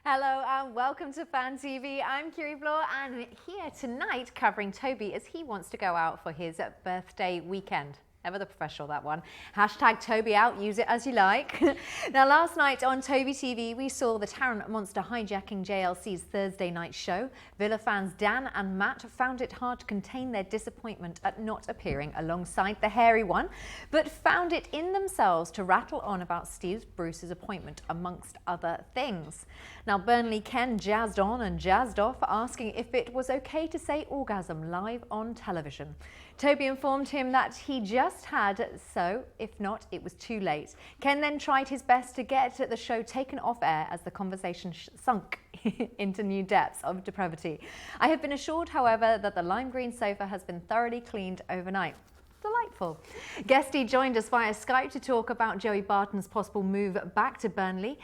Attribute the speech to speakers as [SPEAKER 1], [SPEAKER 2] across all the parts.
[SPEAKER 1] Hello and welcome to Fan TV. I'm Kiri Floor and here tonight covering Toby as he wants to go out for his birthday weekend. Ever the professional, that one. Hashtag Toby out, use it as you like. Now, last night on Toby TV, we saw the Tarrant Monster hijacking JLC's Thursday night show. Villa fans Dan and Matt found it hard to contain their disappointment at not appearing alongside the hairy one, but found it in themselves to rattle on about Steve Bruce's appointment, amongst other things. Now, Burnley Ken jazzed on and jazzed off, asking if it was okay to say orgasm live on television. Toby informed him that he just had, so if not, it was too late. Ken then tried his best to get the show taken off air as the conversation sunk into new depths of depravity. I have been assured, however, that the lime green sofa has been thoroughly cleaned overnight. Delightful. Guesty joined us via Skype to talk about Joey Barton's possible move back to Burnley.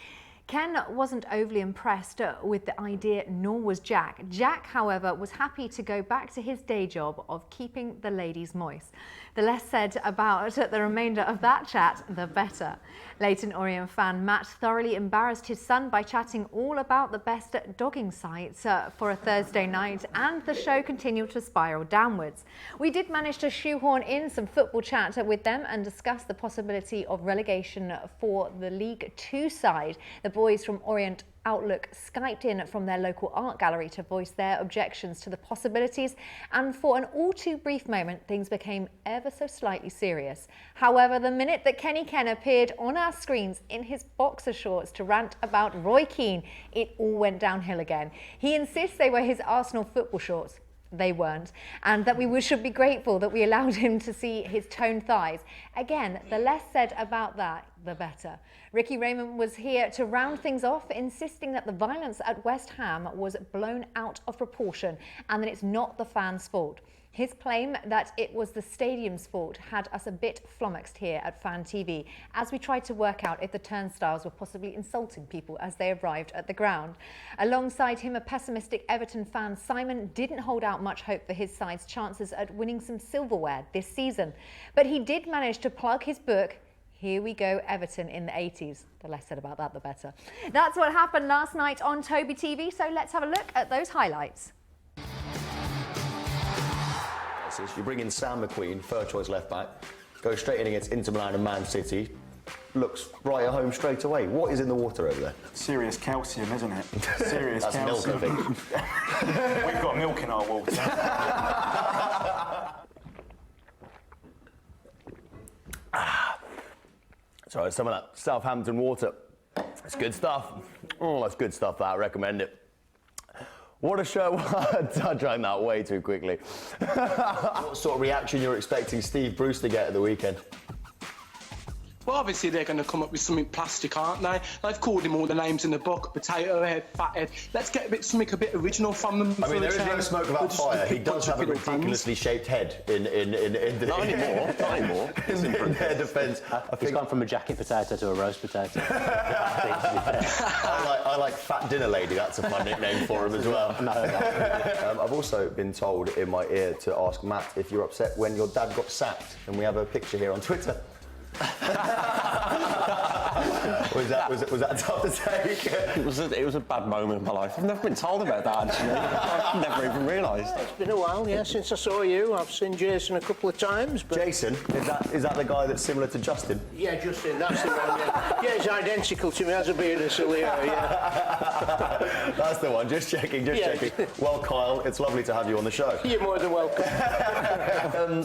[SPEAKER 1] Ken wasn't overly impressed with the idea, nor was Jack. Jack, however, was happy to go back to his day job of keeping the ladies moist. The less said about the remainder of that chat, the better. Leyton Orient fan Matt thoroughly embarrassed his son by chatting all about the best dogging sites for a Thursday night, and the show continued to spiral downwards. We did manage to shoehorn in some football chat with them and discuss the possibility of relegation for the League Two side. The boys from Orient Outlook Skyped in from their local art gallery to voice their objections to the possibilities, and for an all too brief moment things became ever so slightly serious. However, the minute that Kenny Ken appeared on our screens in his boxer shorts to rant about Roy Keane, it all went downhill again. He insists they were his Arsenal football shorts. They weren't, and that we should be grateful that we allowed him to see his toned thighs. Again, the less said about that, the better. Ricky Raymond was here to round things off, insisting that the violence at West Ham was blown out of proportion and that it's not the fans' fault. His claim that it was the stadium's fault had us a bit flummoxed here at Fan TV as we tried to work out if the turnstiles were possibly insulting people as they arrived at the ground. Alongside him, a pessimistic Everton fan, Simon, didn't hold out much hope for his side's chances at winning some silverware this season. But he did manage to plug his book, Here We Go Everton in the 80s. The less said about that, the better. That's what happened last night on Toby TV, so let's have a look at those highlights.
[SPEAKER 2] You bring in Sam McQueen, third choice left back, goes straight in against Inter Milan and Man City, looks right at home straight away. What is in the water over there?
[SPEAKER 3] Serious calcium, isn't it? Serious
[SPEAKER 2] That's
[SPEAKER 3] calcium.
[SPEAKER 2] milk, I think.
[SPEAKER 3] We've got milk in our water.
[SPEAKER 2] Sorry, some of that Southampton water. It's good stuff. Oh, that's good stuff, that. I recommend it. What a show. I drank that way too quickly. What sort of reaction you're expecting Steve Bruce to get at the weekend?
[SPEAKER 4] Well, obviously they're going to come up with something plastic, aren't they? They've called him all the names in the book: potato head, fat head. Let's get something a bit original from them.
[SPEAKER 2] I mean, there is no smoke without fire. He does have a ridiculously shaped head in
[SPEAKER 5] Not anymore. Not anymore.
[SPEAKER 2] in their defence.
[SPEAKER 5] He's gone from a jacket potato to a roast potato.
[SPEAKER 2] I like Fat Dinner Lady. That's a fun nickname for him as well.
[SPEAKER 5] No.
[SPEAKER 2] I've also been told in my ear to ask Matt if you're upset when your dad got sacked, and we have a picture here on Twitter. was that tough to take?
[SPEAKER 5] It was a bad moment in my life. I've never been told about that, actually. I've never even realised.
[SPEAKER 6] It's been a while, yeah, since I saw you. I've seen Jason a couple of times, but...
[SPEAKER 2] Jason? Is that the guy that's similar to Justin?
[SPEAKER 6] Yeah, Justin, that's the one, yeah. Yeah, he's identical to me, has a beard and silly hair, yeah.
[SPEAKER 2] That's the one, just checking. Well, Kyle, it's lovely to have you on the show.
[SPEAKER 6] You're more than welcome.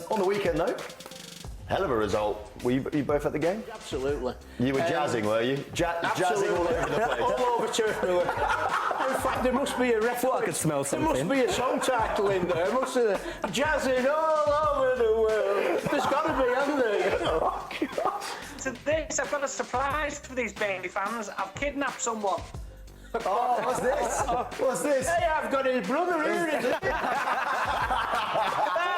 [SPEAKER 2] On the weekend, though, hell of a result. Were you both at the game?
[SPEAKER 6] Absolutely.
[SPEAKER 2] You were jazzing, were you? Jazzing all over the place.
[SPEAKER 6] All over Turf Moor. In fact, there must be a record. I could smell something. There must be a song title in there. Must have jazzing all over the world. There's got to be, hasn't there? Oh, God.
[SPEAKER 7] To this, I've got a surprise for these Bailey fans. I've kidnapped someone.
[SPEAKER 2] Oh, what's this? What's this?
[SPEAKER 6] Hey, I've got his brother here.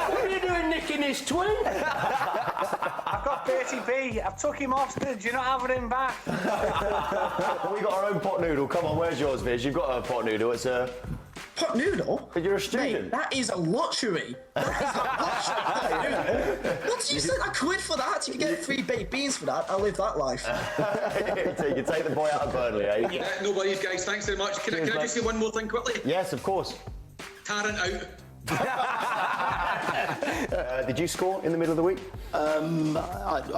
[SPEAKER 6] What are you doing nicking his twin?
[SPEAKER 7] I've got Bertie B. I've took him off. Do you not have him back?
[SPEAKER 2] We got our own pot noodle. Come on, where's yours, Viz? You've got a pot noodle. It's a...
[SPEAKER 8] Pot noodle?
[SPEAKER 2] But you're a student.
[SPEAKER 8] Mate, that is a luxury. That is a luxury. What did you say? £1 for that? If you get 3 baked beans for that, I'll live that life.
[SPEAKER 2] You take the boy out of Burnley, eh?
[SPEAKER 9] Yeah, no worries, guys. Thanks very much. Can I just say one more thing quickly?
[SPEAKER 2] Yes, of course.
[SPEAKER 9] Tarrant out.
[SPEAKER 2] Did you score in the middle of the week?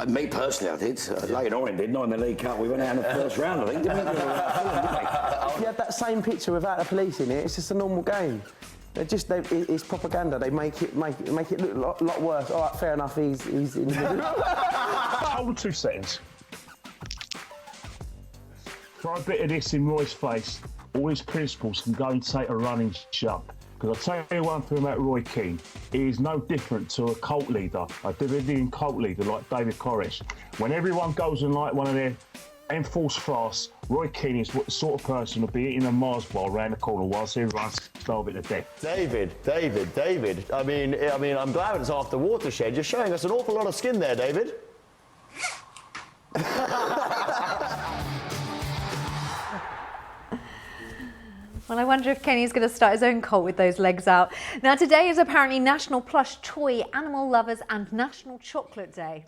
[SPEAKER 10] Me personally, I did. Lane Orient did, not in the League Cup. We went out in the first round, I think, didn't we?
[SPEAKER 6] If you had that same picture without the police in it, it's just a normal game. It's propaganda. They make it look a lot worse. All right, fair enough. He's in the middle.
[SPEAKER 11] Hold on 2 seconds. Throw a bit of this in Roy's face. All his principles can go and take a running jump. Because I'll tell you one thing about Roy Keane, he is no different to a cult leader, a Davidian cult leader like David Koresh. When everyone goes and like one of their enforced fasts, Roy Keane is the sort of person who'll be eating a Mars bar around the corner whilst everyone's starving to death.
[SPEAKER 2] David. I mean, I'm glad it's after Watershed. You're showing us an awful lot of skin there, David.
[SPEAKER 1] Well, I wonder if Kenny's going to start his own cult with those legs out. Now, today is apparently National Plush Toy Animal Lovers and National Chocolate Day.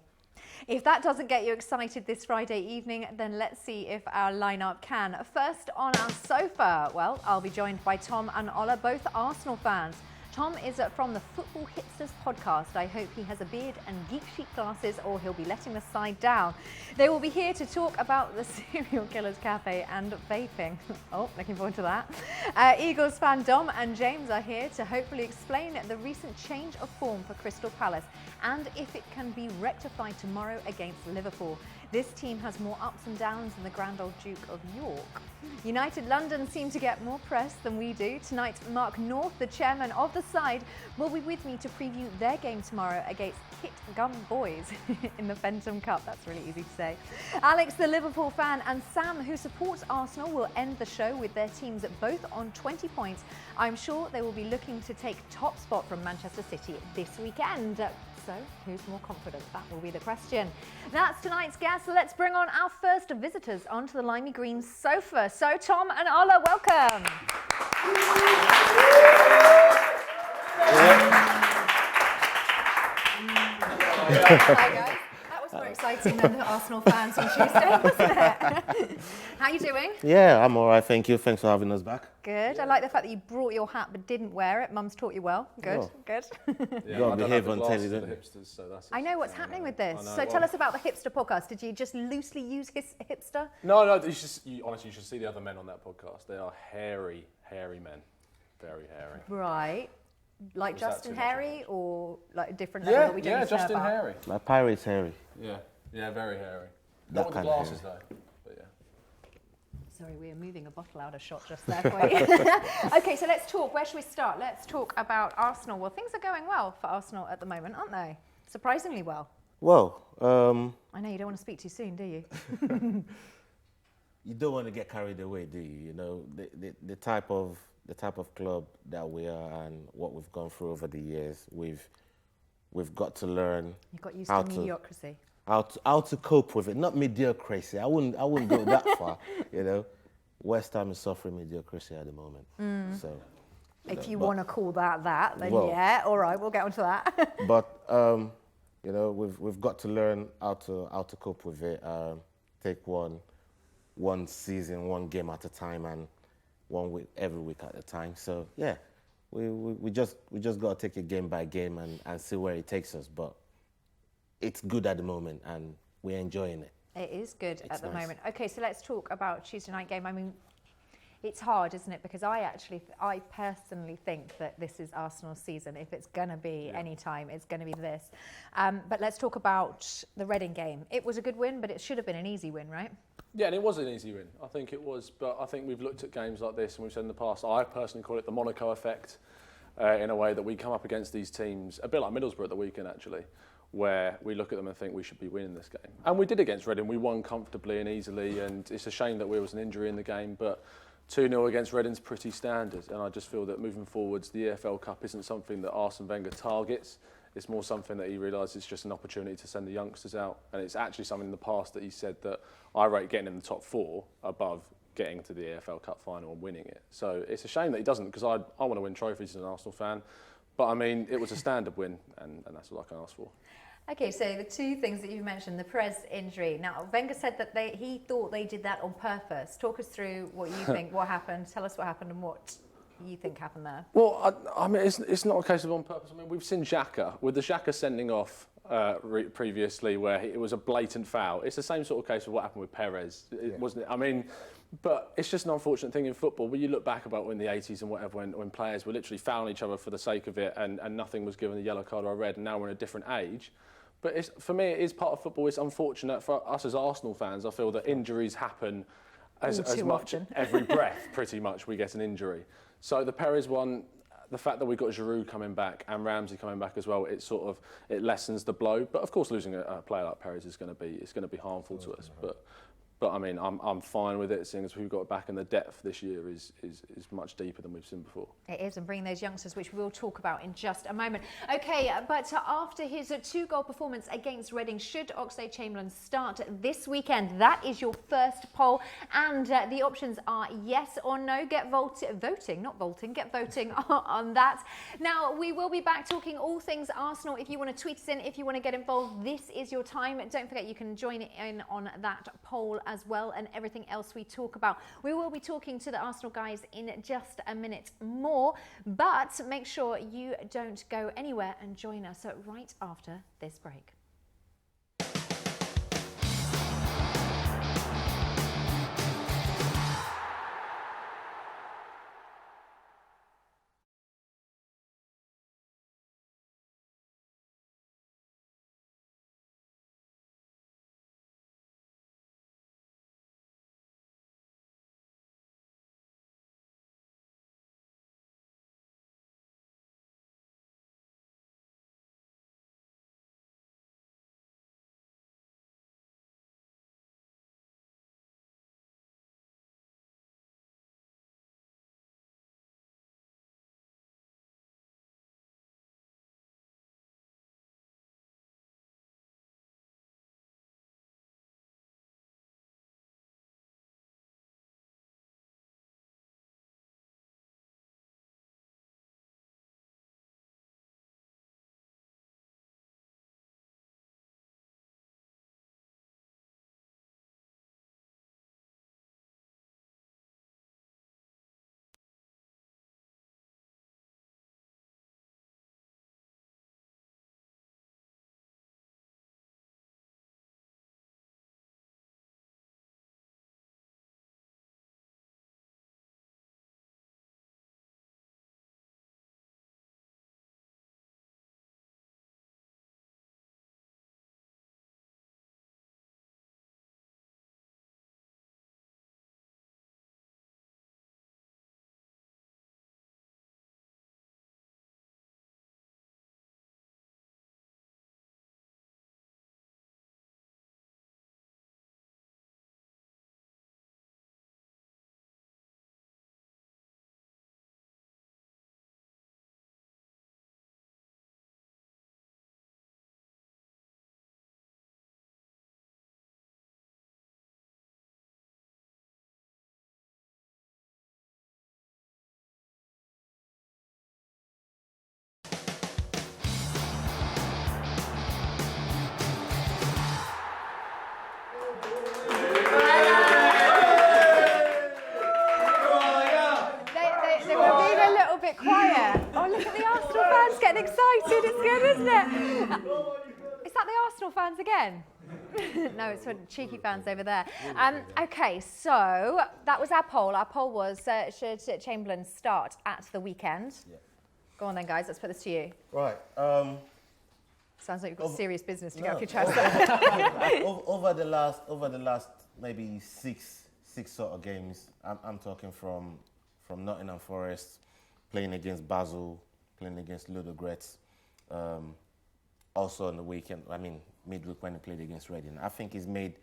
[SPEAKER 1] If that doesn't get you excited this Friday evening, then let's see if our lineup can. First on our sofa, well, I'll be joined by Tom and Ola, both Arsenal fans. Tom is from the Football Hipsters podcast. I hope he has a beard and geek chic glasses or he'll be letting the side down. They will be here to talk about the Serial Killers Cafe and vaping. Oh, looking forward to that. Eagles fan Dom and James are here to hopefully explain the recent change of form for Crystal Palace and if it can be rectified tomorrow against Liverpool. This team has more ups and downs than the grand old Duke of York. United London seem to get more press than we do. Tonight, Mark North, the chairman of the side, will be with me to preview their game tomorrow against Kit Gum Boys in the Fenton Cup. That's really easy to say. Alex, the Liverpool fan, and Sam, who supports Arsenal, will end the show with their teams both on 20 points. I'm sure they will be looking to take top spot from Manchester City this weekend. So, who's more confident? That will be the question. That's tonight's guest. Let's bring on our first visitors onto the Limey Green sofa. So, Tom and Ola, welcome. Hi, guys. That was more exciting than the Arsenal fans on Tuesday, wasn't it? How are you doing?
[SPEAKER 12] Yeah, I'm all right, thank you. Thanks for having us back.
[SPEAKER 1] Good. I like the fact that you brought your hat but didn't wear it. Mum's taught you well. Good, good.
[SPEAKER 12] You got to behave on telly, don't you?
[SPEAKER 1] I know what's happening with this. So tell us about the Hipster podcast. Did you just loosely use hipster?
[SPEAKER 5] No, honestly, you should see the other men on that podcast. They are hairy men. Very hairy.
[SPEAKER 1] Right. Like Justin Hairy or like a different level that we don't need to know
[SPEAKER 5] Justin
[SPEAKER 1] about?
[SPEAKER 5] Hairy.
[SPEAKER 12] Like Pirates Harry.
[SPEAKER 5] Yeah, very hairy.
[SPEAKER 12] That
[SPEAKER 5] Not with the
[SPEAKER 12] kind of
[SPEAKER 5] glasses though, but yeah.
[SPEAKER 1] Sorry, we are moving a bottle out of shot just there for you. Okay, so let's talk. Where should we start? Let's talk about Arsenal. Well, things are going well for Arsenal at the moment, aren't they? Surprisingly well.
[SPEAKER 12] Well,
[SPEAKER 1] I know you don't want to speak too soon, do you?
[SPEAKER 12] you don't want to get carried away, do you? You know, the type of club that we are and what we've gone through over the years, we've got to learn.
[SPEAKER 1] You got used to mediocrity.
[SPEAKER 12] How to cope with it, not mediocrity. I wouldn't go that far. You know, West Ham is suffering mediocrity at the moment. So,
[SPEAKER 1] if you want to call that, then yeah, all right, we'll get onto that.
[SPEAKER 12] But you know, we've got to learn how to cope with it. Take one season, one game at a time, and 1 week every week at a time. So yeah, we just got to take it game by game and see where it takes us. But it's good at the moment, and we're enjoying it.
[SPEAKER 1] It is good at the moment. Okay, so let's talk about Tuesday night game. I mean, it's hard, isn't it? Because I personally think that this is Arsenal's season. If it's going to be any time, it's going to be this. But let's talk about the Reading game. It was a good win, but it should have been an easy win, right?
[SPEAKER 5] Yeah, and it was an easy win. I think it was, but I think we've looked at games like this, and we've said in the past, I personally call it the Monaco effect, in a way that we come up against these teams, a bit like Middlesbrough at the weekend actually, where we look at them and think we should be winning this game. And we did against Reading. We won comfortably and easily, and it's a shame that there was an injury in the game, but 2-0 against Reading's pretty standard. And I just feel that moving forwards, the EFL Cup isn't something that Arsene Wenger targets. It's more something that he realises it's just an opportunity to send the youngsters out. And it's actually something in the past that he said that I rate getting in the top 4 above getting to the EFL Cup final and winning it. So it's a shame that he doesn't, because I want to win trophies as an Arsenal fan. But I mean, it was a standard win, and that's all I can ask for.
[SPEAKER 1] Okay, so the two things that you've mentioned, the Perez injury. Now, Wenger said that he thought they did that on purpose. Talk us through what you think, what happened. Tell us what happened and what you think happened there.
[SPEAKER 5] Well, I mean, it's not a case of on purpose. I mean, we've seen Xhaka, with the Xhaka sending off previously, where it was a blatant foul. It's the same sort of case of what happened with Perez, wasn't it? I mean, but it's just an unfortunate thing in football. When you look back about in the 80s and whatever, when players were literally fouling each other for the sake of it, and nothing was given a yellow card or a red, and now we're in a different age. But for me, it is part of football. It's unfortunate for us as Arsenal fans. I feel that injuries happen as much
[SPEAKER 1] often.
[SPEAKER 5] Every breath, pretty much, we get an injury. So the Perez one, the fact that we've got Giroud coming back and Ramsey coming back as well, it lessens the blow. But of course, losing a player like Perez is going to be harmful to us. But I mean, I'm fine with it, seeing as we've got back, and the depth this year is much deeper than we've seen before.
[SPEAKER 1] It is, and bringing those youngsters, which we'll talk about in just a moment. Okay, but after his 2-goal performance against Reading, should Oxlade-Chamberlain start this weekend? That is your first poll, and the options are yes or no. Get voting, not vaulting, get voting on that. Now, we will be back talking all things Arsenal. If you want to tweet us in, if you want to get involved, this is your time. Don't forget, you can join in on that poll as well, and everything else we talk about. We will be talking to the Arsenal guys in just a minute more, but make sure you don't go anywhere and join us right after this break. Getting excited, it's good, isn't it? Is that the Arsenal fans again? No, it's for cheeky fans over there. Okay, so that was our poll. Our poll was, should Chamberlain start at the weekend? Yeah. Go on then, guys, let's put this to you.
[SPEAKER 12] Right.
[SPEAKER 1] Sounds like you've got serious business to get off your chest.
[SPEAKER 12] over the last maybe six sort of games, I'm talking from Nottingham Forest, playing against Basel, playing against Ludogorets, also on the weekend, I mean midweek when he played against Reading. I think he's made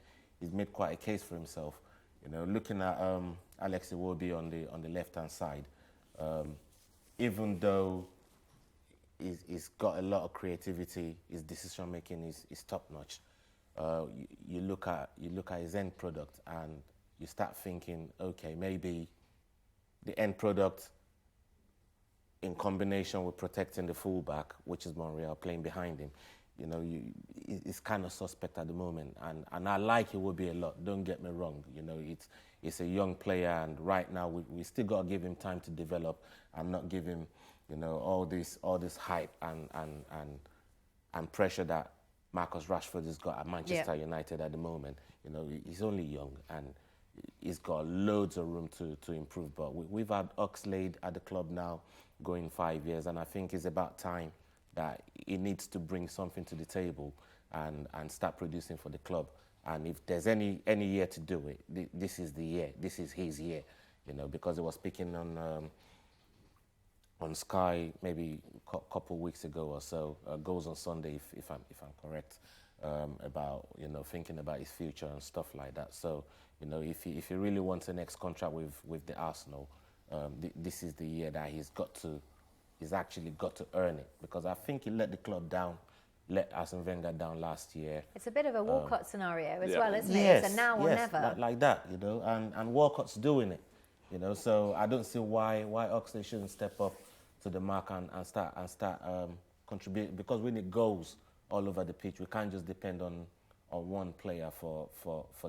[SPEAKER 12] quite a case for himself. You know, looking at Alex Iwobi on the left-hand side, even though he's got a lot of creativity, his decision making is top notch. You look at his end product, and you start thinking, okay, maybe the end product in combination with protecting the fullback, which is Monreal, playing behind him, you know, it's kind of suspect at the moment. And I like it will be a lot, don't get me wrong. You know, it's a young player, and right now we still got to give him time to develop and not give him, you know, all this hype and pressure that Marcus Rashford has got at Manchester United at the moment. You know, he's only young and he's got loads of room to improve. But we've had Oxlade at the club now going 5 years, and I think it's about time that he needs to bring something to the table and start producing for the club. And if there's any year to do it, this is the year. This is his year, you know, because he was speaking on Sky maybe a couple of weeks ago or so, Goals on Sunday, if I'm correct, about, you know, thinking about his future and stuff like that. So, you know, if he really wants the next contract with the Arsenal, this is the year that he's actually got to earn it, because I think he let the club down, let Arsene Wenger down last year.
[SPEAKER 1] It's a bit of a Walcott scenario as well, isn't
[SPEAKER 12] yes,
[SPEAKER 1] it? It's a now or never.
[SPEAKER 12] Like that, you know, and Walcott's doing it, you know. So I don't see why Oxlade shouldn't step up to the mark and start contributing, because we need goals all over the pitch. We can't just depend on one player for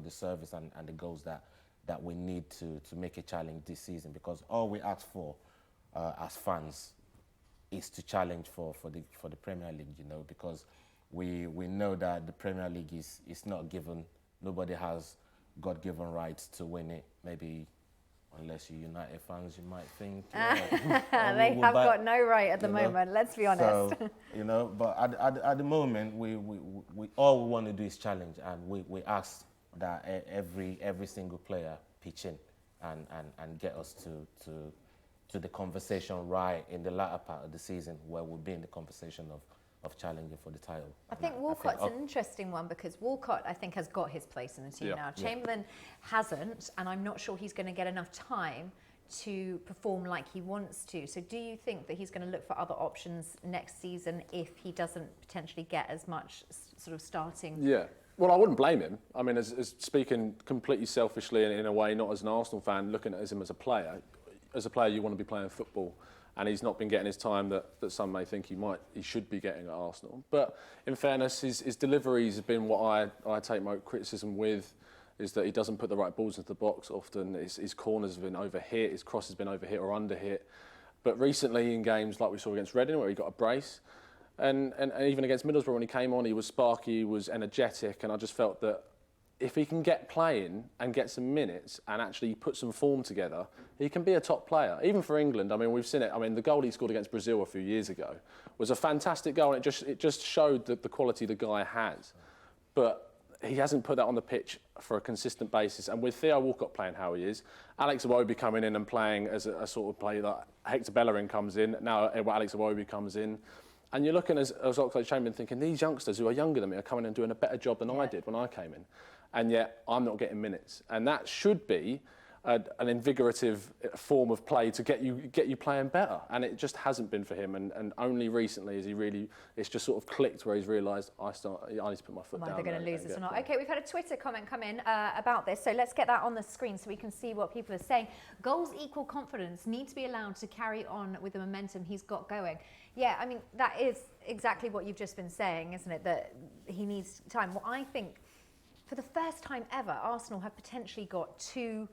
[SPEAKER 12] the service and the goals that we need to make a challenge this season, because all we ask for as fans is to challenge for the Premier League, you know, because we know that the Premier League is not given. Nobody has God-given rights to win it. Maybe unless you're United fans, you might think
[SPEAKER 1] they have got no right at the moment. Let's be honest.
[SPEAKER 12] So, you know, but at the moment, we all we want to do is challenge, and we ask that every single player pitch in and get us to the conversation right in the latter part of the season, where we'll be in the conversation of challenging for the title.
[SPEAKER 1] I think Walcott's an interesting one, because Walcott, I think, has got his place in the team now. Chamberlain hasn't, and I'm not sure he's going to get enough time to perform like he wants to. So do you think that he's going to look for other options next season if he doesn't potentially get as much sort of starting?
[SPEAKER 5] Yeah. Well, I wouldn't blame him. I mean, as speaking completely selfishly and in a way, not as an Arsenal fan, looking at him as a player. As a player, you want to be playing football, and he's not been getting his time that some may think he should be getting at Arsenal. But in fairness, his deliveries have been what I take my criticism with, is that he doesn't put the right balls into the box often. His corners have been overhit, his cross has been overhit or underhit. But recently in games like we saw against Reading, where he got a brace, and even against Middlesbrough when he came on, he was sparky, he was energetic, and I just felt that if he can get playing and get some minutes and actually put some form together, he can be a top player. Even for England, I mean, we've seen it. I mean, the goal he scored against Brazil a few years ago was a fantastic goal, and it just showed the quality the guy has. But he hasn't put that on the pitch for a consistent basis. And with Theo Walcott playing how he is, Alex Iwobi coming in and playing as a sort of player that Hector Bellerin comes in, now Alex Iwobi comes in, and you're looking as Oxlade-Chamberlain thinking, these youngsters who are younger than me are coming in and doing a better job than I did when I came in. And yet I'm not getting minutes. And that should be an invigorative form of play to get you playing better. And it just hasn't been for him. And only recently it's just sort of clicked where he's realised I need to put my foot down.
[SPEAKER 1] They're going to lose this or not. Okay, we've had a Twitter comment come in about this. So let's get that on the screen so we can see what people are saying. Goals equal confidence, need to be allowed to carry on with the momentum he's got going. Yeah, I mean, that is exactly what you've just been saying, isn't it? That he needs time. Well, I think for the first time ever, Arsenal have potentially got two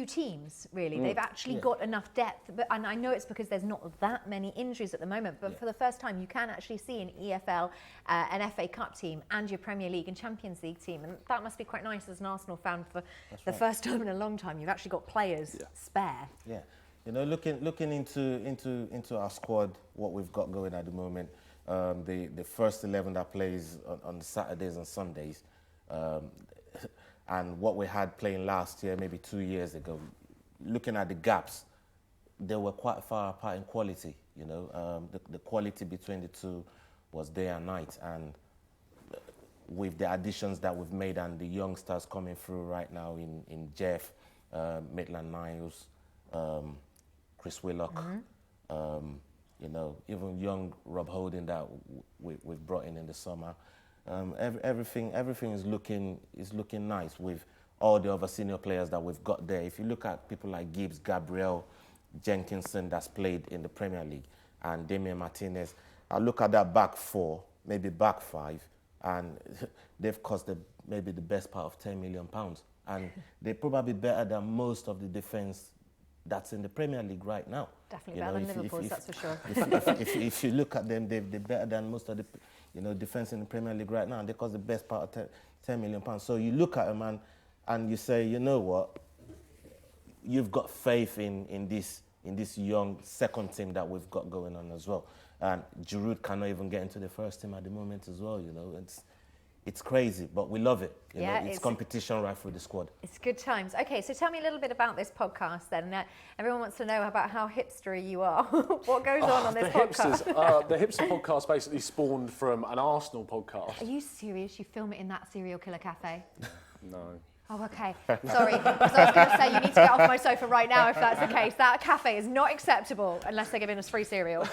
[SPEAKER 1] teams, really. They've actually got enough depth, and I know it's because there's not that many injuries at the moment, but for the first time you can actually see an EFL, an FA Cup team, and your Premier League and Champions League team, and that must be quite nice as an Arsenal fan for the first time in a long time. You've actually got players spare.
[SPEAKER 12] Yeah, you know, looking into our squad, what we've got going at the moment, the first 11 that plays on the Saturdays and Sundays, and what we had playing last year, maybe 2 years ago, looking at the gaps, they were quite far apart in quality. You know, the quality between the two was day and night. And with the additions that we've made and the youngsters coming through right now in Jeff, Maitland-Niles, Chris Willock, you know, even young Rob Holding that we've brought in the summer. Everything is looking nice. With all the other senior players that we've got there. If you look at people like Gibbs, Gabriel, Jenkinson that's played in the Premier League, and Damian Martinez, I look at that back four, maybe back five, and they've cost maybe the best part of £10 million. And they're probably better than most of the defence that's in the Premier League right now.
[SPEAKER 1] Definitely better than Liverpool's, that's for sure.
[SPEAKER 12] If you look at them, they're better than most of the defence in the Premier League right now, and they cost the best part of £10 million. So you look at them and you say, you know what, you've got faith in this young second team that we've got going on as well. And Giroud cannot even get into the first team at the moment as well. It's crazy, but we love it. You know, it's competition right through the squad.
[SPEAKER 1] It's good times. Okay, so tell me a little bit about this podcast then. Everyone wants to know about how hipstery you are. What goes on this podcast?
[SPEAKER 5] The Hipster podcast basically spawned from an Arsenal podcast.
[SPEAKER 1] Are you serious? You film it in that serial killer cafe?
[SPEAKER 5] No.
[SPEAKER 1] Oh, okay. Sorry, because I was going to say you need to get off my sofa right now if that's the case. That cafe is not acceptable unless they're giving us free cereal.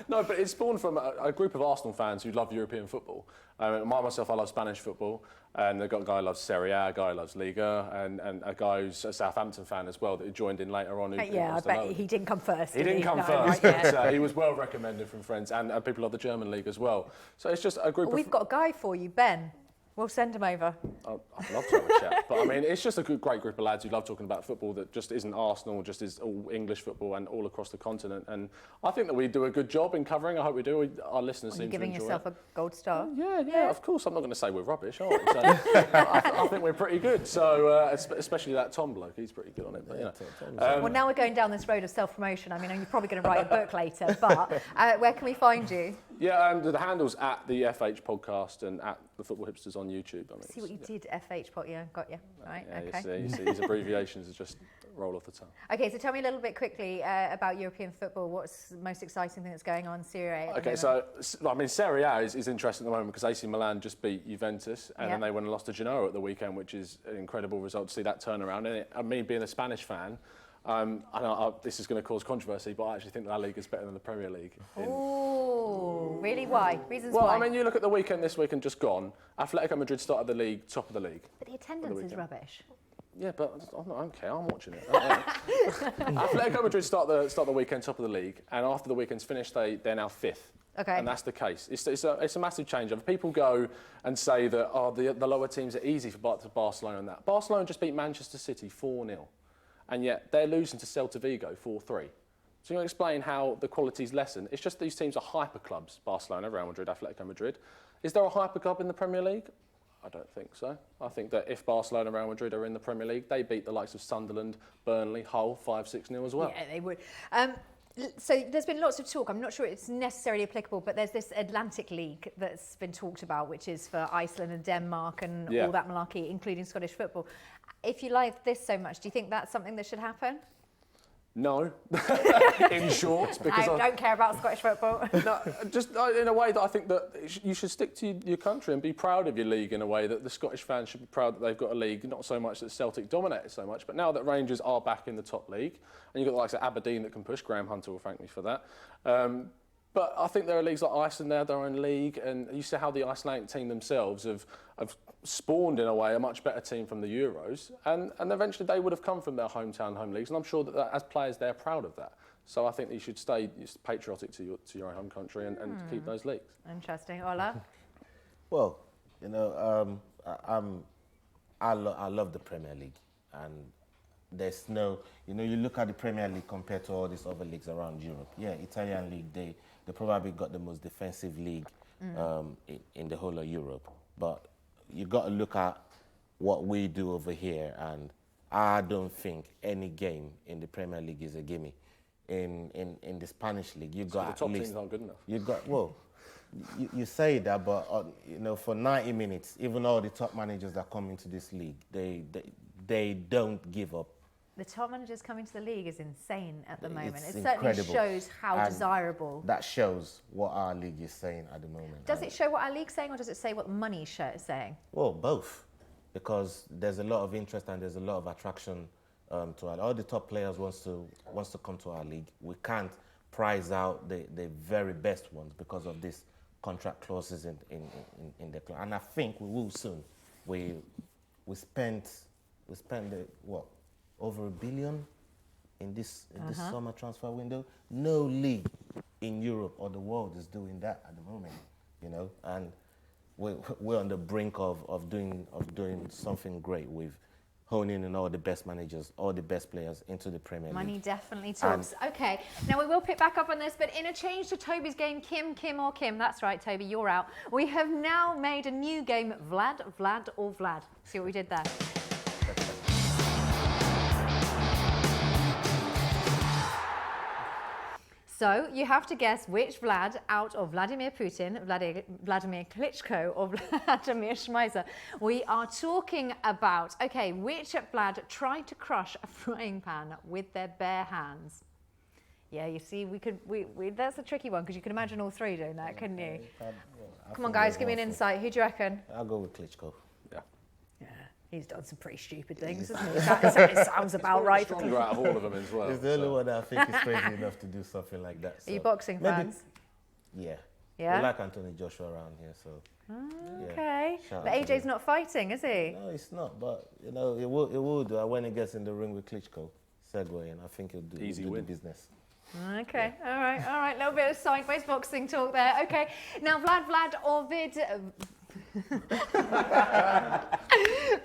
[SPEAKER 5] No, but it spawned from a group of Arsenal fans who love European football. Myself, I love Spanish football, and they've got a guy who loves Serie A, a guy who loves Liga, and a guy who's a Southampton fan as well that joined in later on.
[SPEAKER 1] I bet he didn't come first.
[SPEAKER 5] He didn't come first, but he was well recommended from friends and people of the German league as well. So it's just a group of...
[SPEAKER 1] We've got a guy for you, Ben. We'll send him over.
[SPEAKER 5] I'd love to have a chat. But I mean, it's just a great group of lads who love talking about football that just isn't Arsenal, just is all English football and all across the continent. And I think that we do a good job in covering. I hope we do. Our listeners seem to enjoy it.
[SPEAKER 1] You're giving yourself a gold star?
[SPEAKER 5] Yeah, of course. I'm not going to say we're rubbish, are we? So, I think we're pretty good. So, especially that Tom bloke, he's pretty good on it. But,
[SPEAKER 1] well, now we're going down this road of self-promotion. I mean, you're probably going to write a book later, but where can we find you?
[SPEAKER 5] Yeah, the handle's at the FH podcast and at the Football Hipsters on YouTube. I mean,
[SPEAKER 1] see what you did, FH pod, got you. Right,
[SPEAKER 5] yeah,
[SPEAKER 1] okay.
[SPEAKER 5] You see these abbreviations just roll off the tongue.
[SPEAKER 1] Okay, so tell me a little bit quickly about European football. What's the most exciting thing that's going on in Serie A?
[SPEAKER 5] Okay, so I mean, Serie A is interesting at the moment because AC Milan just beat Juventus and then they went and lost to Genoa at the weekend, which is an incredible result to see that turnaround. And me being a Spanish fan, I know this is going to cause controversy, but I actually think La Liga is better than the Premier League.
[SPEAKER 1] Oh, really? Why? Reasons why?
[SPEAKER 5] Well, I mean, you look at the weekend this weekend just gone. Atletico Madrid started the league, top of the league.
[SPEAKER 1] But the attendance is rubbish.
[SPEAKER 5] Yeah, but I don't care. I'm watching it. Atletico Madrid start the weekend top of the league, and after the weekend's finished, they're now fifth.
[SPEAKER 1] Okay.
[SPEAKER 5] And that's the case. It's a massive change. People go and say that the lower teams are easy for Barcelona and that. Barcelona just beat Manchester City 4-0. And yet they're losing to Celta Vigo 4-3. So you can explain how the quality's lessened. It's just these teams are hyper clubs, Barcelona, Real Madrid, Atletico Madrid. Is there a hyper club in the Premier League? I don't think so. I think that if Barcelona and Real Madrid are in the Premier League, they beat the likes of Sunderland, Burnley, Hull 5-6-0 as well.
[SPEAKER 1] Yeah, they would. So there's been lots of talk. I'm not sure it's necessarily applicable, but there's this Atlantic League that's been talked about, which is for Iceland and Denmark and all that malarkey, including Scottish football. If you like this so much, do you think that's something that should happen?
[SPEAKER 5] No, in short, because
[SPEAKER 1] I don't care about Scottish football.
[SPEAKER 5] No, just in a way that I think that you should stick to your country and be proud of your league in a way that the Scottish fans should be proud that they've got a league, not so much that Celtic dominate it so much, but now that Rangers are back in the top league, and you've got the likes of Aberdeen that can push, Graham Hunter will thank me for that. But I think there are leagues like Iceland, they have their own league, and you see how the Icelandic team themselves have spawned, in a way, a much better team from the Euros, and eventually they would have come from their home leagues, and I'm sure that as players they're proud of that. So I think that you should stay patriotic to your home country and keep those leagues.
[SPEAKER 1] Interesting. Ola?
[SPEAKER 12] Well, you know, I love the Premier League, and there's no, you know, you look at the Premier League compared to all these other leagues around Europe. Yeah, Italian league, they probably got the most defensive league in the whole of Europe. But you got to look at what we do over here, and I don't think any game in the Premier League is a gimme. In the Spanish league, you got
[SPEAKER 5] the top teams aren't good enough.
[SPEAKER 12] You got you say that, but you know, for 90 minutes, even all the top managers that come into this league, they don't give up.
[SPEAKER 1] The top managers coming to the league is insane at the moment.
[SPEAKER 12] It's
[SPEAKER 1] it certainly
[SPEAKER 12] incredible.
[SPEAKER 1] shows how
[SPEAKER 12] And
[SPEAKER 1] desirable.
[SPEAKER 12] That shows what our league is saying at the moment.
[SPEAKER 1] Does it show what our league's saying, or does it say what money is saying?
[SPEAKER 12] Well, both, because there's a lot of interest and there's a lot of attraction to all the top players wants to come to our league. We can't prize out the very best ones because of these contract clauses in the club. And I think we will soon. We spent We spent over $1 billion in this summer transfer window. No league in Europe or the world is doing that at the moment, you know. And we're on the brink of doing something great with honing in all the best managers, all the best players into the Premier League.
[SPEAKER 1] Money definitely talks. Okay, now we will pick back up on this, but in a change to Toby's game, Kim or Kim, that's right, Toby, you're out. We have now made a new game, Vlad or Vlad. See what we did there? So you have to guess which Vlad out of Vladimir Putin, Vladimir Klitschko or Vladimir Schmeiser we are talking about. Okay, which Vlad tried to crush a frying pan with their bare hands? Yeah, you see, that's a tricky one because you can imagine all three doing that, couldn't you? Come on, guys, give me an insight. Who do you reckon?
[SPEAKER 12] I'll go with Klitschko.
[SPEAKER 1] He's done some pretty stupid things, hasn't he? That sounds about right.
[SPEAKER 5] Stronger out of all of them as well.
[SPEAKER 12] He's the only one that I think is crazy enough to do something like that. So
[SPEAKER 1] are you boxing fans?
[SPEAKER 12] Yeah.
[SPEAKER 1] Yeah?
[SPEAKER 12] We like Anthony Joshua around here, so.
[SPEAKER 1] Okay.
[SPEAKER 12] Yeah.
[SPEAKER 1] But AJ's not fighting, is he?
[SPEAKER 12] No, it's not. But, you know, it will do. When he gets in the ring with Klitschko, segue, and I think he'll do the business.
[SPEAKER 1] Okay, all right. A little bit of sideways boxing talk there. Okay, now Vlad or Vid.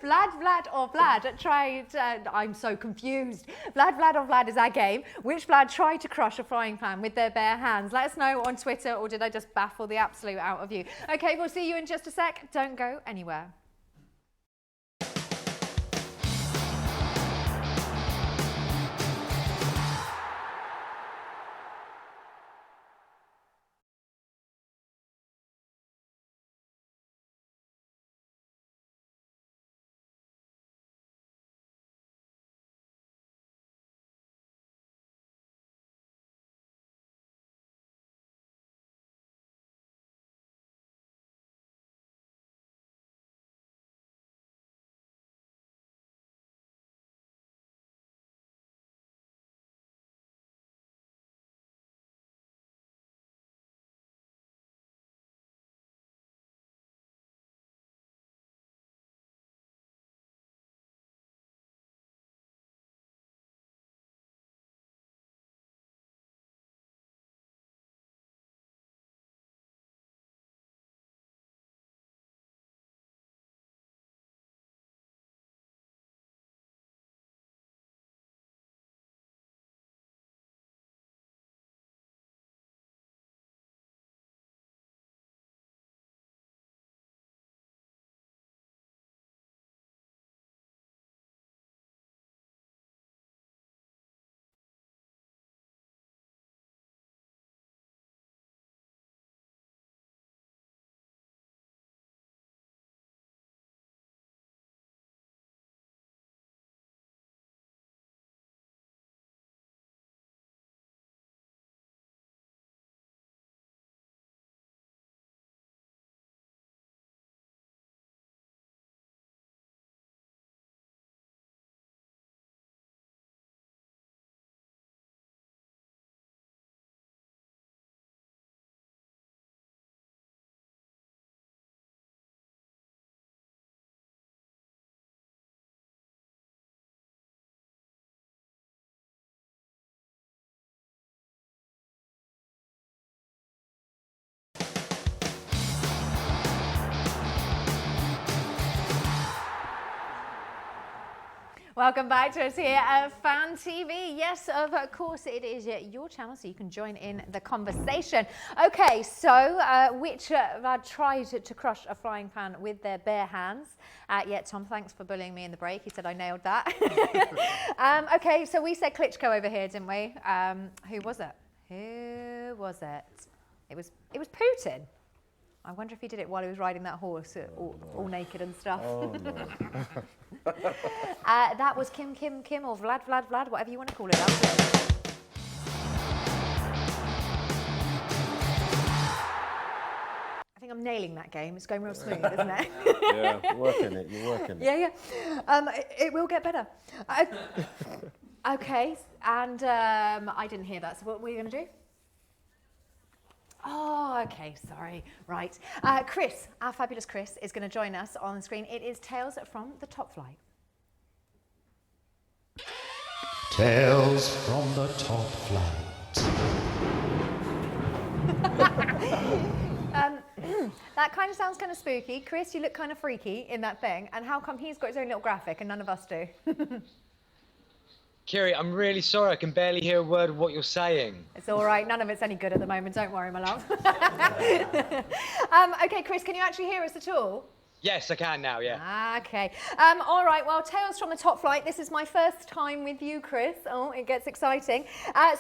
[SPEAKER 1] Vlad or Vlad tried. I'm so confused. Vlad or Vlad is our game. Which Vlad tried to crush a frying pan with their bare hands? Let us know on Twitter, or did I just baffle the absolute out of you? Okay, we'll see you in just a sec. Don't go anywhere. Welcome back to us here at Fan TV. Yes, of course it is your channel, so you can join in the conversation. Okay, so which Vlad tried to crush a frying pan with their bare hands? Yeah, Tom, thanks for bullying me in the break. He said I nailed that. Okay, so we said Klitschko over here, didn't we? Who was it? Who was it? It was Putin. I wonder if he did it while he was riding that horse, all naked and stuff.
[SPEAKER 12] Oh, no.
[SPEAKER 1] That was Kim or Vlad, whatever you want to call it. That was it. I think I'm nailing that game. It's going real smooth, isn't it?
[SPEAKER 12] Yeah, you're working it.
[SPEAKER 1] Yeah. It will get better. Okay, and I didn't hear that. So what were you going to do? Oh, okay, sorry. Right. Chris, our fabulous Chris, is going to join us on the screen. It is Tales from the Top Flight.
[SPEAKER 13] Tales from the top flight.
[SPEAKER 1] That kind of sounds kind of spooky. Chris, you look kind of freaky in that thing. And how come he's got his own little graphic and none of us do?
[SPEAKER 14] Kiri, I'm really sorry. I can barely hear a word of what you're saying.
[SPEAKER 1] It's all right. None of it's any good at the moment. Don't worry, my love. Okay, Chris, can you actually hear us at all?
[SPEAKER 14] Yes, I can now, yeah.
[SPEAKER 1] Okay. All right, well, Tales from the Top Flight. This is my first time with you, Chris. Oh, it gets exciting.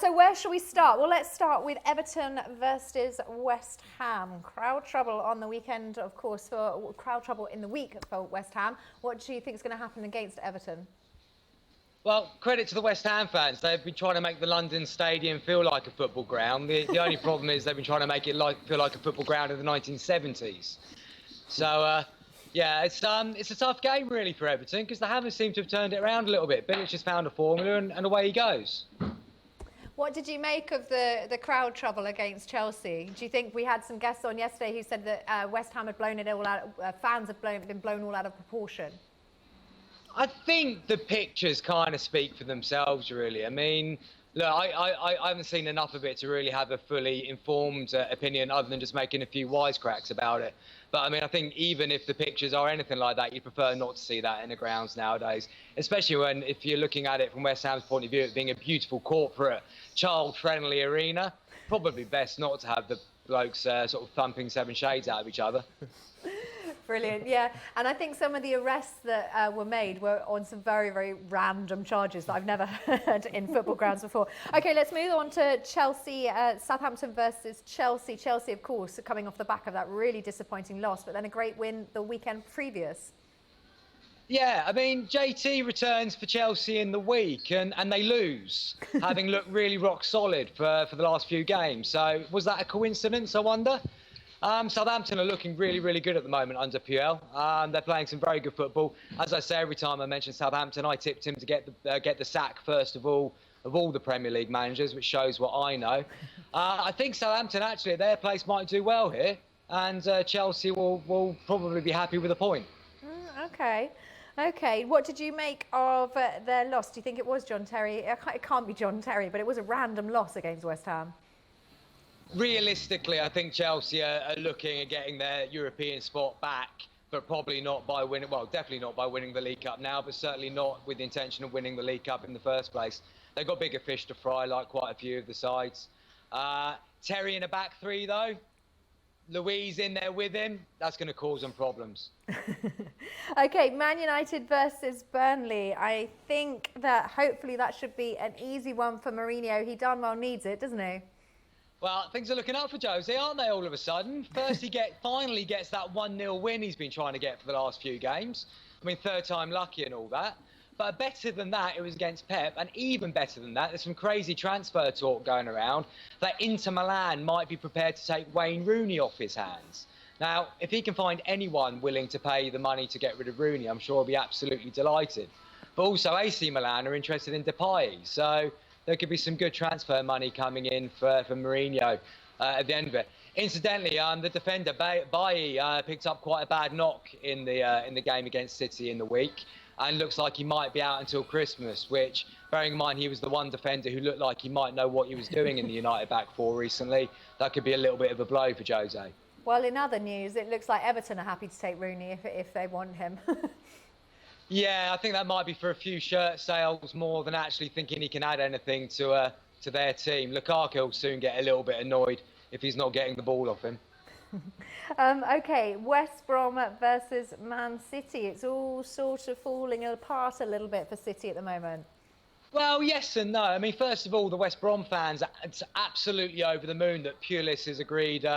[SPEAKER 1] So where shall we start? Well, let's start with Everton versus West Ham. Crowd trouble on the weekend, of course, for crowd trouble in the week for West Ham. What do you think is going to happen against Everton?
[SPEAKER 14] Well, credit to the West Ham fans. They've been trying to make the London Stadium feel like a football ground. The only problem is they've been trying to make it feel like a football ground in the 1970s. So, yeah, it's a tough game really for Everton because they haven't seemed to have turned it around a little bit. Bilic has found a formula and away he goes.
[SPEAKER 1] What did you make of the crowd trouble against Chelsea? Do you think we had some guests on yesterday who said that West Ham had blown it all out, fans had been blown all out of proportion?
[SPEAKER 14] I think the pictures kind of speak for themselves, really. I mean, look, I haven't seen enough of it to really have a fully informed opinion other than just making a few wisecracks about it. But, I mean, I think even if the pictures are anything like that, you'd prefer not to see that in the grounds nowadays, especially when, if you're looking at it from West Ham's point of view, it being a beautiful, corporate, child-friendly arena, probably best not to have the blokes sort of thumping seven shades out of each other.
[SPEAKER 1] Brilliant, yeah. And I think some of the arrests that were made were on some very, very random charges that I've never heard in football grounds before. Okay, let's move on to Chelsea, Southampton versus Chelsea. Chelsea, of course, coming off the back of that really disappointing loss, but then a great win the weekend previous.
[SPEAKER 14] Yeah, I mean, JT returns for Chelsea in the week and they lose, having looked really rock solid for the last few games. So was that a coincidence, I wonder? Southampton are looking really, really good at the moment under Puel. They're playing some very good football. As I say, every time I mention Southampton, I tipped him to get the sack first of all the Premier League managers, which shows what I know. I think Southampton actually at their place might do well here, and Chelsea will probably be happy with a point.
[SPEAKER 1] Okay. Okay, what did you make of their loss? Do you think it was John Terry? It can't be John Terry, but it was a random loss against West Ham.
[SPEAKER 14] Realistically, I think Chelsea are looking at getting their European spot back, but probably not by winning, well, definitely not by winning the League Cup now, but certainly not with the intention of winning the League Cup in the first place. They've got bigger fish to fry, like quite a few of the sides. Terry in a back three, though. Louise in there with him, that's going to cause them problems.
[SPEAKER 1] Okay, Man United versus Burnley. I think that hopefully that should be an easy one for Mourinho. He darn well needs it, doesn't he?
[SPEAKER 14] Well, things are looking up for Jose, aren't they, all of a sudden? First, he finally gets that 1-0 win he's been trying to get for the last few games. I mean, third time lucky and all that. But better than that, it was against Pep. And even better than that, there's some crazy transfer talk going around that Inter Milan might be prepared to take Wayne Rooney off his hands. Now, if he can find anyone willing to pay the money to get rid of Rooney, I'm sure he'll be absolutely delighted. But also, AC Milan are interested in Depay. So there could be some good transfer money coming in for Mourinho at the end of it. Incidentally, the defender Bailly picked up quite a bad knock in the game against City in the week, and looks like he might be out until Christmas. Which, bearing in mind, he was the one defender who looked like he might know what he was doing in the United back four recently. That could be a little bit of a blow for Jose.
[SPEAKER 1] Well, in other news, it looks like Everton are happy to take Rooney if they want him.
[SPEAKER 14] Yeah, I think that might be for a few shirt sales more than actually thinking he can add anything to their team. Lukaku will soon get a little bit annoyed if he's not getting the ball off him.
[SPEAKER 1] Okay, West Brom versus Man City. It's all sort of falling apart a little bit for City at the moment.
[SPEAKER 14] Well, yes and no. I mean, first of all, the West Brom fans are absolutely over the moon that Pulis has agreed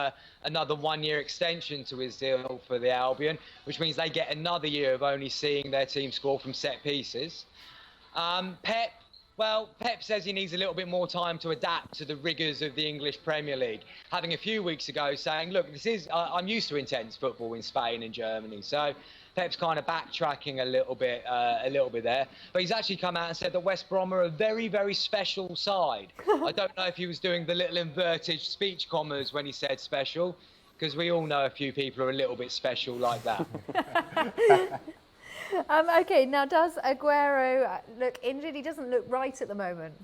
[SPEAKER 14] another one-year extension to his deal for the Albion, which means they get another year of only seeing their team score from set pieces. Pep says he needs a little bit more time to adapt to the rigours of the English Premier League, having a few weeks ago saying, look, I'm used to intense football in Spain and Germany. So Pep's kind of backtracking a little bit there. But he's actually come out and said that West Brom are a very, very special side. I don't know if he was doing the little inverted speech commas when he said special, because we all know a few people are a little bit special like that.
[SPEAKER 1] Okay, now does Aguero look injured? He doesn't look right at the moment.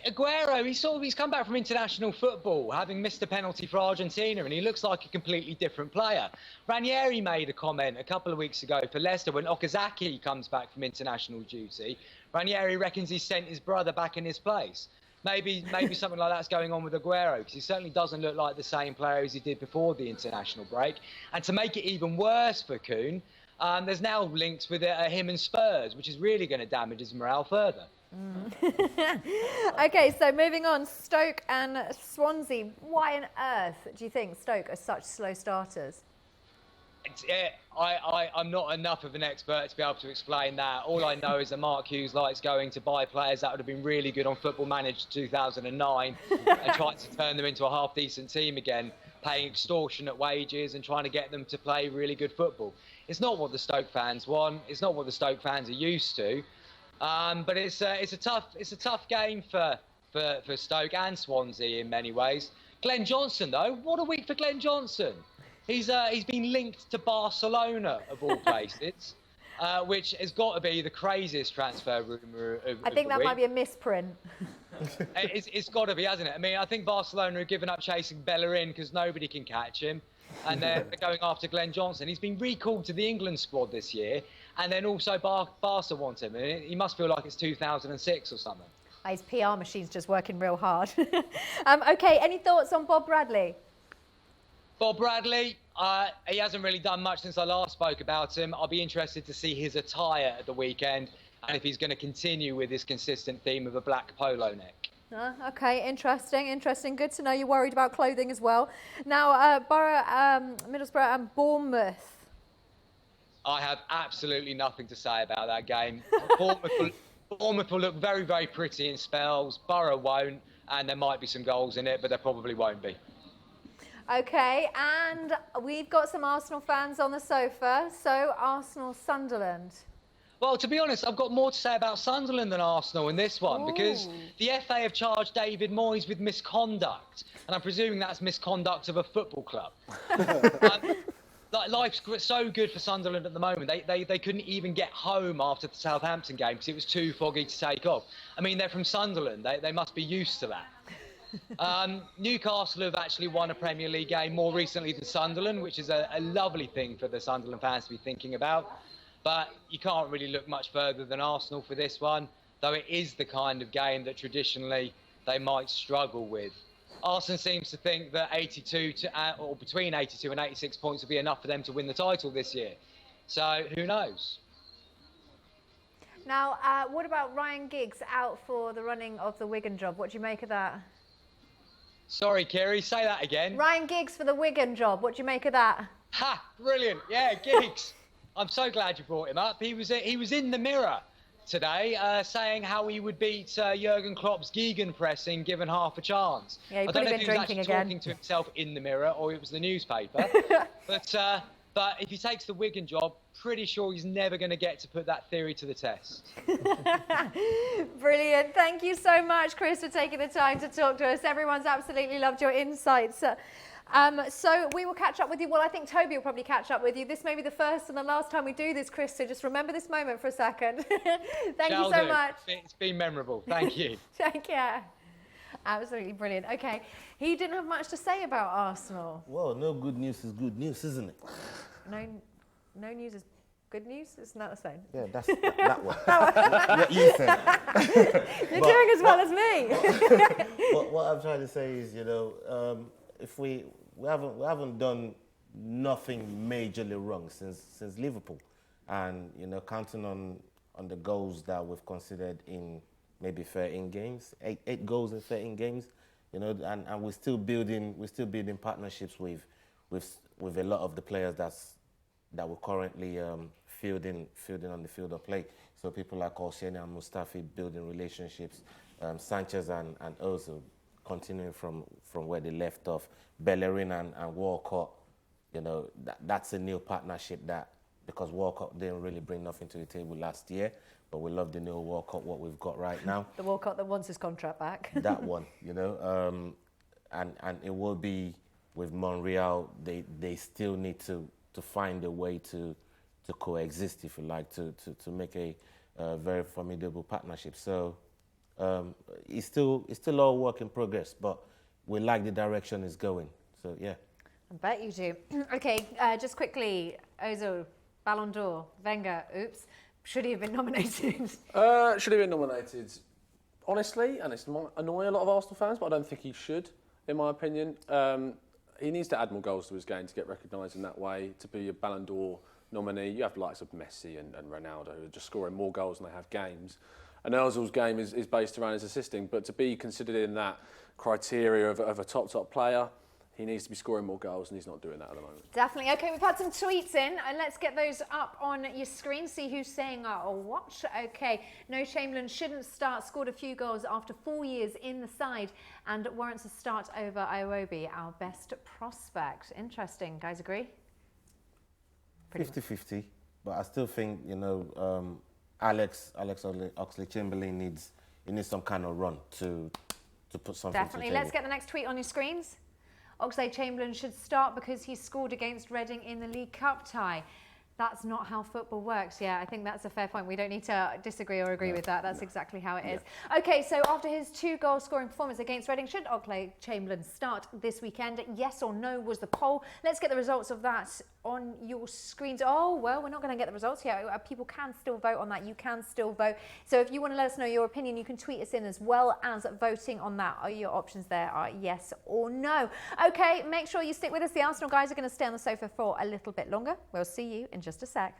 [SPEAKER 14] Aguero, he's come back from international football, having missed a penalty for Argentina, and he looks like a completely different player. Ranieri made a comment a couple of weeks ago for Leicester when Okazaki comes back from international duty. Ranieri reckons he sent his brother back in his place. Maybe something like that's going on with Aguero, because he certainly doesn't look like the same player as he did before the international break. And to make it even worse for Kuhn, there's now links with him and Spurs, which is really going to damage his morale further.
[SPEAKER 1] Okay, so moving on, Stoke and Swansea. Why on earth do you think Stoke are such slow starters?
[SPEAKER 14] I'm not enough of an expert to be able to explain that. All I know is that Mark Hughes likes going to buy players that would have been really good on Football Manager 2009 and trying to turn them into a half-decent team again, paying extortionate wages and trying to get them to play really good football. It's not what the Stoke fans want. It's not what the Stoke fans are used to. But it's a tough game for Stoke and Swansea in many ways. Glenn Johnson, though, what a week for Glenn Johnson. He's been linked to Barcelona of all places, which has got to be the craziest transfer rumour of
[SPEAKER 1] I think
[SPEAKER 14] the
[SPEAKER 1] that
[SPEAKER 14] week.
[SPEAKER 1] might be a misprint.
[SPEAKER 14] It's got to be, hasn't it? I mean, I think Barcelona have given up chasing Bellerin because nobody can catch him, and they're going after Glenn Johnson. He's been recalled to the England squad this year, and then also Barca want him. And he must feel like it's 2006 or something.
[SPEAKER 1] His PR machine's just working real hard. Okay, any thoughts on Bob Bradley?
[SPEAKER 14] Bob Bradley, he hasn't really done much since I last spoke about him. I'll be interested to see his attire at the weekend and if he's going to continue with this consistent theme of a black polo neck.
[SPEAKER 1] Okay, interesting. Good to know you're worried about clothing as well. Now, Middlesbrough and Bournemouth.
[SPEAKER 14] I have absolutely nothing to say about that game. Bournemouth will look very, very pretty in spells. Borough won't, and there might be some goals in it, but there probably won't be.
[SPEAKER 1] Okay, and we've got some Arsenal fans on the sofa. So, Arsenal-Sunderland.
[SPEAKER 14] Well, to be honest, I've got more to say about Sunderland than Arsenal in this one, because the FA have charged David Moyes with misconduct, and I'm presuming that's misconduct of a football club. Life's so good for Sunderland at the moment. They couldn't even get home after the Southampton game because it was too foggy to take off. I mean, they're from Sunderland. They must be used to that. Newcastle have actually won a Premier League game more recently than Sunderland, which is a lovely thing for the Sunderland fans to be thinking about. But you can't really look much further than Arsenal for this one, though it is the kind of game that traditionally they might struggle with. Arsenal seems to think that or between 82 and 86 points will be enough for them to win the title this year. So who knows?
[SPEAKER 1] Now, what about Ryan Giggs out for the running of the Wigan job? What do you make of that?
[SPEAKER 14] Sorry, Kiri, say that again.
[SPEAKER 1] Ryan Giggs for the Wigan job. What do you make of that?
[SPEAKER 14] Ha! Brilliant. Yeah, Giggs. I'm so glad you brought him up. He was in the Mirror today saying how he would beat Jurgen Klopp's gegenpressing given half a chance.
[SPEAKER 1] Yeah, he
[SPEAKER 14] I don't know if he was
[SPEAKER 1] drinking
[SPEAKER 14] actually
[SPEAKER 1] again.
[SPEAKER 14] talking to himself in the mirror or it was the newspaper. But if he takes the Wigan job, pretty sure he's never going to get to put that theory to the test.
[SPEAKER 1] Brilliant. Thank you so much, Chris, for taking the time to talk to us. Everyone's absolutely loved your insights. So we will catch up with you. Well, I think Toby will probably catch up with you. This may be the first and the last time we do this, Chris, so just remember this moment for a second. Thank you so much.
[SPEAKER 14] It's been memorable. Thank you.
[SPEAKER 1] Take care. Absolutely brilliant. Okay, he didn't have much to say about Arsenal.
[SPEAKER 12] Well, no good news is good news, isn't it?
[SPEAKER 1] No news is good news? It's not the same.
[SPEAKER 12] Yeah, that's that one. What you said.
[SPEAKER 1] You're doing as well as me.
[SPEAKER 12] What I'm trying to say is, if we haven't done nothing majorly wrong since Liverpool, and counting on the goals that we've considered in maybe 13 games, eight goals in 13 games, and we're still building partnerships with a lot of the players that we're currently fielding on the field of play. So people like Olseni and Mustafi building relationships, Sanchez and Ozil continuing from where they left off, Bellerin and Walcott, that's a new partnership because Walcott didn't really bring nothing to the table last year, but we love the new Walcott, what we've got right now.
[SPEAKER 1] The Walcott that wants his contract back.
[SPEAKER 12] That one, and it will be with Monreal, they still need to find a way to coexist, if you like, to make a very formidable partnership. So it's still all work in progress, but we like the direction it's going. So yeah.
[SPEAKER 1] I bet you do. Okay, just quickly, Ozil, Ballon d'Or, Wenger, oops, should he have been nominated?
[SPEAKER 5] Should he have been nominated? Honestly, and it's might annoy a lot of Arsenal fans, but I don't think he should, in my opinion. He needs to add more goals to his game to get recognised in that way, to be a Ballon d'Or nominee. You have the likes of Messi and Ronaldo who are just scoring more goals than they have games. And Ozil's game is based around his assisting, but to be considered in that criteria of a top player, he needs to be scoring more goals, and he's not doing that at the moment.
[SPEAKER 1] Definitely. Okay, we've had some tweets in, and let's get those up on your screen, see who's saying what. Okay, No Chamberlain shouldn't start, scored a few goals after 4 years in the side, and warrants a start over Iwobi, our best prospect. Interesting. Guys agree?
[SPEAKER 12] 50-50, but I still think, you know, Alex Oxlade-Chamberlain needs some kind of run to put something
[SPEAKER 1] Definitely.
[SPEAKER 12] to the
[SPEAKER 1] Let's get the next tweet on your screens. Oxlade-Chamberlain should start because he scored against Reading in the League Cup tie. That's not how football works. Yeah, I think that's a fair point. We don't need to disagree or agree with that. That's exactly how it is. Okay, so after his 2-goal scoring performance against Reading, should Oxlade-Chamberlain start this weekend? Yes or no was the poll. Let's get the results of that on your screens. Oh, well, we're not going to get the results here. People can still vote on that. You can still vote. So if you want to let us know your opinion, you can tweet us in as well as voting on that. Your options there are yes or no. Okay, make sure you stick with us. The Arsenal guys are going to stay on the sofa for a little bit longer. We'll see you in just a sec.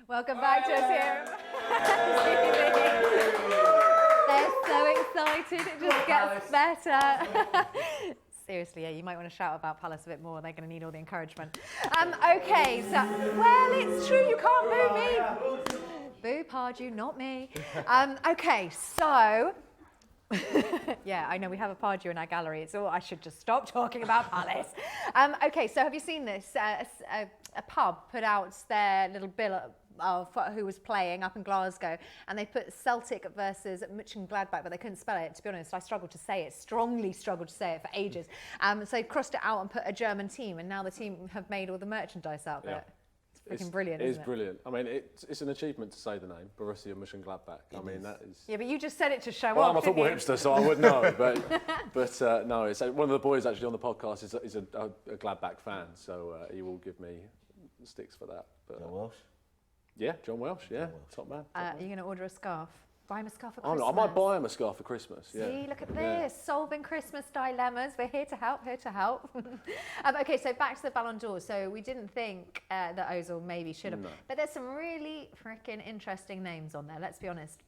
[SPEAKER 1] Welcome back to us here. They're so excited, it just gets better. Seriously, yeah, you might want to shout about Palace a bit more. They're going to need all the encouragement. Okay, so, well, it's true, you can't boo me. Boo Pardew, not me. Okay, so... yeah, I know we have a Pardew in our gallery. It's all, I should just stop talking about Palace. Okay, so have you seen this? A pub put out their little bill of who was playing up in Glasgow, and they put Celtic versus Mönchengladbach, but they couldn't spell it. To be honest, I struggled to say it, strongly struggled to say it for ages. So they crossed it out and put a German team, and now the team have made all the merchandise out of it. It's freaking brilliant,
[SPEAKER 5] It is
[SPEAKER 1] isn't it?
[SPEAKER 5] brilliant. I mean, it's an achievement to say the name, Borussia Mönchengladbach. I mean, that is...
[SPEAKER 1] Yeah, but you just said it to show
[SPEAKER 5] Well,
[SPEAKER 1] off,
[SPEAKER 5] I'm a football
[SPEAKER 1] didn't you?
[SPEAKER 5] hipster, so I would know. But no, it's one of the boys actually on the podcast is a Gladbach fan, so he will give me sticks for that. But,
[SPEAKER 12] John Welsh?
[SPEAKER 5] Yeah, John Welsh, yeah, top man.
[SPEAKER 1] Are you going to order a scarf? Buy him a scarf for
[SPEAKER 5] I
[SPEAKER 1] Christmas.
[SPEAKER 5] might buy him a scarf for Christmas.
[SPEAKER 1] See,
[SPEAKER 5] Yeah.
[SPEAKER 1] look at
[SPEAKER 5] Yeah.
[SPEAKER 1] this, solving Christmas dilemmas. We're here to help, here to help. Okay, so back to the Ballon d'Or. So we didn't think that Ozil maybe should have.
[SPEAKER 5] No.
[SPEAKER 1] But there's some really freaking interesting names on there, let's be honest.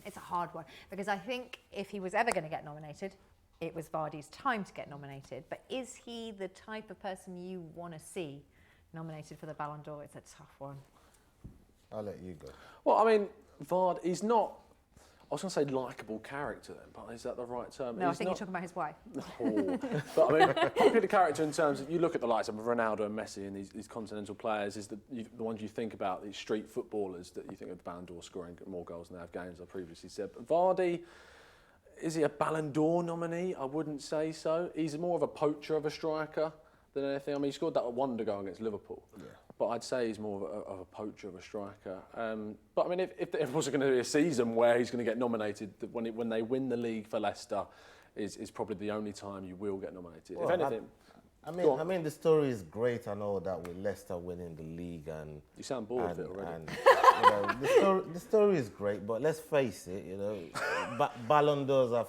[SPEAKER 1] It's a hard one, because I think if he was ever going to get nominated, it was Vardy's time to get nominated. But is he the type of person you want to see nominated for the Ballon d'Or? It's a tough one.
[SPEAKER 12] I'll let you go.
[SPEAKER 5] Well, I mean, Vard, he's not, I was going to say likeable character then, but is that the right term?
[SPEAKER 1] No, I think you're talking about his wife.
[SPEAKER 5] Oh. But I mean, popular character in terms of, you look at the likes of Ronaldo and Messi and these continental players, is the ones you think about, these street footballers that you think of the Ballon d'Or scoring more goals than they have games, I previously said. But Vardy, is he a Ballon d'Or nominee? I wouldn't say so. He's more of a poacher of a striker than anything. I mean, he scored that wonder goal against Liverpool. Yeah. But I'd say he's more of a poacher of a striker. But I mean, if there wasn't going to be a season where he's going to get nominated, when they win the league for Leicester, is probably the only time you will get nominated.
[SPEAKER 12] Well,
[SPEAKER 5] if anything,
[SPEAKER 12] I mean, the story is great and all that with Leicester winning the league, and
[SPEAKER 5] you sound bored of it already.
[SPEAKER 12] And, the story is great, but let's face it, Ballon d'Ors are,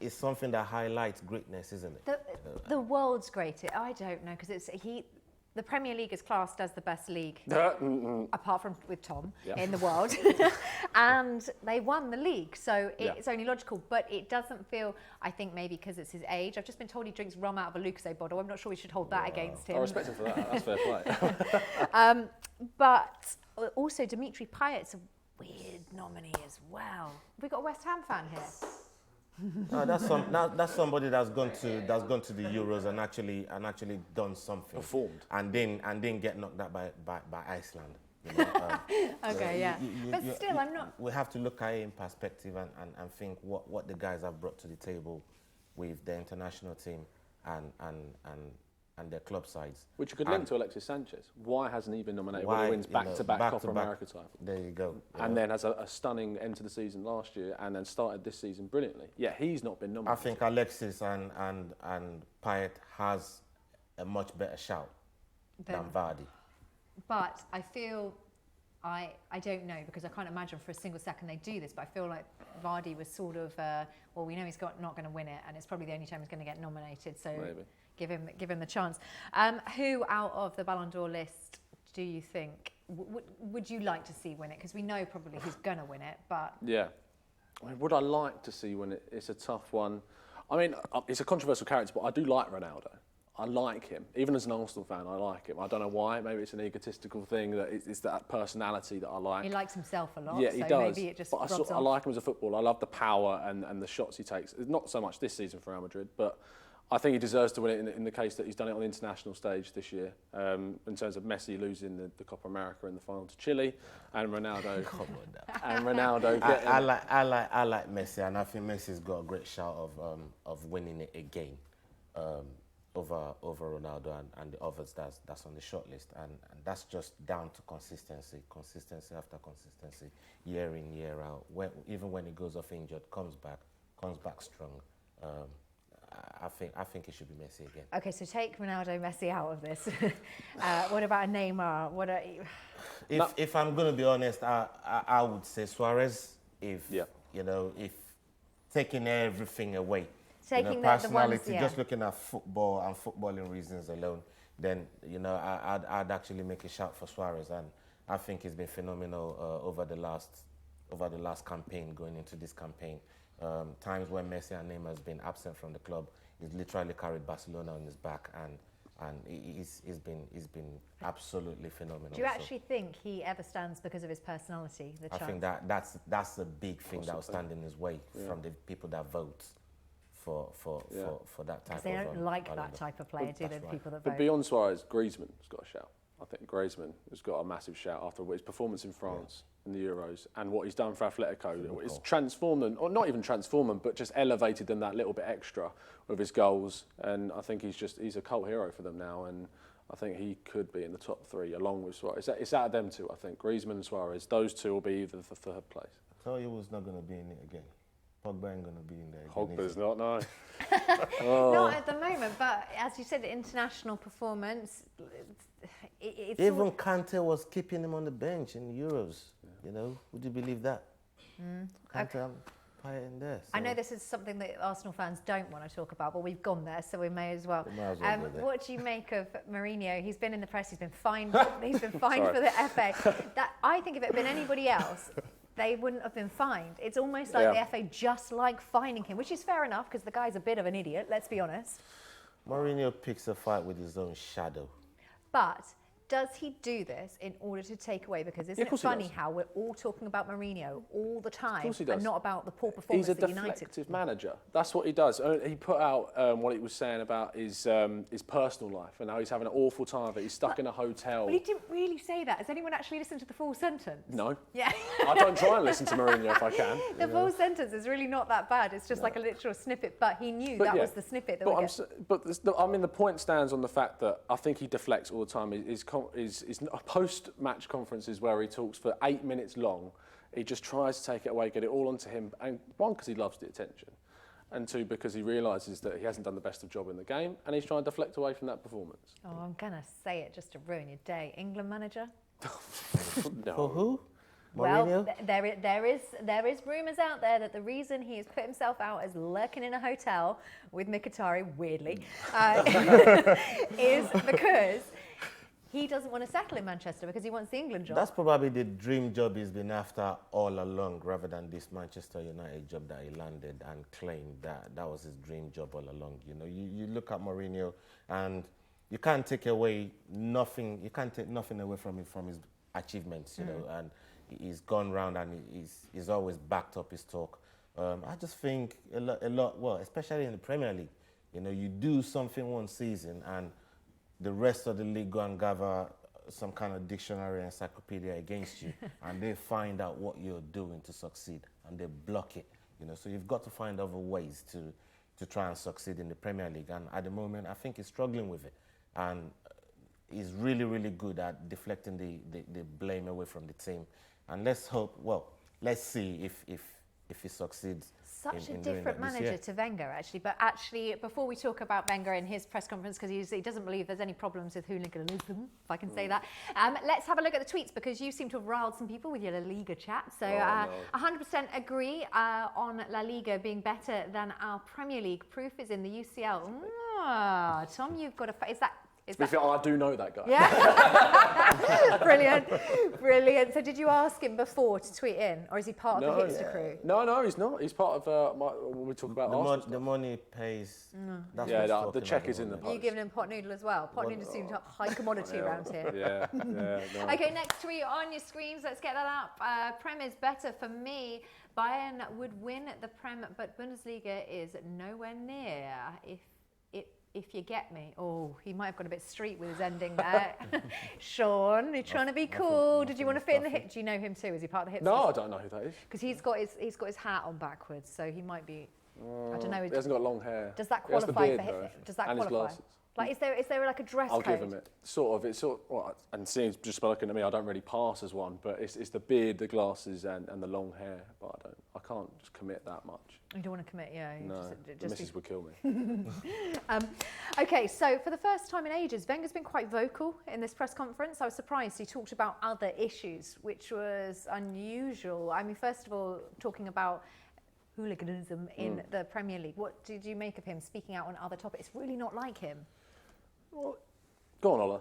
[SPEAKER 12] it's something that highlights greatness, isn't it?
[SPEAKER 1] The world's greatest. I don't know, because the Premier League is classed as the best league, apart from with Tom, in the world. And they won the league, so it's only logical. But it doesn't feel, I think maybe because it's his age. I've just been told he drinks rum out of a Lucozade bottle. I'm not sure we should hold that against him.
[SPEAKER 5] I respect him for that. That's fair play.
[SPEAKER 1] But also Dimitri Payet's a weird nominee as well. Have we got a West Ham fan here?
[SPEAKER 12] No, that's somebody that's gone to the Euros and actually done something.
[SPEAKER 5] Performed.
[SPEAKER 12] And then get knocked out by Iceland.
[SPEAKER 1] Okay, yeah. But still, I'm not.
[SPEAKER 12] We have to look at it in perspective and think what the guys have brought to the table with the international team and their club sides.
[SPEAKER 5] Which you could link to Alexis Sanchez. Why hasn't he been nominated when he wins back-to-back Copa America title?
[SPEAKER 12] There you go.
[SPEAKER 5] And then has a stunning end to the season last year, and then started this season brilliantly. Yeah, he's not been nominated.
[SPEAKER 12] I think Alexis and Payet has a much better shout than Vardy.
[SPEAKER 1] But I feel, I don't know, because I can't imagine for a single second they do this, but I feel like Vardy was sort of, well, we know he's not going to win it, and it's probably the only time he's going to get nominated, so maybe. Give him the chance. Who out of the Ballon d'Or list do you think would you like to see win it? Because we know probably who's going to win it, but...
[SPEAKER 5] Yeah. I mean, would I like to see win it? It's a tough one. I mean, it's a controversial character, but I do like Ronaldo. I like him. Even as an Arsenal fan, I like him. I don't know why. Maybe it's an egotistical thing, that it's that personality that I like.
[SPEAKER 1] He likes himself a lot,
[SPEAKER 5] yeah,
[SPEAKER 1] so
[SPEAKER 5] he does.
[SPEAKER 1] maybe it just
[SPEAKER 5] But I like him as a footballer. I love the power and the shots he takes. Not so much this season for Real Madrid, but I think he deserves to win it in the case that he's done it on the international stage this year. In terms of Messi losing the Copa America in the final to Chile, and Ronaldo. Getting...
[SPEAKER 12] I like Messi, and I think Messi's got a great shout of winning it again over Ronaldo and the others that's on the shortlist, and that's just down to consistency after consistency, year in, year out. Even when he goes off injured, comes back strong. I think it should be Messi again.
[SPEAKER 1] Okay, so take Ronaldo, Messi out of this. What about a Neymar?
[SPEAKER 12] If I'm going to be honest, I would say Suarez. If taking everything away,
[SPEAKER 1] taking
[SPEAKER 12] personality, just looking at football and footballing reasons alone, then I'd actually make a shout for Suarez, and I think he's been phenomenal over the last campaign, going into this campaign. Times when Messi and Neymar has been absent from the club, he's literally carried Barcelona on his back, and he's been absolutely phenomenal.
[SPEAKER 1] Do you actually think he ever stands because of his personality?
[SPEAKER 12] I think that's a big thing that will stand in his way from the people that vote for that type of.
[SPEAKER 1] They don't like that type of player, do they? The people that vote.
[SPEAKER 5] But beyond Suarez, Griezmann's got a shout. I think Griezmann has got a massive shout after his performance in France in the Euros and what he's done for Atletico. It's transformed them, or not even transformed them, but just elevated them that little bit extra with his goals. And I think he's a cult hero for them now. And I think he could be in the top 3 along with Suarez. It's out of them two, I think. Griezmann and Suarez. Those two will be either the 3rd place.
[SPEAKER 12] I tell you who's not going to be in it again. Pogba ain't going to be in there.
[SPEAKER 5] Pogba's not, no.
[SPEAKER 1] Not at the moment, but as you said, international performance. It's
[SPEAKER 12] Even Kante was keeping him on the bench in Euros. You know, would you believe that? Kante in there. So.
[SPEAKER 1] I know this is something that Arsenal fans don't want to talk about, but we've gone there, so we may as well. What do you make of Mourinho? He's been in the press. He's been fined. He's been fined for the FA. I think if it had been anybody else, they wouldn't have been fined. It's almost like the FA just like fining him, which is fair enough because the guy's a bit of an idiot. Let's be honest.
[SPEAKER 12] Mourinho picks a fight with his own shadow.
[SPEAKER 1] But does he do this in order to take away? Because isn't it funny how we're all talking about Mourinho all the time and not about the poor performance
[SPEAKER 5] at United? He's a deflective manager. That's what he does. He put out what he was saying about his personal life and how he's having an awful time of it. He's stuck in a hotel.
[SPEAKER 1] But he didn't really say that. Has anyone actually listened to the full sentence?
[SPEAKER 5] No.
[SPEAKER 1] Yeah.
[SPEAKER 5] I don't try and listen to Mourinho if I can.
[SPEAKER 1] The full sentence is really not that bad. It's just like a literal snippet, but he knew that was the snippet that
[SPEAKER 5] the point stands on the fact that I think he deflects all the time. His post-match conferences where he talks for 8 minutes long, he just tries to take it away, get it all onto him, and 1, because he loves the attention, and 2, because he realises that he hasn't done the best of job in the game, and he's trying to deflect away from that performance.
[SPEAKER 1] Oh, I'm going to say it just to ruin your day. England manager?
[SPEAKER 5] No.
[SPEAKER 12] For who?
[SPEAKER 1] Well, there is rumours out there that the reason he has put himself out as lurking in a hotel with Mkhitaryan, weirdly, is because he doesn't want to settle in Manchester because he wants the England job.
[SPEAKER 12] That's probably the dream job he's been after all along, rather than this Manchester United job that he landed and claimed that was his dream job all along. You know, you look at Mourinho and you can't take away nothing. You can't take nothing away from his achievements. You know, and he's gone round and he's always backed up his talk. I just think a lot. Well, especially in the Premier League, you know, you do something one season and the rest of the league go and gather some kind of dictionary encyclopedia against you and they find out what you're doing to succeed and they block it. You know, so you've got to find other ways to try and succeed in the Premier League. And at the moment, I think he's struggling with it. And he's really, really good at deflecting the blame away from the team. And let's hope, well, let's see if he succeeds.
[SPEAKER 1] Such a different manager to Wenger, actually. But actually, before we talk about Wenger in his press conference, because he doesn't believe there's any problems with hooliganism, if I can say that, let's have a look at the tweets, because you seem to have riled some people with your La Liga chat. So 100% agree on La Liga being better than our Premier League. Proof is in the UCL. Tom, you've got a...
[SPEAKER 5] I do know that guy.
[SPEAKER 1] Yeah. Brilliant. So did you ask him before to tweet in, or is he part of the hipster crew?
[SPEAKER 5] No, he's not. He's part of when we talk about Arsenal.
[SPEAKER 12] The money pays. That's
[SPEAKER 5] the check is in the post.
[SPEAKER 1] You giving him pot noodle as well? Pot noodle seems a high commodity around here.
[SPEAKER 5] Yeah.
[SPEAKER 1] Okay, next tweet on your screens. Let's get that up. Prem is better for me. Bayern would win the Prem, but Bundesliga is nowhere near. If you get me. Oh, he might have got a bit street with his ending there. Sean, you're trying to be cool. Did you want to fit in the hip? Do you know him too? Is he part of the hip?
[SPEAKER 5] No, I don't know who that is.
[SPEAKER 1] Because he's got his hat on backwards, so he might be. I don't know.
[SPEAKER 5] He hasn't got long hair.
[SPEAKER 1] Does that qualify for him? Does that
[SPEAKER 5] qualify?
[SPEAKER 1] His glasses. Like, is there like a dress code?
[SPEAKER 5] I'll give him it. Well, and seeing just by looking at me, I don't really pass as one, but it's the beard, the glasses, and the long hair. But I can't just commit that much.
[SPEAKER 1] You don't want to commit, yeah.
[SPEAKER 5] No, the missus would kill me.
[SPEAKER 1] Okay, so for the first time in ages, Wenger's been quite vocal in this press conference. I was surprised he talked about other issues, which was unusual. I mean, first of all, talking about hooliganism in the Premier League. What did you make of him speaking out on other topics? It's really not like him.
[SPEAKER 5] Well, go on, Ola.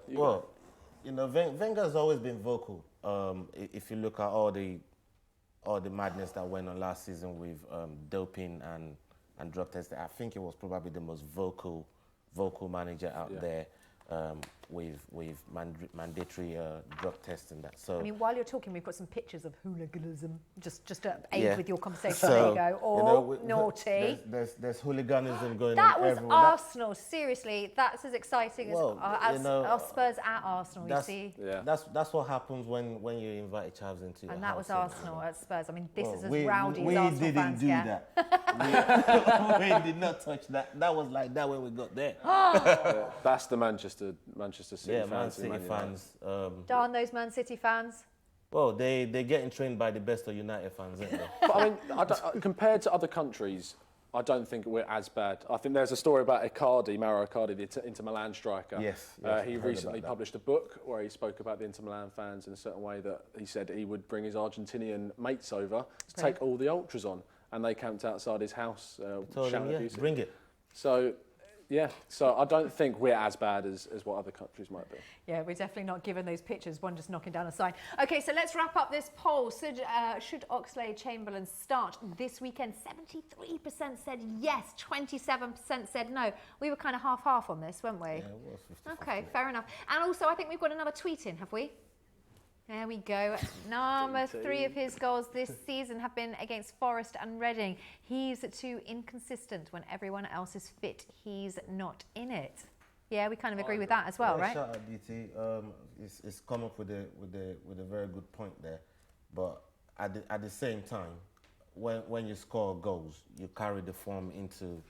[SPEAKER 12] You know, Wenger's always been vocal. If you look at all the madness that went on last season with doping and drug testing, I think he was probably the most vocal manager out there with mandatory drug testing. That so.
[SPEAKER 1] I mean, while you're talking, we've got some pictures of hooliganism just to aid with your conversation.
[SPEAKER 12] So,
[SPEAKER 1] there you go. Naughty.
[SPEAKER 12] There's hooliganism going
[SPEAKER 1] that
[SPEAKER 12] on.
[SPEAKER 1] Was Arsenal. Seriously, that's as exciting as our Spurs at Arsenal. You see.
[SPEAKER 12] Yeah. That's what happens when you invite Chavs into your
[SPEAKER 1] And that
[SPEAKER 12] house,
[SPEAKER 1] was Arsenal at Spurs. I mean, this is as
[SPEAKER 12] we
[SPEAKER 1] rowdy as Arsenal fans get.
[SPEAKER 12] We didn't do that. We did not touch that. That was like that when we got there.
[SPEAKER 5] That's the Manchester Manchester City
[SPEAKER 12] Yeah,
[SPEAKER 5] fans.
[SPEAKER 12] Man City
[SPEAKER 5] Man United.
[SPEAKER 12] fans.
[SPEAKER 1] Darn those Man City fans.
[SPEAKER 12] Well, they're getting trained by the best of United fans, aren't they?
[SPEAKER 5] But I mean, compared to other countries, I don't think we're as bad. I think there's a story about Icardi, Mauro Icardi, the Inter Milan striker.
[SPEAKER 12] Yes,
[SPEAKER 5] he recently published a book where he spoke about the Inter Milan fans in a certain way that he said he would bring his Argentinian mates over to take all the ultras on, and they camped outside his house shouting abuse.
[SPEAKER 12] Bring it.
[SPEAKER 5] So, yeah, so I don't think we're as bad as what other countries might be.
[SPEAKER 1] Yeah, we're definitely not given those pictures, one just knocking down a sign. Okay, so let's wrap up this poll. Should Oxlade-Chamberlain start this weekend? 73% said yes, 27% said no. We were kind of half-half on this, weren't we?
[SPEAKER 12] Yeah, it was 50-50.
[SPEAKER 1] Okay, fair enough. And also, I think we've got another tweet in, have we? There we go. Number 3 of his goals this season have been against Forest and Reading. He's too inconsistent. When everyone else is fit, he's not in it. Yeah, we kind of agree with that as well, right?
[SPEAKER 12] Shout out DT. It's come up with a very good point there, but at the same time, when you score goals, you carry the form into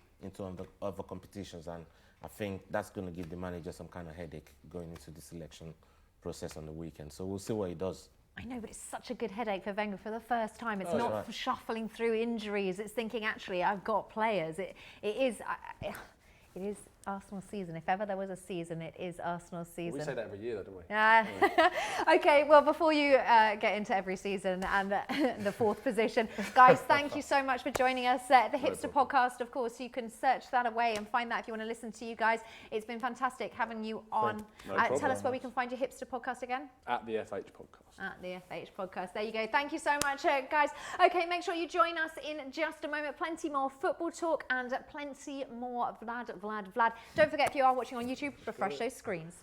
[SPEAKER 12] other competitions, and I think that's going to give the manager some kind of headache going into the selection process on the weekend. So we'll see what he does.
[SPEAKER 1] I know, but it's such a good headache for Wenger for the first time. It's not shuffling through injuries. It's thinking, actually, I've got players. It is Arsenal season. If ever there was a season, it is Arsenal season.
[SPEAKER 5] We say that every year, though, don't we?
[SPEAKER 1] Okay, well, before you get into every season and the 4th position, guys, thank you so much for joining us. The Hipster Podcast, of course, you can search that away and find that if you want to listen to you guys. It's been fantastic having you on. Tell us where we can find your Hipster Podcast again.
[SPEAKER 5] At the FH Podcast.
[SPEAKER 1] At the FH Podcast. There you go. Thank you so much, guys. Okay, make sure you join us in just a moment. Plenty more football talk and plenty more Vlad. Don't forget, if you are watching on YouTube, refresh those screens.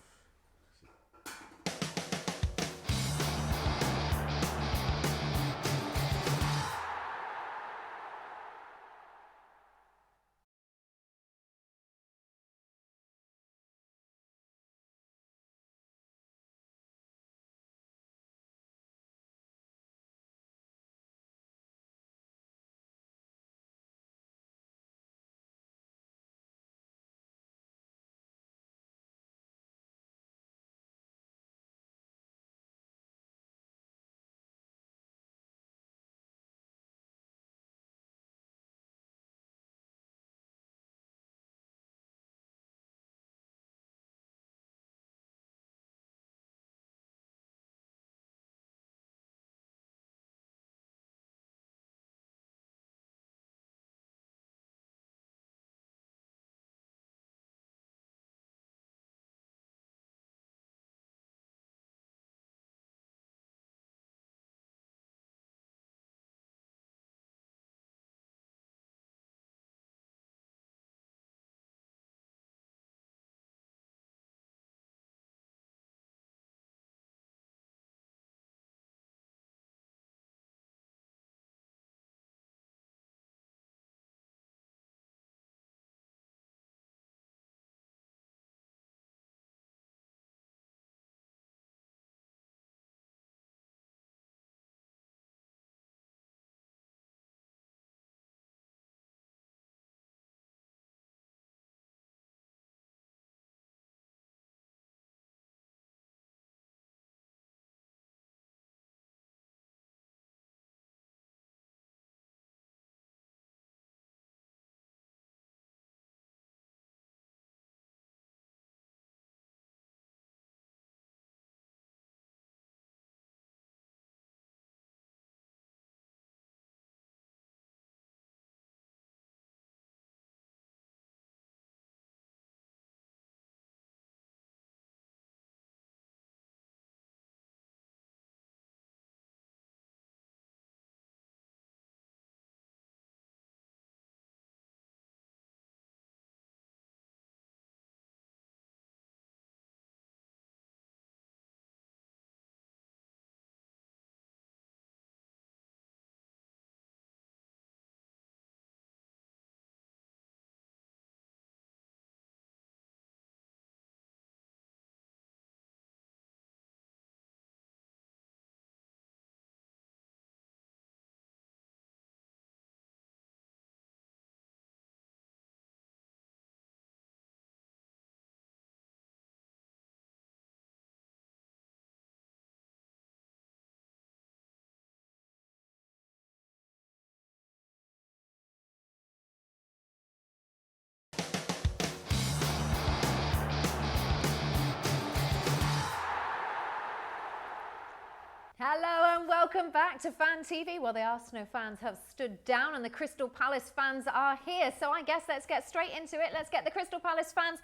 [SPEAKER 1] Hello and welcome back to Fan TV. Well, the Arsenal fans have stood down and the Crystal Palace fans are here. So I guess let's get straight into it. Let's get the Crystal Palace fans,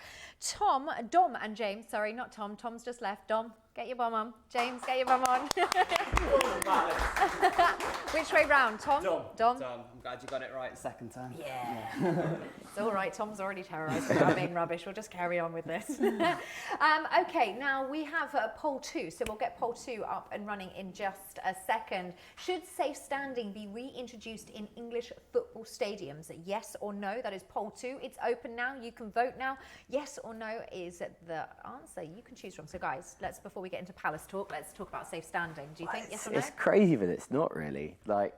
[SPEAKER 1] Dom and James. Sorry, not Tom. Tom's just left. Dom, get your bum on. James, get your bum on. Which way round, Tom? Dom.
[SPEAKER 15] I'm glad you got it right the second time.
[SPEAKER 1] Yeah. It's all right. Tom's already terrorised me about being rubbish. We'll just carry on with this. Okay, now we have poll 2. So we'll get poll 2 up and running in just a second. Should safe standing be reintroduced in English football stadiums? Yes or no? That is poll 2. It's open now. You can vote now. Yes or no is the answer you can choose from. So guys, before we get into Palace talk, let's talk about safe standing. Do you think yes or no?
[SPEAKER 16] It's crazy, but it's not really. Like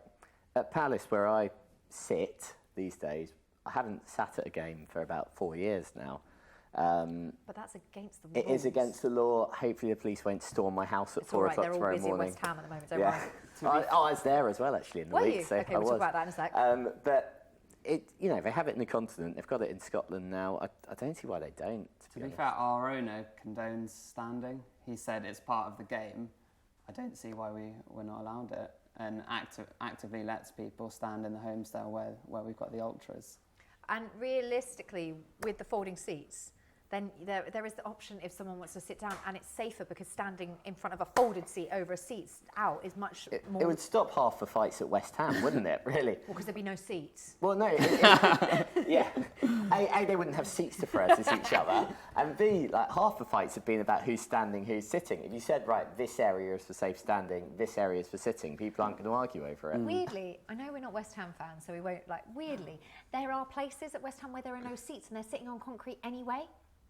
[SPEAKER 16] at Palace, where I sit these days, I haven't sat at a game for about 4 years now.
[SPEAKER 1] But that's against the rules.
[SPEAKER 16] It is against the law. Hopefully the police won't storm my house at 4 o'clock tomorrow morning.
[SPEAKER 1] They're all busy in West Ham at the moment, don't worry.
[SPEAKER 16] I was there as well, actually, in the
[SPEAKER 1] Were
[SPEAKER 16] week.
[SPEAKER 1] you?
[SPEAKER 16] So
[SPEAKER 1] okay,
[SPEAKER 16] I
[SPEAKER 1] we'll
[SPEAKER 16] was.
[SPEAKER 1] talk about that in a sec.
[SPEAKER 16] But they have it in the continent. They've got it in Scotland now. I don't see why they don't.
[SPEAKER 15] To be fair, our owner condones standing. He said it's part of the game. I don't see why we're not allowed it, and actively lets people stand in the home stand where we've got the ultras.
[SPEAKER 1] And realistically, with the folding seats, then there is the option if someone wants to sit down, and it's safer because standing in front of a folded seat over a seat out is much more...
[SPEAKER 16] It would stop half the fights at West Ham, wouldn't it, really?
[SPEAKER 1] Well, because there'd be no seats.
[SPEAKER 16] Well, no. Yeah. A, they wouldn't have seats to press each other, and B, like, half the fights have been about who's standing, who's sitting. If you said, right, this area is for safe standing, this area is for sitting, people aren't going to argue over it.
[SPEAKER 1] Weirdly, I know we're not West Ham fans, so we won't, weirdly, there are places at West Ham where there are no seats and they're sitting on concrete anyway.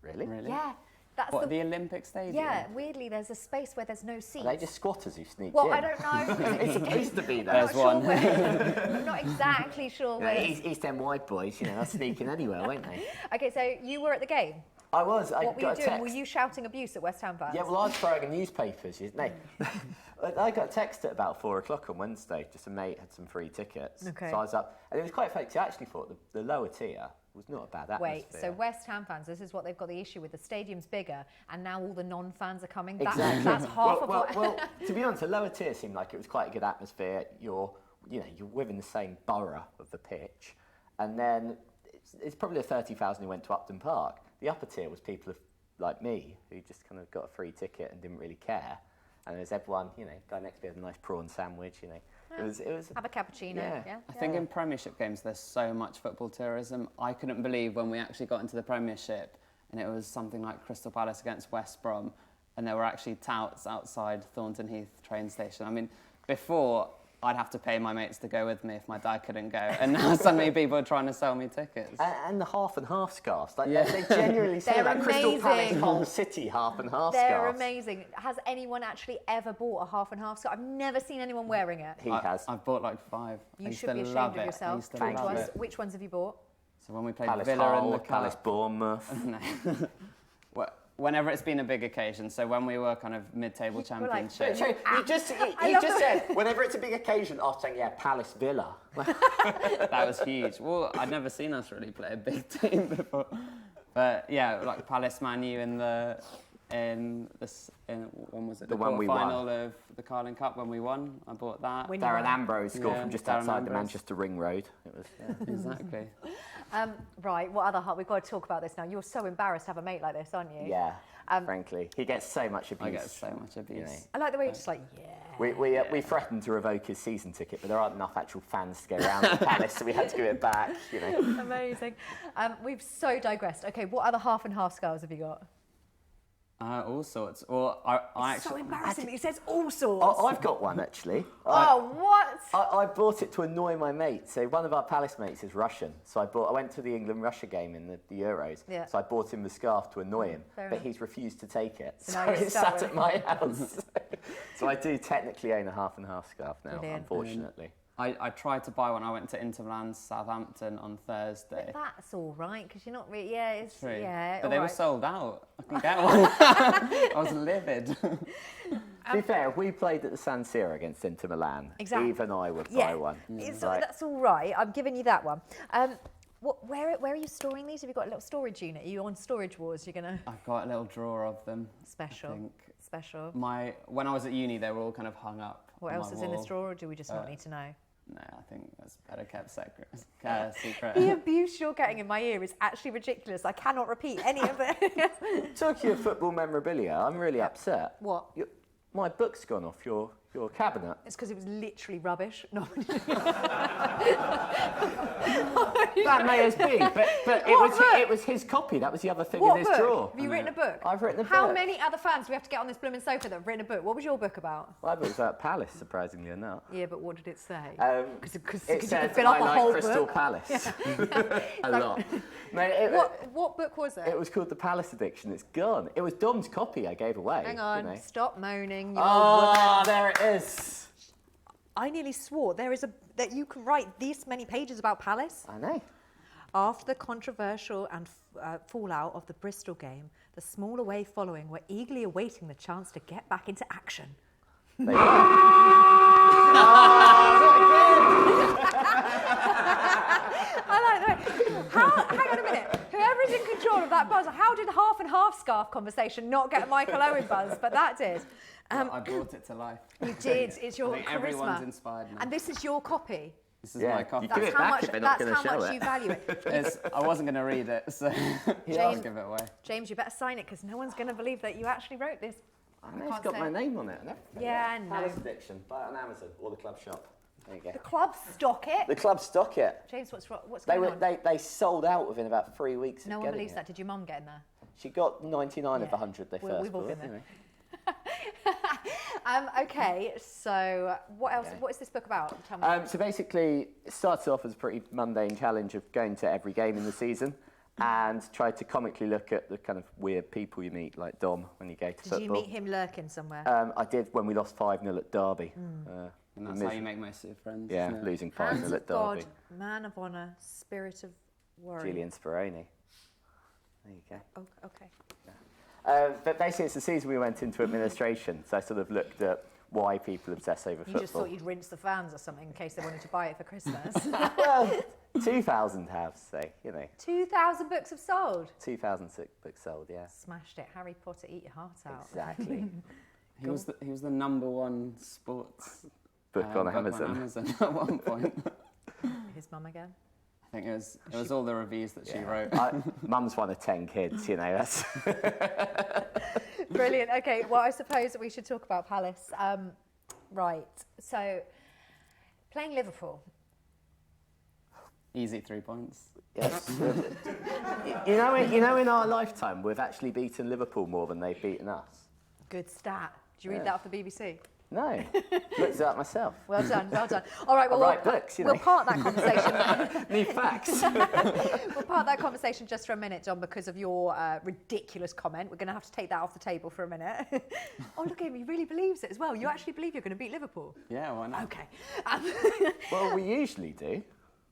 [SPEAKER 16] Really?
[SPEAKER 1] Yeah. That's
[SPEAKER 15] the Olympic Stadium?
[SPEAKER 1] Yeah, weirdly, there's a space where there's no seats.
[SPEAKER 16] Are they just squatters who sneak in?
[SPEAKER 1] Well, I don't know.
[SPEAKER 16] It's supposed to be there.
[SPEAKER 15] There's one.
[SPEAKER 1] I'm not exactly sure where.
[SPEAKER 16] East End wide boys, they're sneaking anywhere, won't they?
[SPEAKER 1] Okay, so you were at the game?
[SPEAKER 16] I was.
[SPEAKER 1] What were you doing? Were you shouting abuse at West Ham fans?
[SPEAKER 16] Yeah, well, I was throwing newspapers. I got a text at about 4 o'clock on Wednesday. Just a mate had some free tickets.
[SPEAKER 1] Okay.
[SPEAKER 16] So I was up. And it was quite effective. I actually thought the lower tier was not a bad atmosphere.
[SPEAKER 1] Wait, so West Ham fans, this is what they've got the issue with. The stadium's bigger, and now all the non-fans are coming.
[SPEAKER 16] Exactly.
[SPEAKER 1] That's half of what...
[SPEAKER 16] Well, to be honest, the lower tier seemed like it was quite a good atmosphere. You're within the same borough of the pitch. And then it's probably 30,000 who went to Upton Park. The upper tier was people like me, who just kind of got a free ticket and didn't really care. And there's everyone, guy next to me had a nice prawn sandwich, It was
[SPEAKER 1] have a cappuccino, yeah.
[SPEAKER 15] I think in Premiership games there's so much football tourism. I couldn't believe when we actually got into the Premiership and it was something like Crystal Palace against West Brom, and there were actually touts outside Thornton Heath train station. I mean, before I'd have to pay my mates to go with me if my dad couldn't go, and now suddenly people are trying to sell me tickets.
[SPEAKER 16] And the half and half scarves, they genuinely say that Crystal Palace Hull City half and half scarves.
[SPEAKER 1] They're amazing. Has anyone actually ever bought a half and half scarf? I've never seen anyone wearing it.
[SPEAKER 16] He has.
[SPEAKER 15] I've bought like 5.
[SPEAKER 1] You should be ashamed of yourself. Which ones have you bought?
[SPEAKER 15] So when we played
[SPEAKER 16] Palace
[SPEAKER 15] Villa
[SPEAKER 16] Hull,
[SPEAKER 15] and the
[SPEAKER 16] Palace Bournemouth.
[SPEAKER 15] Whenever it's been a big occasion, so when we were kind of mid-table championship.
[SPEAKER 16] You just said, whenever it's a big occasion, I was saying, Palace Villa.
[SPEAKER 15] That was huge. Well, I'd never seen us really play a big team before. But yeah, like Palace Man U in when was it? The
[SPEAKER 16] one we won.
[SPEAKER 15] Final of the Carling Cup when we won. I bought that.
[SPEAKER 16] Darren Ambrose scored from just outside the Manchester Ring Road. It was
[SPEAKER 15] exactly.
[SPEAKER 1] Right, what other we've got to talk about this now. You're so embarrassed to have a mate like this, aren't you?
[SPEAKER 16] Yeah, frankly. He gets so much abuse.
[SPEAKER 15] I get so much abuse.
[SPEAKER 1] I like the way you're just like,
[SPEAKER 16] We threatened to revoke his season ticket, but there aren't enough actual fans to go around the Palace, so we had to give it back,
[SPEAKER 1] Amazing. We've so digressed. Okay, what other half and half scarves have you got?
[SPEAKER 15] All sorts. Well, I
[SPEAKER 1] it's
[SPEAKER 15] actually...
[SPEAKER 1] so embarrassing that he says all sorts.
[SPEAKER 16] I've got one, actually.
[SPEAKER 1] What?
[SPEAKER 16] I bought it to annoy my mate. So one of our Palace mates is Russian. So I went to the England-Russia game in the Euros.
[SPEAKER 1] Yeah.
[SPEAKER 16] So I bought him the scarf to annoy him.
[SPEAKER 1] Fair
[SPEAKER 16] but
[SPEAKER 1] enough.
[SPEAKER 16] he's refused to take it.
[SPEAKER 1] So now
[SPEAKER 16] So
[SPEAKER 1] you're
[SPEAKER 16] it's
[SPEAKER 1] stuck
[SPEAKER 16] sat
[SPEAKER 1] with
[SPEAKER 16] at
[SPEAKER 1] it.
[SPEAKER 16] my house. So I do technically own a half and half scarf now,
[SPEAKER 1] Brilliant.
[SPEAKER 16] unfortunately.
[SPEAKER 15] I tried to buy one. I went to Inter Milan, Southampton on Thursday.
[SPEAKER 1] But that's all right, because you're not really... Yeah, it's...
[SPEAKER 15] True.
[SPEAKER 1] Yeah,
[SPEAKER 15] but they
[SPEAKER 1] all
[SPEAKER 15] were
[SPEAKER 1] right.
[SPEAKER 15] sold out. I couldn't get one. I was livid.
[SPEAKER 16] To be fair, if we played at the San Siro against Inter Milan,
[SPEAKER 1] Exactly.
[SPEAKER 16] even I would buy one.
[SPEAKER 1] That's all right. I'm giving you that one. Where are you storing these? Have you got a little storage unit? Are you on Storage Wars? You're going to...
[SPEAKER 15] I've got a little drawer of them.
[SPEAKER 1] Special.
[SPEAKER 15] I think.
[SPEAKER 1] special?
[SPEAKER 15] When I was at uni, they were all kind of hung up.
[SPEAKER 1] What
[SPEAKER 15] on
[SPEAKER 1] else
[SPEAKER 15] my
[SPEAKER 1] is in this
[SPEAKER 15] wall.
[SPEAKER 1] drawer, or do we just not need to know?
[SPEAKER 15] No, I think that's better kept secret.
[SPEAKER 1] The abuse you're getting in my ear is actually ridiculous. I cannot repeat any of it.
[SPEAKER 16] Talking of football memorabilia, I'm really upset.
[SPEAKER 1] What?
[SPEAKER 16] My book's gone off your cabinet.
[SPEAKER 1] It's because it was literally rubbish. No.
[SPEAKER 16] That may as be, but it was his copy. That was the other thing in his drawer.
[SPEAKER 1] Have you written a book?
[SPEAKER 16] I've written a book.
[SPEAKER 1] How many other fans do we have to get on this blooming sofa that have written a book? What was your book about?
[SPEAKER 16] My book was about Palace, surprisingly enough.
[SPEAKER 1] Yeah, but what did it say?
[SPEAKER 16] It
[SPEAKER 1] you
[SPEAKER 16] said,
[SPEAKER 1] could fill up
[SPEAKER 16] I
[SPEAKER 1] a
[SPEAKER 16] like
[SPEAKER 1] whole
[SPEAKER 16] Crystal
[SPEAKER 1] book.
[SPEAKER 16] Palace. A lot. Mate,
[SPEAKER 1] What book was it?
[SPEAKER 16] It was called The Palace Addiction. It's gone. It was Dom's copy I gave away.
[SPEAKER 1] Hang on,
[SPEAKER 16] You know.
[SPEAKER 1] stop moaning. You
[SPEAKER 16] Oh, there it is.
[SPEAKER 1] I nearly swore that you can write this many pages about Palace.
[SPEAKER 16] I know.
[SPEAKER 1] After the controversial and fallout of the Bristol game, the small away following were eagerly awaiting the chance to get back into action.
[SPEAKER 16] They were.
[SPEAKER 1] I like that. Hang on a minute. Whoever's in control of that buzz, how did the half and half scarf conversation not get a Michael Owen buzz? But that did.
[SPEAKER 15] I brought it to life.
[SPEAKER 1] You did. It's your
[SPEAKER 15] I think
[SPEAKER 1] charisma.
[SPEAKER 15] Everyone's inspired now.
[SPEAKER 1] And this is your copy.
[SPEAKER 15] This is my copy.
[SPEAKER 16] You give it back if they're not going to show
[SPEAKER 1] much
[SPEAKER 16] it.
[SPEAKER 1] you value it.
[SPEAKER 15] I wasn't going to read it, so I'll give it away.
[SPEAKER 1] James, you better sign it because no one's going to believe that you actually wrote this.
[SPEAKER 16] I know it's got my name on it.
[SPEAKER 1] Yeah, I know.
[SPEAKER 16] Palace Addiction. Buy it on Amazon or the club shop. There you go.
[SPEAKER 1] The club stock it.
[SPEAKER 16] The club stock it.
[SPEAKER 1] James, what's going on?
[SPEAKER 16] They sold out within about 3 weeks.
[SPEAKER 1] No
[SPEAKER 16] of
[SPEAKER 1] one
[SPEAKER 16] getting
[SPEAKER 1] believes
[SPEAKER 16] it.
[SPEAKER 1] that. Did your mum get in there?
[SPEAKER 16] She got 99 of the 100 they first
[SPEAKER 1] We've all
[SPEAKER 16] bought.
[SPEAKER 1] been there. Okay, so what else? What is this book about? Tell me.
[SPEAKER 16] So basically, it starts off as a pretty mundane challenge of going to every game in the season and try to comically look at the kind of weird people you meet, like Dom, when you go to football.
[SPEAKER 1] Did you meet him lurking somewhere?
[SPEAKER 16] I did when we lost 5-0 at Derby.
[SPEAKER 15] And that's how you make most of your friends.
[SPEAKER 16] Yeah,
[SPEAKER 15] isn't it?
[SPEAKER 16] losing 5-0
[SPEAKER 1] Hands
[SPEAKER 16] at
[SPEAKER 1] of God,
[SPEAKER 16] Derby.
[SPEAKER 1] man of honour, spirit of worry.
[SPEAKER 16] Julian Speroni. There you go.
[SPEAKER 1] Oh, okay.
[SPEAKER 16] But basically, it's the season we went into administration, so I sort of looked at why people obsess over
[SPEAKER 1] You
[SPEAKER 16] football.
[SPEAKER 1] just thought you'd rinse the fans or something in case they wanted to buy it for Christmas.
[SPEAKER 16] Well, 2,000 have, so, you know.
[SPEAKER 1] 2,000 books have sold.
[SPEAKER 16] 2,000 books sold, yeah.
[SPEAKER 1] Smashed it. Harry Potter, eat your heart out.
[SPEAKER 16] Exactly.
[SPEAKER 15] He was the #1 sports
[SPEAKER 16] Book on Amazon.
[SPEAKER 15] At one point.
[SPEAKER 1] His mum again?
[SPEAKER 15] I think it was all the reviews that she wrote.
[SPEAKER 16] Mum's one of 10 kids, you know. That's
[SPEAKER 1] Brilliant. Okay, well, I suppose that we should talk about Palace. Right, so playing Liverpool.
[SPEAKER 15] Easy 3 points.
[SPEAKER 16] Yes. you know, in our lifetime, we've actually beaten Liverpool more than they've beaten us.
[SPEAKER 1] Good stat. Did you read that off the BBC?
[SPEAKER 16] No, looked it up myself.
[SPEAKER 1] Well done, well done. All right, well,
[SPEAKER 16] I write books, you know.
[SPEAKER 1] we'll part that conversation.
[SPEAKER 16] Need facts.
[SPEAKER 1] We'll part that conversation just for a minute, John, because of your ridiculous comment. We're going to have to take that off the table for a minute. Oh, look at him, he really believes it as well. You actually believe you're going to beat Liverpool?
[SPEAKER 15] Yeah, why not?
[SPEAKER 1] Okay.
[SPEAKER 16] Well, we usually do.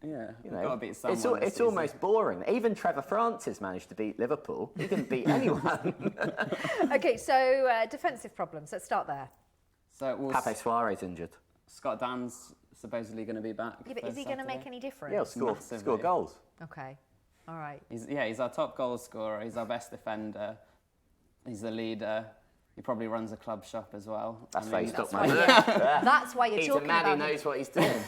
[SPEAKER 15] Yeah,
[SPEAKER 16] You
[SPEAKER 15] we've
[SPEAKER 16] know,
[SPEAKER 15] got to beat someone.
[SPEAKER 16] it's almost boring. Even Trevor Francis managed to beat Liverpool. He didn't beat anyone.
[SPEAKER 1] Okay, so defensive problems. Let's start there.
[SPEAKER 15] So it was
[SPEAKER 16] Pape Suarez injured.
[SPEAKER 15] Scott Dan's supposedly going to be back.
[SPEAKER 1] Yeah, but is he going to make any difference?
[SPEAKER 16] Yeah, he'll score goals.
[SPEAKER 1] Okay, all right.
[SPEAKER 15] He's our top goal scorer. He's our best defender. He's the leader. He probably runs a club shop as well.
[SPEAKER 16] That's why he's
[SPEAKER 1] That's
[SPEAKER 16] top
[SPEAKER 1] why,
[SPEAKER 16] man.
[SPEAKER 1] that's why you're
[SPEAKER 16] He's
[SPEAKER 1] talking
[SPEAKER 16] a man
[SPEAKER 1] about
[SPEAKER 16] who
[SPEAKER 1] him.
[SPEAKER 16] knows what he's doing.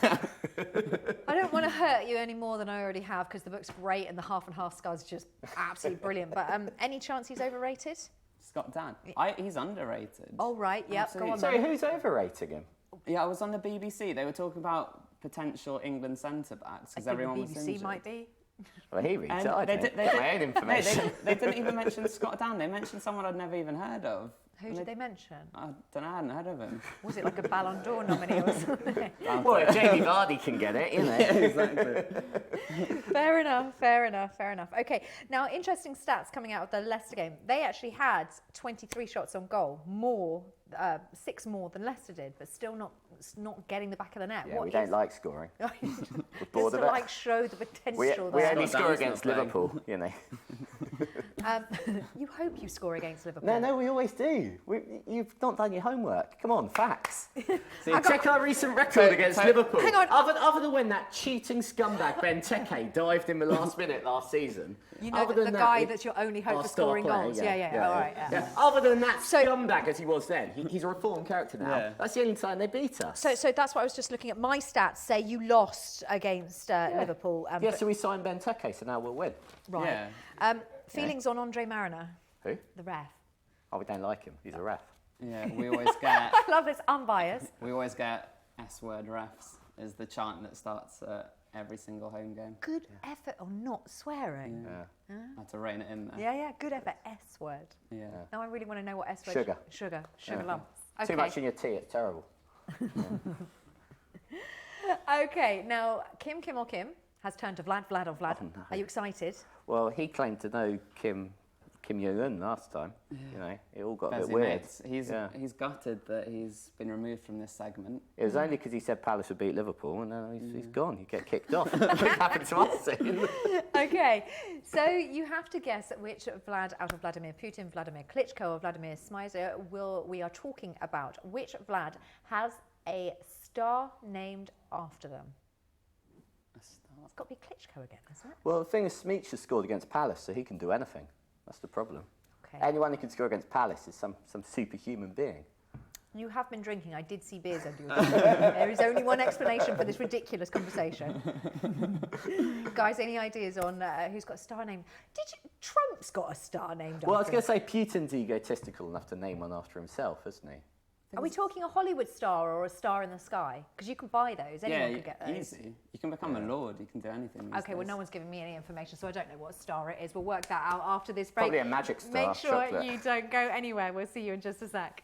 [SPEAKER 1] I don't want to hurt you any more than I already have because the book's great and the half and half scar's just absolutely brilliant. But any chance he's overrated?
[SPEAKER 15] Scott Dan. He's underrated.
[SPEAKER 1] Oh, right, yep, go on
[SPEAKER 16] Sorry,
[SPEAKER 1] then.
[SPEAKER 16] who's overrating him?
[SPEAKER 15] Yeah, I was on the BBC. They were talking about potential England centre-backs because everyone was
[SPEAKER 1] BBC
[SPEAKER 15] injured.
[SPEAKER 1] might be.
[SPEAKER 16] Well, he reads
[SPEAKER 15] And
[SPEAKER 16] it. I
[SPEAKER 15] they
[SPEAKER 16] don't.
[SPEAKER 15] did- they
[SPEAKER 16] Got
[SPEAKER 15] did-
[SPEAKER 16] my own information.
[SPEAKER 15] No, they didn't even mention Scott Dan. They mentioned someone I'd never even heard of.
[SPEAKER 1] Who did they mention?
[SPEAKER 15] I don't know, I hadn't heard of him.
[SPEAKER 1] Was it like a Ballon d'Or nominee or something?
[SPEAKER 16] Well, if Jamie Vardy can get it, you know.
[SPEAKER 15] Yeah, exactly.
[SPEAKER 1] Fair enough, fair enough, fair enough. Okay, now interesting stats coming out of the Leicester game. They actually had 23 shots on goal, 6 more than Leicester did, but still not getting the back of the net.
[SPEAKER 16] Yeah, we don't like scoring. We're bored
[SPEAKER 1] Just
[SPEAKER 16] of
[SPEAKER 1] to
[SPEAKER 16] it.
[SPEAKER 1] like show the potential
[SPEAKER 16] We
[SPEAKER 1] there.
[SPEAKER 16] only
[SPEAKER 15] Scott
[SPEAKER 16] score
[SPEAKER 15] Dan's
[SPEAKER 16] against
[SPEAKER 15] not playing.
[SPEAKER 16] Liverpool, you know.
[SPEAKER 1] You hope you score against Liverpool.
[SPEAKER 16] No, we always do. You've not done your homework. Come on, facts. So check our recent record against Liverpool.
[SPEAKER 1] Hang on.
[SPEAKER 16] Other than when that cheating scumbag Benteke dived in the last minute last season.
[SPEAKER 1] You know the guy that's your only hope for scoring goals. Yeah. All right. Yeah.
[SPEAKER 16] Other than that scumbag as he was then, he's a reformed character now.
[SPEAKER 15] Yeah.
[SPEAKER 16] That's the only time they beat us.
[SPEAKER 1] So that's what I was just looking at. My stats say you lost against Liverpool.
[SPEAKER 16] So we signed Benteke, so now we'll win.
[SPEAKER 1] Right.
[SPEAKER 15] Yeah.
[SPEAKER 1] Feelings on Andre Mariner?
[SPEAKER 16] Who?
[SPEAKER 1] The ref.
[SPEAKER 16] Oh, we don't like him. He's a ref.
[SPEAKER 15] Yeah, we always get...
[SPEAKER 1] I love this, unbiased.
[SPEAKER 15] We always get S-word refs is the chant that starts at every single home game.
[SPEAKER 1] Good effort on not swearing.
[SPEAKER 15] Yeah. I had to rein it in there.
[SPEAKER 1] Yeah, good effort. S-word.
[SPEAKER 15] Yeah.
[SPEAKER 1] Now I really want to know what S-word...
[SPEAKER 16] Sugar.
[SPEAKER 1] Sugar lumps. Okay.
[SPEAKER 16] Too much in your tea, it's terrible.
[SPEAKER 1] Okay, now Kim has turned to Vlad. Oh, no. Are you excited?
[SPEAKER 16] Well, he claimed to know Kim Jong-un last time. You know, it all got a bit weird.
[SPEAKER 15] He's gutted that he's been removed from this segment.
[SPEAKER 16] It was only because he said Palace would beat Liverpool, and now he's gone. You get kicked off. What happened to us soon?
[SPEAKER 1] Okay, so you have to guess which Vlad out of Vladimir Putin, Vladimir Klitschko, or Vladimir Smyser we are talking about. Which Vlad has a star named after them? It's got to be Klitschko again, isn't it?
[SPEAKER 16] Well, the thing is, Smeech has scored against Palace, so he can do anything. That's the problem.
[SPEAKER 1] Okay.
[SPEAKER 16] Anyone who can score against Palace is some superhuman being.
[SPEAKER 1] You have been drinking. I did see beers under your drink. There is only one explanation for this ridiculous conversation. Guys, any ideas on who's got a star name? Trump's got a star named
[SPEAKER 16] Well, I was
[SPEAKER 1] after
[SPEAKER 16] going to say Putin's egotistical enough to name one after himself, isn't he?
[SPEAKER 1] Are we talking a Hollywood star or a star in the sky? Because you can buy those. Anyone could get those.
[SPEAKER 15] Easy. You can become a lord. You can do anything.
[SPEAKER 1] Okay, well, no one's giving me any information, so I don't know what star it is. We'll work that out after this break.
[SPEAKER 16] Probably a magic star.
[SPEAKER 1] Make sure
[SPEAKER 16] chocolate.
[SPEAKER 1] you don't go anywhere. We'll see you in just a sec.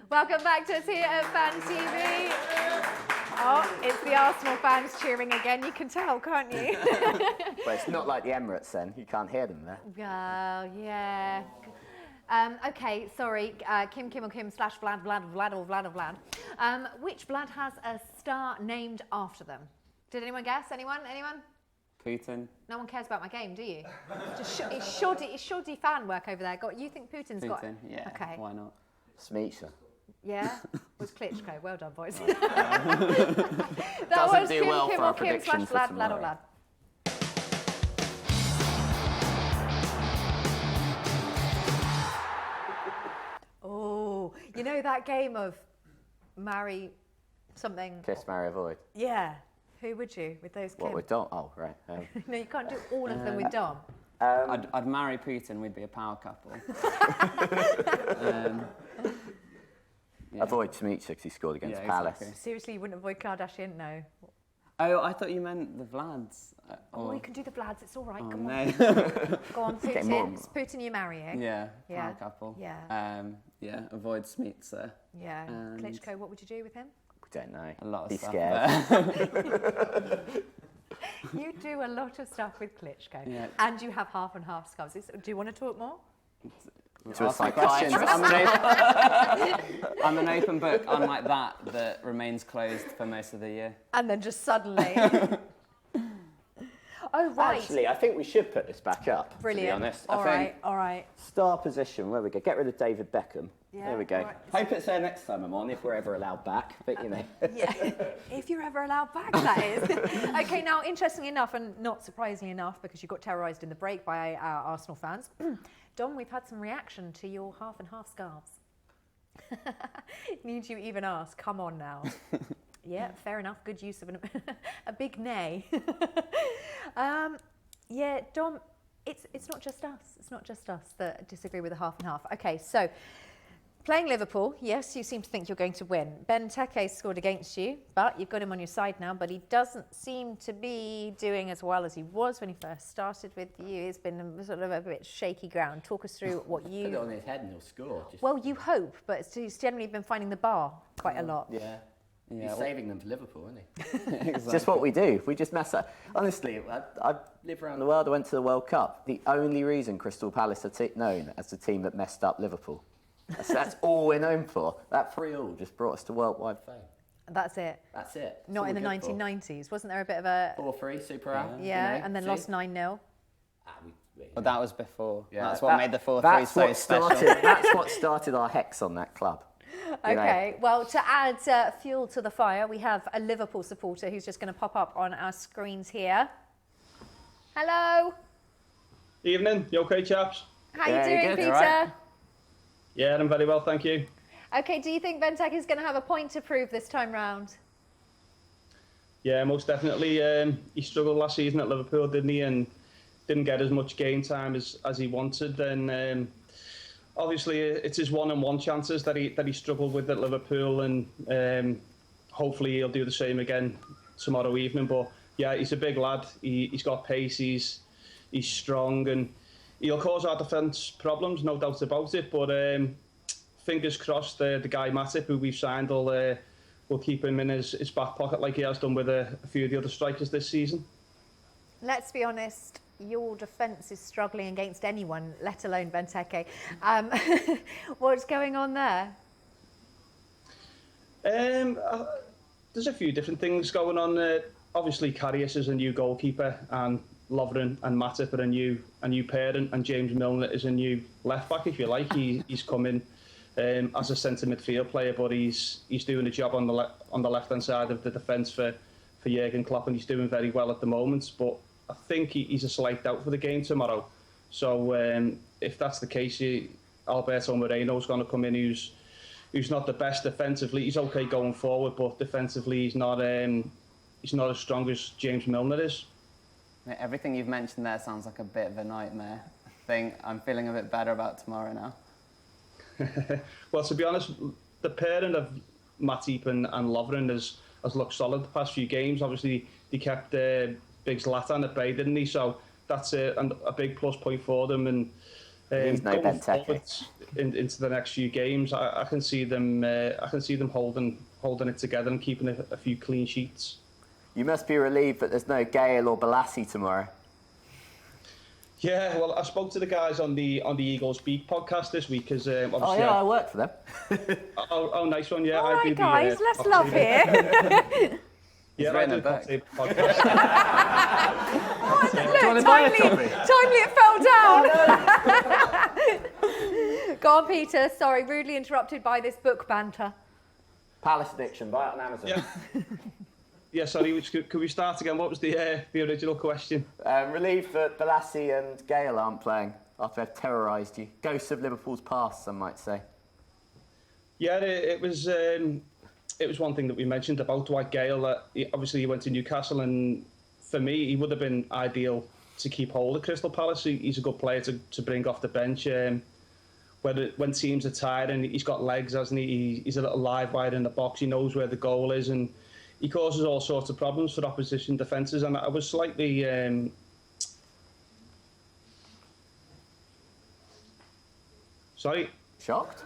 [SPEAKER 1] Welcome back to us here at Fan TV. Oh, it's the Arsenal fans cheering again. You can tell, can't you?
[SPEAKER 16] Well, it's not like the Emirates then. You can't hear them there.
[SPEAKER 1] Oh, yeah. Okay, sorry. Kim / Vlad. Which Vlad has a star named after them? Did anyone guess? Anyone?
[SPEAKER 15] Putin.
[SPEAKER 1] No one cares about my game, do you? Just it's shoddy fan work over there. You think Putin's got it?
[SPEAKER 15] Yeah.
[SPEAKER 1] Okay.
[SPEAKER 15] Why not?
[SPEAKER 16] Smeech.
[SPEAKER 1] Yeah, was Klitschko. Well done, boys.
[SPEAKER 16] Doesn't
[SPEAKER 1] that was
[SPEAKER 16] do well for our
[SPEAKER 1] Kim /
[SPEAKER 16] predictions for
[SPEAKER 1] Vlad.
[SPEAKER 16] tomorrow.
[SPEAKER 1] Oh, you know that game of marry something?
[SPEAKER 16] Kiss, marry, avoid.
[SPEAKER 1] Yeah. Who would you with those?
[SPEAKER 16] What,
[SPEAKER 1] Kim?
[SPEAKER 16] with Dom? Oh, right.
[SPEAKER 1] No, you can't do all of them with Dom.
[SPEAKER 15] I'd marry Putin. We'd be a power couple.
[SPEAKER 16] Avoid Smeets because he scored against Palace.
[SPEAKER 15] Exactly.
[SPEAKER 1] Seriously, you wouldn't avoid Kardashian? No.
[SPEAKER 15] Oh, I thought you meant the Vlads.
[SPEAKER 1] Oh, you can do the Vlads. It's all right.
[SPEAKER 15] Oh,
[SPEAKER 1] Go
[SPEAKER 15] no.
[SPEAKER 1] on. Go on,
[SPEAKER 16] Get him on.
[SPEAKER 1] Putin. Putin, you're marrying.
[SPEAKER 15] Yeah,
[SPEAKER 1] Yeah.
[SPEAKER 15] power couple.
[SPEAKER 1] Yeah.
[SPEAKER 15] Yeah, avoid Smeets.
[SPEAKER 1] Yeah.
[SPEAKER 15] And-
[SPEAKER 1] Klitschko, what would you do with him?
[SPEAKER 16] We don't know.
[SPEAKER 15] A lot of
[SPEAKER 16] Be
[SPEAKER 15] stuff.
[SPEAKER 16] scared.
[SPEAKER 1] You do a lot of stuff with Klitschko.
[SPEAKER 15] Yeah.
[SPEAKER 1] And you have half and half scarves. Do you want to talk more?
[SPEAKER 16] To a
[SPEAKER 15] Ask me questions.
[SPEAKER 16] psychiatrist.
[SPEAKER 15] I'm an open book, unlike that remains closed for most of the year.
[SPEAKER 1] And then just suddenly. Oh, right.
[SPEAKER 16] Actually, I think we should put this back up,
[SPEAKER 1] Brilliant.
[SPEAKER 16] to be honest.
[SPEAKER 1] All
[SPEAKER 16] I
[SPEAKER 1] right,
[SPEAKER 16] think
[SPEAKER 1] all right.
[SPEAKER 16] star position, where we go. Get rid of David Beckham.
[SPEAKER 1] Yeah,
[SPEAKER 16] there we go.
[SPEAKER 1] all right.
[SPEAKER 16] Hope it's there next time I'm on, if we're ever allowed back. But, you know.
[SPEAKER 1] Yeah, if you're ever allowed back, that is. Okay, now, interestingly enough, and not surprisingly enough, because you got terrorised in the break by our Arsenal fans, Dom, we've had some reaction to your half and half scarves. Need you even ask? Come on now. Yeah, fair enough. Good use of a big nay. Yeah, Dom, it's not just us. It's not just us that disagree with the half and half. Okay, so playing Liverpool, yes, you seem to think you're going to win. Benteke scored against you, but you've got him on your side now, but he doesn't seem to be doing as well as he was when he first started with you. It's been sort of a bit shaky ground. Talk us through what you...
[SPEAKER 10] Put it on his head and he'll score.
[SPEAKER 1] Well, you hope, but he's generally been finding the bar quite a lot.
[SPEAKER 10] Yeah.
[SPEAKER 15] Yeah,
[SPEAKER 10] He's saving them for Liverpool, isn't he?
[SPEAKER 16] It's just what we do. We just mess up. Honestly, I live around the world. I went to the World Cup. The only reason Crystal Palace are known as the team that messed up Liverpool. That's all we're known for. That 3-3 just brought us to worldwide fame.
[SPEAKER 1] That's it.
[SPEAKER 10] That's it. That's
[SPEAKER 1] Not
[SPEAKER 10] all
[SPEAKER 1] in the
[SPEAKER 10] we're good for.
[SPEAKER 1] 1990s. Wasn't there a bit of a...
[SPEAKER 10] 4-3, super out.
[SPEAKER 1] Yeah,
[SPEAKER 10] you know,
[SPEAKER 1] and then
[SPEAKER 10] see?
[SPEAKER 1] lost 9-0.
[SPEAKER 15] But that was before.
[SPEAKER 10] Yeah.
[SPEAKER 15] That's what made the 4-3
[SPEAKER 16] That's
[SPEAKER 15] so
[SPEAKER 16] what
[SPEAKER 15] special.
[SPEAKER 16] That's what started our hex on that club. You know.
[SPEAKER 1] Okay, well, to add fuel to the fire, we have a Liverpool supporter who's just going to pop up on our screens here. Hello.
[SPEAKER 17] Evening, you okay, chaps?
[SPEAKER 1] How you doing, Peter?
[SPEAKER 17] Right. Yeah, I'm very well, thank you.
[SPEAKER 1] Okay, do you think Benteke is going to have a point to prove this time round?
[SPEAKER 17] Yeah, most definitely. He struggled last season at Liverpool, didn't he? And didn't get as much game time as he wanted. And obviously, it's his one-on-one chances that he struggled with at Liverpool, and hopefully he'll do the same again tomorrow evening. But yeah, he's a big lad. He's got pace. He's strong, and he'll cause our defence problems, no doubt about it. But fingers crossed, the guy Matip, who we've signed, will keep him in his back pocket like he has done with a few of the other strikers this season.
[SPEAKER 1] Let's be honest. Your defence is struggling against anyone, let alone Benteke. What's going on there?
[SPEAKER 17] There's a few different things going on. Obviously, Karius is a new goalkeeper, and Lovren and Matip are a new parent, and James Milner is a new left back, if you like. He's come in as a centre midfield player, but he's doing a job on the left hand side of the defence for Jurgen Klopp, and he's doing very well at the moment. But I think he's a slight doubt for the game tomorrow. So if that's the case, Alberto Moreno's going to come in, who's not the best defensively. He's okay going forward, but defensively he's not as strong as James Milner is.
[SPEAKER 15] Everything you've mentioned there sounds like a bit of a nightmare. I'm feeling a bit better about tomorrow now.
[SPEAKER 17] Well, to be honest, the pairing of Matip and Lovren has looked solid the past few games. Obviously, they kept Big Zlatan at bay, didn't he? So that's a big plus point for them. And
[SPEAKER 16] He's no
[SPEAKER 17] going
[SPEAKER 16] Benteke.
[SPEAKER 17] forward into the next few games, I can see them. I can see them holding it together and keeping a few clean sheets.
[SPEAKER 16] You must be relieved that there's no Gale or Balassi tomorrow.
[SPEAKER 17] Yeah, well, I spoke to the guys on the Eagles Speak podcast this week because obviously.
[SPEAKER 16] Oh yeah, I work for them.
[SPEAKER 17] oh, nice one. Yeah,
[SPEAKER 1] All
[SPEAKER 17] I
[SPEAKER 1] right,
[SPEAKER 17] do the,
[SPEAKER 1] guys, let's
[SPEAKER 17] cocktail-
[SPEAKER 1] love here.
[SPEAKER 17] Yeah, I do the cocktail podcast.
[SPEAKER 1] Look, timely it fell down. Go on, Peter. Sorry, rudely interrupted by this book banter.
[SPEAKER 16] Palace Addiction, buy it on Amazon.
[SPEAKER 17] Yeah. Yeah, sorry, could we start again? What was the original question?
[SPEAKER 16] Relieved that Balassi and Gale aren't playing after they've terrorised you. Ghosts of Liverpool's past, some might say.
[SPEAKER 17] Yeah, it was one thing that we mentioned about Dwight Gale, that obviously he went to Newcastle, and for me, he would have been ideal to keep hold of Crystal Palace. He's a good player to bring off the bench. When teams are tired, and he's got legs, hasn't he? He's a little live wire in the box. He knows where the goal is, and he causes all sorts of problems for opposition defences. And I was slightly... Sorry?
[SPEAKER 16] Shocked?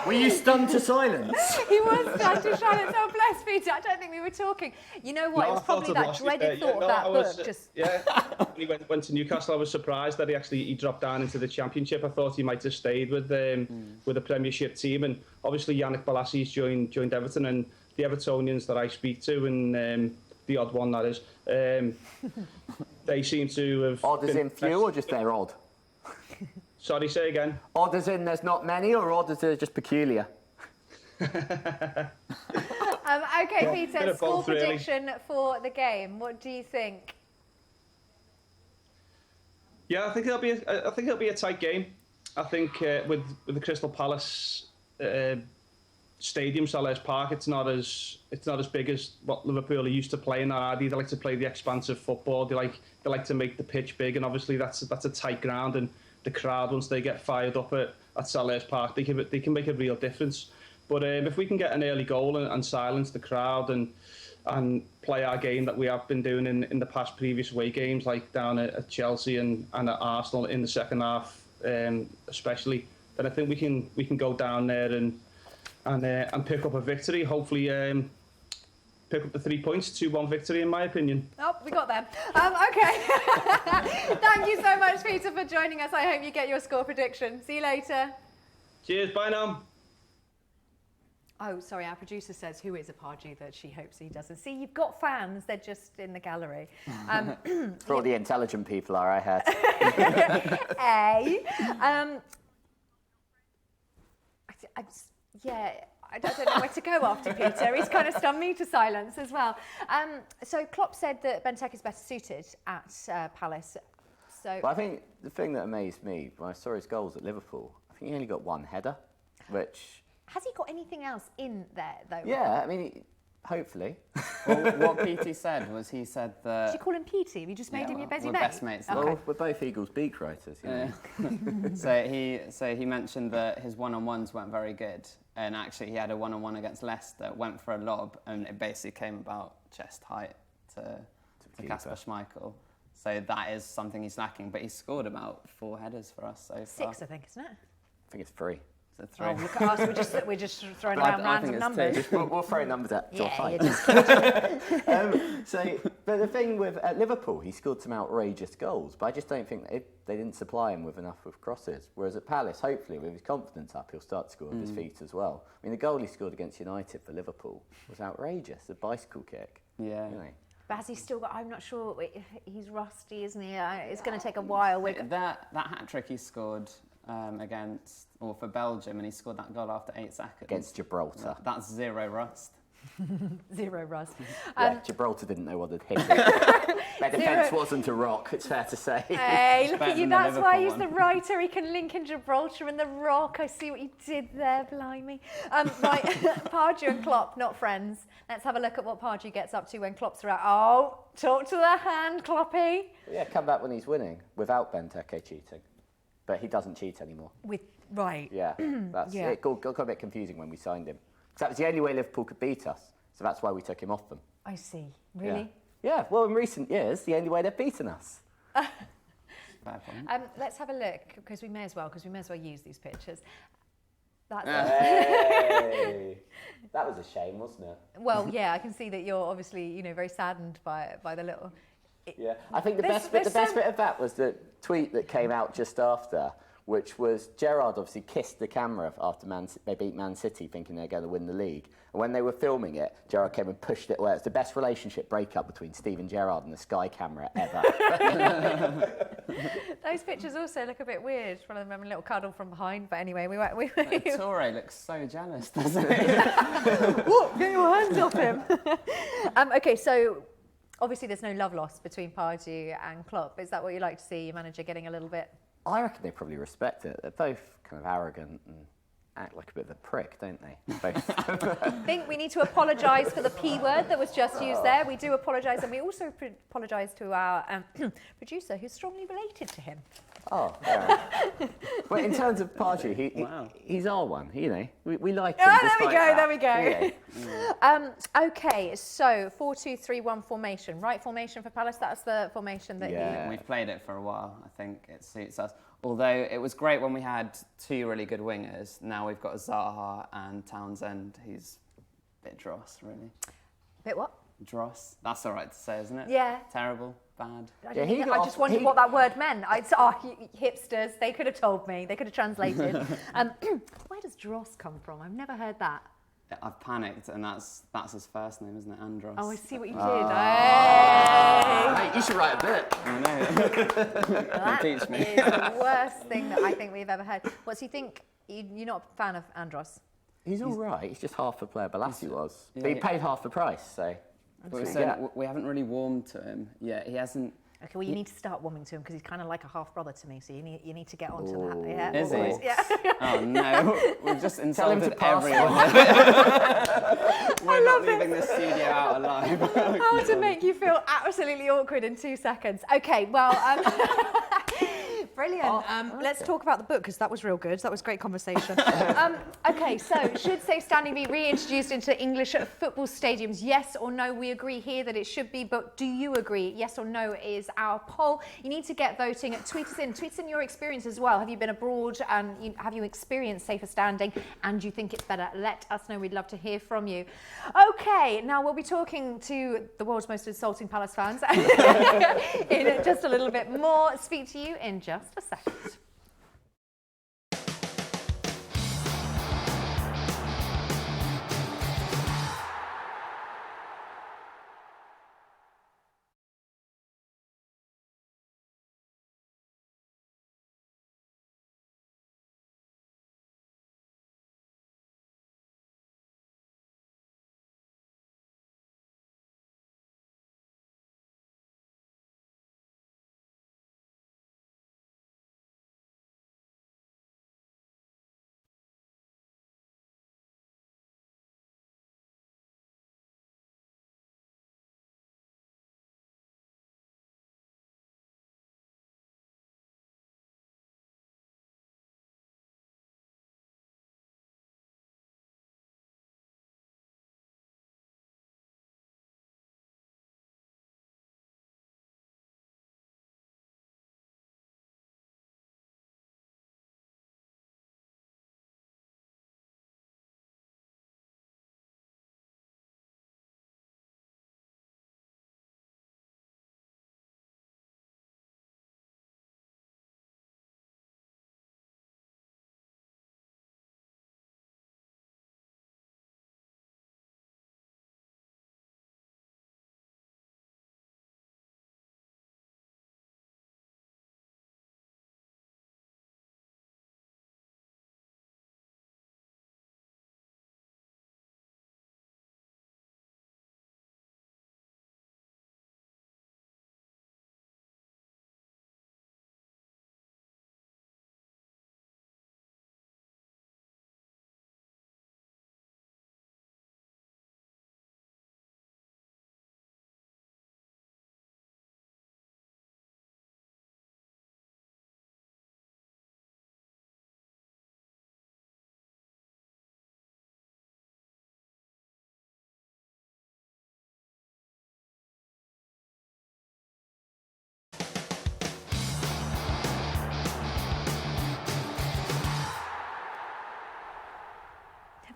[SPEAKER 16] Were you stunned to silence?
[SPEAKER 1] He was stunned to silence. Oh, bless Peter. I don't think we were talking. You know what?
[SPEAKER 17] No,
[SPEAKER 1] it was
[SPEAKER 17] I
[SPEAKER 1] probably
[SPEAKER 17] thought
[SPEAKER 1] that
[SPEAKER 17] I'd
[SPEAKER 1] dreaded
[SPEAKER 17] lost
[SPEAKER 1] thought
[SPEAKER 17] it.
[SPEAKER 1] of that
[SPEAKER 17] I was,
[SPEAKER 1] book. Just
[SPEAKER 17] when he went to Newcastle, I was surprised that he dropped down into the Championship. I thought he might have stayed with the Premiership team. And obviously, Yannick Bolasie's joined Everton, and the Evertonians that I speak to, and the odd one that is, they seem to have.
[SPEAKER 16] Odd as in few, or just they're odd?
[SPEAKER 17] Sorry, say again.
[SPEAKER 16] Odd as in there's not many, or odd as in just peculiar?
[SPEAKER 1] okay,
[SPEAKER 17] Yeah,
[SPEAKER 1] Peter.
[SPEAKER 17] bit of
[SPEAKER 1] Score
[SPEAKER 17] both, really.
[SPEAKER 1] prediction for the game. What do you think?
[SPEAKER 17] Yeah, I think it'll be a tight game. I think with the Crystal Palace stadium, Selhurst Park, it's not as big as what Liverpool are used to playing. They like to play the expansive football. They like to make the pitch big, and obviously that's a tight ground. And the crowd, once they get fired up at Selhurst Park, they can make a real difference. But if we can get an early goal and silence the crowd and play our game that we have been doing in the past previous away games, like down at Chelsea and at Arsenal in the second half, especially, then I think we can go down there and pick up a victory. Hopefully, pick up the 3 points, 2-1 victory, in my opinion.
[SPEAKER 1] Oh, we got them. Okay. Thank you so much, Peter, for joining us. I hope you get your score prediction. See you later.
[SPEAKER 17] Cheers. Bye now.
[SPEAKER 1] Oh, sorry, our producer says, who is a Pardew that she hopes he doesn't. See, you've got fans, they're just in the gallery.
[SPEAKER 16] For all the intelligent people are, I heard.
[SPEAKER 1] I don't know where to go after Peter. He's kind of stunned me to silence as well. So Klopp said that Benteke is better suited at Palace. So
[SPEAKER 16] But I think the thing that amazed me when I saw his goals at Liverpool, I think he only got one header, which...
[SPEAKER 1] Has he got anything else in there, though?
[SPEAKER 16] Yeah, I mean, hopefully.
[SPEAKER 15] Well, what PT said was he said that...
[SPEAKER 1] Did you call him PT? Have you just made him your busy
[SPEAKER 15] we're
[SPEAKER 1] mate?
[SPEAKER 15] best mates.
[SPEAKER 1] Okay.
[SPEAKER 16] Well, we're both Eagles beak writers, you know.
[SPEAKER 15] So he mentioned that his one-on-ones weren't very good, and actually he had a one-on-one against Leicester, went for a lob, and it basically came about chest height to Kasper Schmeichel. So that is something he's lacking, but he's scored about 4 headers for us so far.
[SPEAKER 1] 6, I think, isn't it?
[SPEAKER 16] I think it's 3.
[SPEAKER 15] So 3.
[SPEAKER 1] Oh, look at us, we're just throwing around random numbers.
[SPEAKER 16] We'll throw numbers at your fight. But the thing with at Liverpool, he scored some outrageous goals, but I just don't think they didn't supply him with enough of crosses. Whereas at Palace, hopefully, with his confidence up, he'll start to score with his feet as well. I mean, the goal he scored against United for Liverpool was outrageous, a bicycle kick.
[SPEAKER 15] Yeah.
[SPEAKER 16] Anyway.
[SPEAKER 1] But has he still got... I'm not sure. He's rusty, isn't he? It's going to take a while.
[SPEAKER 15] That hat-trick he scored for Belgium, and he scored that goal after 8 seconds.
[SPEAKER 16] Against Gibraltar.
[SPEAKER 15] That's 0 rust.
[SPEAKER 1] 0 rust.
[SPEAKER 16] Yeah, Gibraltar didn't know what had hit it. Their defence wasn't a rock, it's fair to say.
[SPEAKER 1] Hey, look at you. That's why he's the writer. He can link in Gibraltar and the Rock. I see what you did there, blimey. Right, Pardew and Klopp, not friends. Let's have a look at what Pardew gets up to when Klopp's around. Oh, talk to the hand, Kloppy.
[SPEAKER 16] Yeah, come back when he's winning, without Benteke cheating. But he doesn't cheat anymore.
[SPEAKER 1] Right.
[SPEAKER 16] Yeah, it got a bit confusing when we signed him. Because that was the only way Liverpool could beat us. So that's why we took him off them.
[SPEAKER 1] I see. Really?
[SPEAKER 16] Yeah, well, in recent years, the only way they've beaten us.
[SPEAKER 1] Let's have a look, because we may as well use these pictures. That's
[SPEAKER 16] Hey. That was a shame, wasn't it?
[SPEAKER 1] Well, yeah, I can see that you're obviously, very saddened by the little...
[SPEAKER 16] Yeah, I think the best bit of that was the tweet that came out just after, which was Gerrard obviously kissed the camera after they beat Man City, thinking they're going to win the league. And when they were filming it, Gerrard came and pushed it away. It's the best relationship breakup between Steven Gerrard and the Sky camera ever.
[SPEAKER 1] Those pictures also look a bit weird. One of them having a little cuddle from behind, but anyway,
[SPEAKER 15] Toure looks so jealous, doesn't he?
[SPEAKER 1] Whoa, get your hands off him. Okay, so obviously there's no love lost between Pardew and Klopp. Is that what you like to see, your manager getting a little bit?
[SPEAKER 16] I reckon they probably respect it. They're both kind of arrogant and act like a bit of a prick, don't they? Both.
[SPEAKER 1] I think we need to apologise for the P word that was just used there. We do apologise, and we also apologise to our producer, who's strongly related to him.
[SPEAKER 16] Oh, yeah. Well, in terms of Pardew, he's our one, you know. We like him.
[SPEAKER 1] There we go. Okay, so 4-2-3-1 formation. Right formation for Palace, that's the formation that
[SPEAKER 15] We've played it for a while. I think it suits us. Although it was great when we had two really good wingers. Now we've got Zaha and Townsend, who's a bit dross, really.
[SPEAKER 1] Bit what?
[SPEAKER 15] Dross. That's all right to say, isn't it?
[SPEAKER 1] Yeah.
[SPEAKER 15] Terrible. Bad.
[SPEAKER 1] I just wondered what that word meant. Hipsters, they could have told me. They could have translated. Where does dross come from? I've never heard that.
[SPEAKER 15] I've panicked, and that's his first name, isn't it? Andros.
[SPEAKER 1] Oh, I see what you did.
[SPEAKER 16] Mate, you should write a bit.
[SPEAKER 15] I know.
[SPEAKER 1] That
[SPEAKER 15] Teach me.
[SPEAKER 1] is the worst thing that I think we've ever heard. What do you think? You're not a fan of Andros?
[SPEAKER 16] He's all right. He's just half the player Balassi was. But he paid half the price, so...
[SPEAKER 15] We haven't really warmed to him yet. He hasn't...
[SPEAKER 1] Okay, well, you need to start warming to him because he's kind of like a half-brother to me, so you need to get onto that. Yeah,
[SPEAKER 15] is
[SPEAKER 1] always.
[SPEAKER 15] he?
[SPEAKER 1] Yeah.
[SPEAKER 15] Oh, no. We've just insulted
[SPEAKER 16] pass
[SPEAKER 15] everyone. We're not leaving this studio out alive.
[SPEAKER 1] How to make you feel absolutely awkward in 2 seconds. Okay, well... Brilliant. Let's talk about the book because that was real good. That was great conversation. Okay, so should safe standing be reintroduced into English football stadiums? Yes or no? We agree here that it should be, but do you agree? Yes or no is our poll. You need to get voting. Tweet us in. Tweet us in your experience as well. Have you been abroad and have you experienced safer standing and you think it's better? Let us know. We'd love to hear from you. Okay, now we'll be talking to the world's most insulting Palace fans in just a little bit more. Speak to you in just a second.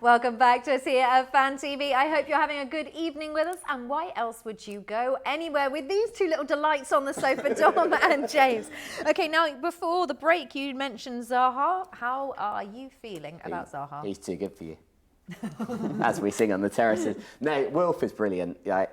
[SPEAKER 1] Welcome back to us here at Fan TV. I hope you're having a good evening with us. And why else would you go anywhere with these two little delights on the sofa, Dom and James? Okay, now before the break, you mentioned Zaha. How are you feeling about Zaha?
[SPEAKER 16] He's too good for you. As we sing on the terraces. No, Wilf is brilliant. Yeah,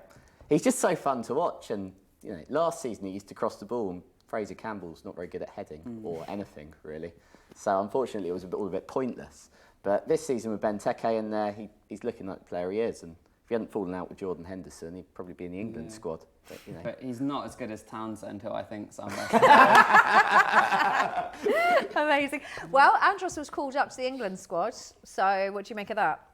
[SPEAKER 16] he's just so fun to watch. And you know, last season he used to cross the ball, and Fraser Campbell's not very good at heading or anything really. So unfortunately, it was all a bit pointless. But this season with Benteke in there, he's looking like the player he is. And if he hadn't fallen out with Jordan Henderson, he'd probably be in the England squad. But, you know.
[SPEAKER 15] But he's not as good as Townsend, who I think's our best.
[SPEAKER 1] Amazing. Well, Andros was called up to the England squad, so what do you make of that?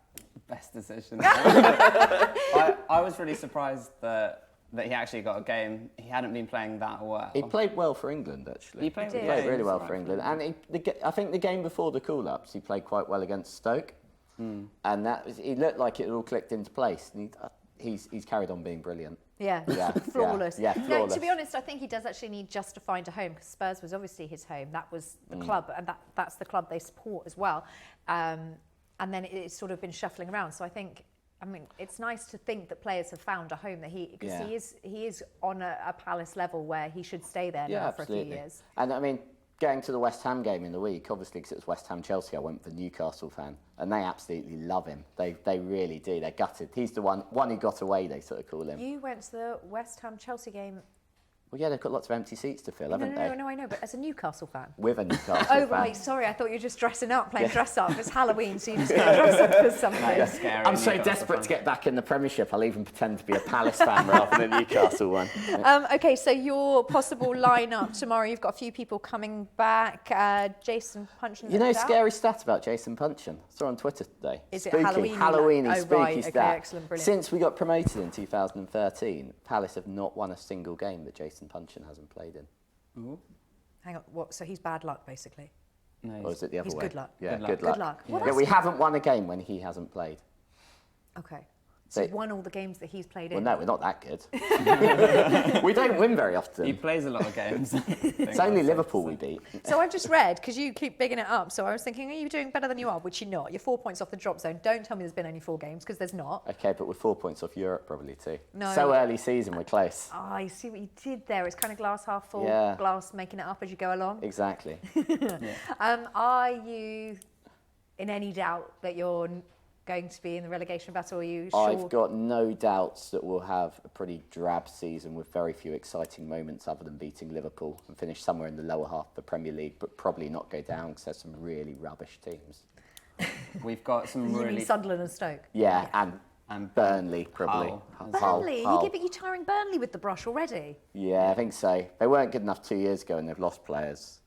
[SPEAKER 15] Best decision. I was really surprised that he actually got a game. He hadn't been playing that well.
[SPEAKER 16] He played well for England, actually.
[SPEAKER 15] He played
[SPEAKER 16] really well for England. And I think the game before the call-ups, he played quite well against Stoke. And he looked like it all clicked into place. And he's carried on being brilliant.
[SPEAKER 1] Yeah, flawless.
[SPEAKER 16] Yeah, flawless.
[SPEAKER 1] No, to be honest, I think he does actually need just to find a home, because Spurs was obviously his home. That was the club, and that's the club they support as well. And then it's sort of been shuffling around. So I think, I mean, it's nice to think that players have found a home that because he is on a Palace level where he should stay there now for a few years.
[SPEAKER 16] And I mean, going to the West Ham game in the week, obviously because it was West Ham Chelsea, I went with the Newcastle fan, and they absolutely love him. They really do. They're gutted. He's the one who got away, they sort of call him.
[SPEAKER 1] You went to the West Ham Chelsea game.
[SPEAKER 16] Well, yeah, they've got lots of empty seats to fill, haven't they?
[SPEAKER 1] No, I know, but as a Newcastle fan.
[SPEAKER 16] With a Newcastle
[SPEAKER 1] fan.
[SPEAKER 16] Oh,
[SPEAKER 1] right, sorry, I thought you were just dressing up, playing dress up. It's Halloween, so you just get dressed up for something.
[SPEAKER 16] Scary, I'm so desperate to get back in the Premiership, I'll even pretend to be a Palace fan rather than a Newcastle one.
[SPEAKER 1] Okay, so your possible lineup tomorrow, you've got a few people coming back. Jason Punchin.
[SPEAKER 16] You know, scary stat about Jason Punchin. I saw on Twitter today.
[SPEAKER 1] Is
[SPEAKER 16] spooky,
[SPEAKER 1] it Halloween?
[SPEAKER 16] Halloween-y, spooky
[SPEAKER 1] right,
[SPEAKER 16] stat.
[SPEAKER 1] okay, excellent, brilliant.
[SPEAKER 16] Since we got promoted in 2013, Palace have not won a single game that Jason Punchin hasn't played in.
[SPEAKER 15] Ooh.
[SPEAKER 1] Hang on, what? So he's bad luck, basically?
[SPEAKER 15] No,
[SPEAKER 16] or is it the other
[SPEAKER 1] he's
[SPEAKER 16] way?
[SPEAKER 1] Good luck.
[SPEAKER 16] Yeah,
[SPEAKER 1] good luck.
[SPEAKER 16] Yeah. Yeah, we haven't won a game when he hasn't played.
[SPEAKER 1] Okay. So you've won all the games that he's played in?
[SPEAKER 16] Well, no, we're not that good. We don't win very often.
[SPEAKER 15] He plays a lot of games.
[SPEAKER 16] It's only Liverpool we beat.
[SPEAKER 1] So I've just read, because you keep bigging it up, so I was thinking, are you doing better than you are? Which you're not. You're 4 points off the drop zone. Don't tell me there's been only 4 games, because there's not.
[SPEAKER 16] Okay, but we're 4 points off Europe probably too.
[SPEAKER 1] No.
[SPEAKER 16] So early season, we're close.
[SPEAKER 1] Oh, I see what you did there. It's kind of glass half full,
[SPEAKER 16] Yeah.
[SPEAKER 1] glass making it up as you go along.
[SPEAKER 16] Exactly.
[SPEAKER 1] Are you in any doubt that you're going to be in the relegation battle? Are you sure?
[SPEAKER 16] I've got no doubts that we'll have a pretty drab season with very few exciting moments other than beating Liverpool and finish somewhere in the lower half of the Premier League, but probably not go down because there's some really rubbish teams.
[SPEAKER 15] We've got some
[SPEAKER 1] You
[SPEAKER 15] really...
[SPEAKER 1] mean Sunderland and Stoke?
[SPEAKER 16] Yeah, and Burnley probably.
[SPEAKER 1] Burnley?
[SPEAKER 16] Hull.
[SPEAKER 1] You're tarring Burnley with the brush already?
[SPEAKER 16] Yeah, I think so. They weren't good enough 2 years ago and they've lost players.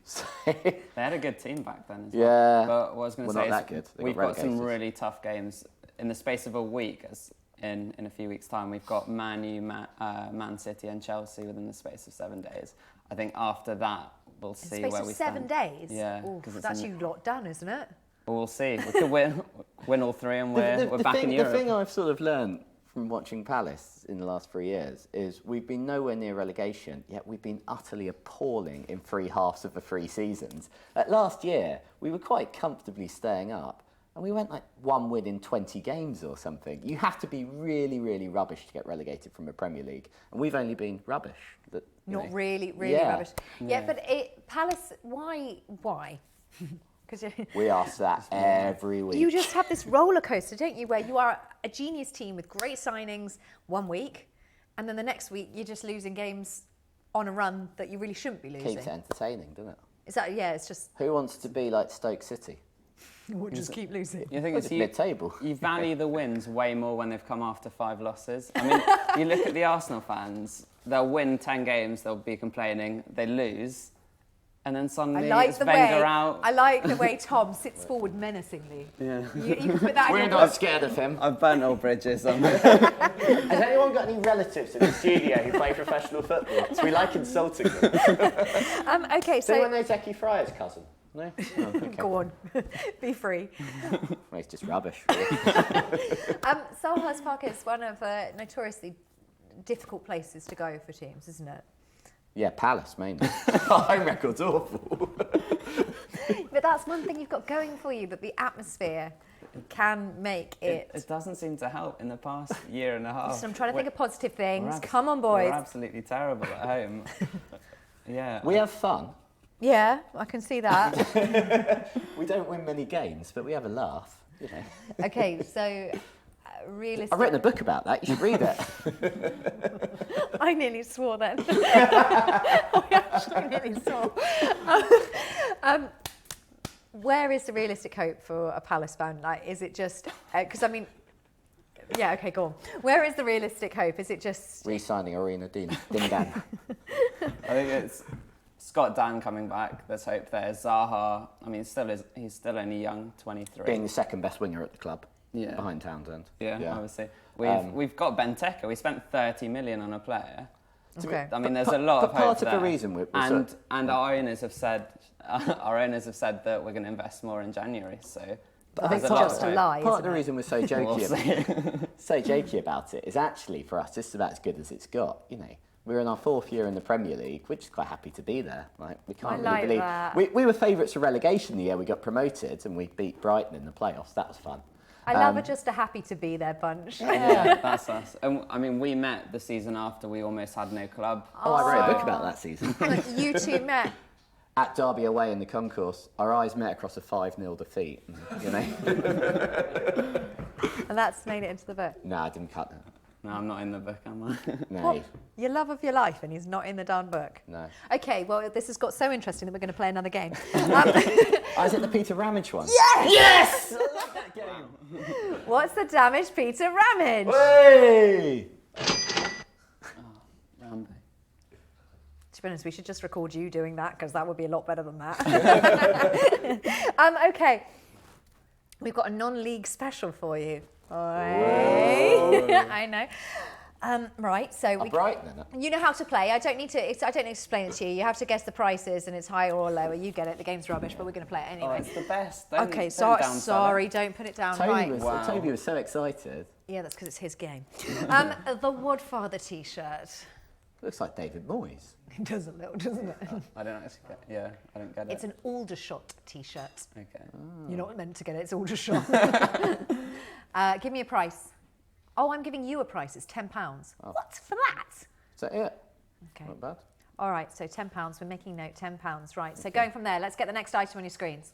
[SPEAKER 16] So
[SPEAKER 15] They had a good team back then as well.
[SPEAKER 16] Yeah.
[SPEAKER 15] But what I was going to say
[SPEAKER 16] not
[SPEAKER 15] is
[SPEAKER 16] that good. They
[SPEAKER 15] we've got some
[SPEAKER 16] relegated.
[SPEAKER 15] really tough games. In the space of a week, in a few weeks' time, we've got Man U, Man City and Chelsea within the space of 7 days. I think after that, we'll see where we stand.
[SPEAKER 1] In the space of 7 days?
[SPEAKER 15] Yeah.
[SPEAKER 1] Ooh, that's you lot done, isn't it?
[SPEAKER 15] Well, we'll see. We could win all 3 and we're back in Europe.
[SPEAKER 16] The thing I've sort of learned from watching Palace in the last 3 years is we've been nowhere near relegation, yet we've been utterly appalling in 3 halves of the 3 seasons. Last year, we were quite comfortably staying up, and we went like 1 win in 20 games or something. You have to be really, really rubbish to get relegated from the Premier League, and we've only been rubbish.
[SPEAKER 1] Not really rubbish. Yeah, but Palace, why?
[SPEAKER 16] We ask that every week.
[SPEAKER 1] You just have this roller coaster, don't you, where you are a genius team with great signings 1 week, and then the next week you're just losing games on a run that you really shouldn't be losing.
[SPEAKER 16] Keeps it entertaining, doesn't it?
[SPEAKER 1] Is that, yeah, it's just...
[SPEAKER 16] Who wants to be like Stoke City?
[SPEAKER 1] We'll just keep losing.
[SPEAKER 15] You think it's
[SPEAKER 16] mid-table.
[SPEAKER 15] You value the wins way more when they've come after 5 losses. I mean, you look at the Arsenal fans, they'll win 10 games, they'll be complaining, they lose, and then suddenly it's Wenger out.
[SPEAKER 1] I like the way Tom sits forward menacingly.
[SPEAKER 15] Yeah.
[SPEAKER 1] You put that in
[SPEAKER 16] We're
[SPEAKER 1] your
[SPEAKER 16] not
[SPEAKER 1] book.
[SPEAKER 16] scared of him.
[SPEAKER 15] I've burnt all bridges.
[SPEAKER 16] Has anyone got any relatives in the studio who play professional football? So we like insulting them.
[SPEAKER 1] Okay, so...
[SPEAKER 16] Does anyone know Zeki Fryer's cousin? No? Oh, okay.
[SPEAKER 1] Go on, be free.
[SPEAKER 16] Well, he's just rubbish, really.
[SPEAKER 1] Selhurst Park is one of notoriously difficult places to go for teams, isn't it?
[SPEAKER 16] Yeah, Palace, mainly. Home record's awful.
[SPEAKER 1] But that's one thing you've got going for you, that the atmosphere can make it...
[SPEAKER 15] It doesn't seem to help in the past year and a half.
[SPEAKER 1] Listen, I'm trying to think of positive things.
[SPEAKER 15] We're
[SPEAKER 1] Come on, boys.
[SPEAKER 15] We're absolutely terrible at home. Yeah.
[SPEAKER 16] We have fun.
[SPEAKER 1] Yeah, I can see that.
[SPEAKER 16] We don't win many games, but we have a laugh, you know.
[SPEAKER 1] Okay, so... realistic...
[SPEAKER 16] I've written a book about that. You should read it.
[SPEAKER 1] I nearly swore then. I actually nearly swore. Where is the realistic hope for a Palace fan? Like, is it just... Because, I mean, Yeah, okay, go on. Where is the realistic hope? Is it just...
[SPEAKER 16] Re-signing Arena Ding Dan.
[SPEAKER 15] I think it's Scott Dan coming back. There's hope there. Zaha, I mean, he's still only young, 23.
[SPEAKER 16] Being the second best winger at the club.
[SPEAKER 15] Yeah.
[SPEAKER 16] Behind Townsend.
[SPEAKER 15] Yeah, obviously. We've got Benteke. We spent 30 million on a player.
[SPEAKER 1] Okay.
[SPEAKER 15] I mean, there's a lot of hope
[SPEAKER 16] part of
[SPEAKER 15] there.
[SPEAKER 16] the reason
[SPEAKER 15] and our owners have said that we're going to invest more in January. So
[SPEAKER 1] I think it's just a lie.
[SPEAKER 16] Part of the reason we're so jokey about it is actually for us, this is about as good as it's got. You know, we're in our 4th year in the Premier League. We're just quite happy to be there. Like we can't really believe
[SPEAKER 1] that.
[SPEAKER 16] We were favourites for relegation the year we got promoted, and we beat Brighton in the playoffs. That was fun.
[SPEAKER 1] I love a just a happy to be there bunch.
[SPEAKER 15] Yeah, that's us. And I mean, we met the season after we almost had no club.
[SPEAKER 16] Oh, I wrote a book about that season.
[SPEAKER 1] You two met.
[SPEAKER 16] At Derby away in the concourse, our eyes met across a 5-0 defeat. You know.
[SPEAKER 1] And that's made it into the book.
[SPEAKER 16] No, I didn't cut that.
[SPEAKER 15] No, I'm not in the book, am I?
[SPEAKER 16] No.
[SPEAKER 1] What? Your love of your life, and he's not in the darn book.
[SPEAKER 16] No.
[SPEAKER 1] Okay, well, this has got so interesting that we're going to play another game.
[SPEAKER 16] Oh, is it the Peter Ramage one?
[SPEAKER 1] Yes!
[SPEAKER 16] Yes! I love that game.
[SPEAKER 1] What's the damage, Peter Ramage?
[SPEAKER 16] Hey!
[SPEAKER 15] Rambo.
[SPEAKER 1] To be honest, we should just record you doing that, because that would be a lot better than that. Okay. We've got a non-league special for you. I know. Right, so you know how to play. I don't need to explain it to you. You have to guess the prices, and it's higher or lower. You get it. The game's rubbish, but we're going to play it anyway.
[SPEAKER 15] Oh, it's the best.
[SPEAKER 1] Sorry, don't put it down.
[SPEAKER 16] Toby was so excited.
[SPEAKER 1] Yeah, that's because it's his game. The Wadfather T-shirt.
[SPEAKER 16] Looks like David Moyes.
[SPEAKER 1] It does a little, doesn't it?
[SPEAKER 15] I don't actually get. Yeah, I don't get it.
[SPEAKER 1] It's an Aldershot T-shirt.
[SPEAKER 15] Okay.
[SPEAKER 1] You're not meant to get it. It's Aldershot. Give me a price. Oh, I'm giving you a price. It's £10. Oh. What for that?
[SPEAKER 16] Is that it?
[SPEAKER 1] Okay.
[SPEAKER 16] Not bad.
[SPEAKER 1] All right. So £10. We're making note. £10. Right. So going from there, let's get the next item on your screens.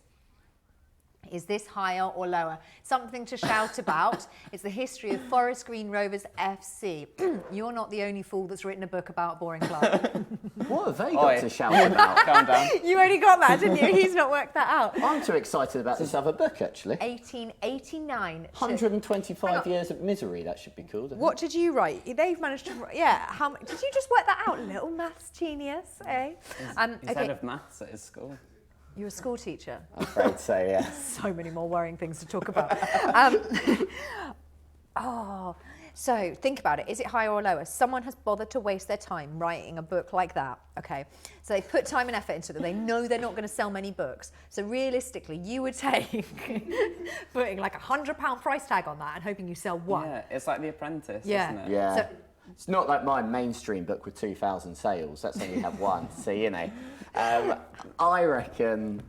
[SPEAKER 1] Is this higher or lower? Something to shout about. It's the history of Forest Green Rovers FC. You're not the only fool that's written a book about a boring club.
[SPEAKER 16] What have they got to shout about?
[SPEAKER 15] Calm down.
[SPEAKER 1] You only got that, didn't you? He's not worked that out.
[SPEAKER 16] I'm too excited about this other book, actually.
[SPEAKER 1] 1889.
[SPEAKER 16] 125 years of misery, that should be called.
[SPEAKER 1] What did you write? They've managed to... Yeah, did you just work that out? Little maths genius, eh?
[SPEAKER 15] He's head of maths at his school.
[SPEAKER 1] You're a school teacher?
[SPEAKER 16] I'm afraid so, yeah.
[SPEAKER 1] So many more worrying things to talk about. So think about it. Is it higher or lower? Someone has bothered to waste their time writing a book like that, okay? So they put time and effort into it. They know they're not going to sell many books. So realistically, you would take putting like £100 price tag on that and hoping you sell one.
[SPEAKER 15] Yeah, it's like The Apprentice,
[SPEAKER 1] yeah.
[SPEAKER 15] isn't it?
[SPEAKER 16] Yeah.
[SPEAKER 1] So,
[SPEAKER 16] it's not like my mainstream book with 2,000 sales. That's only have one. So, you know. I reckon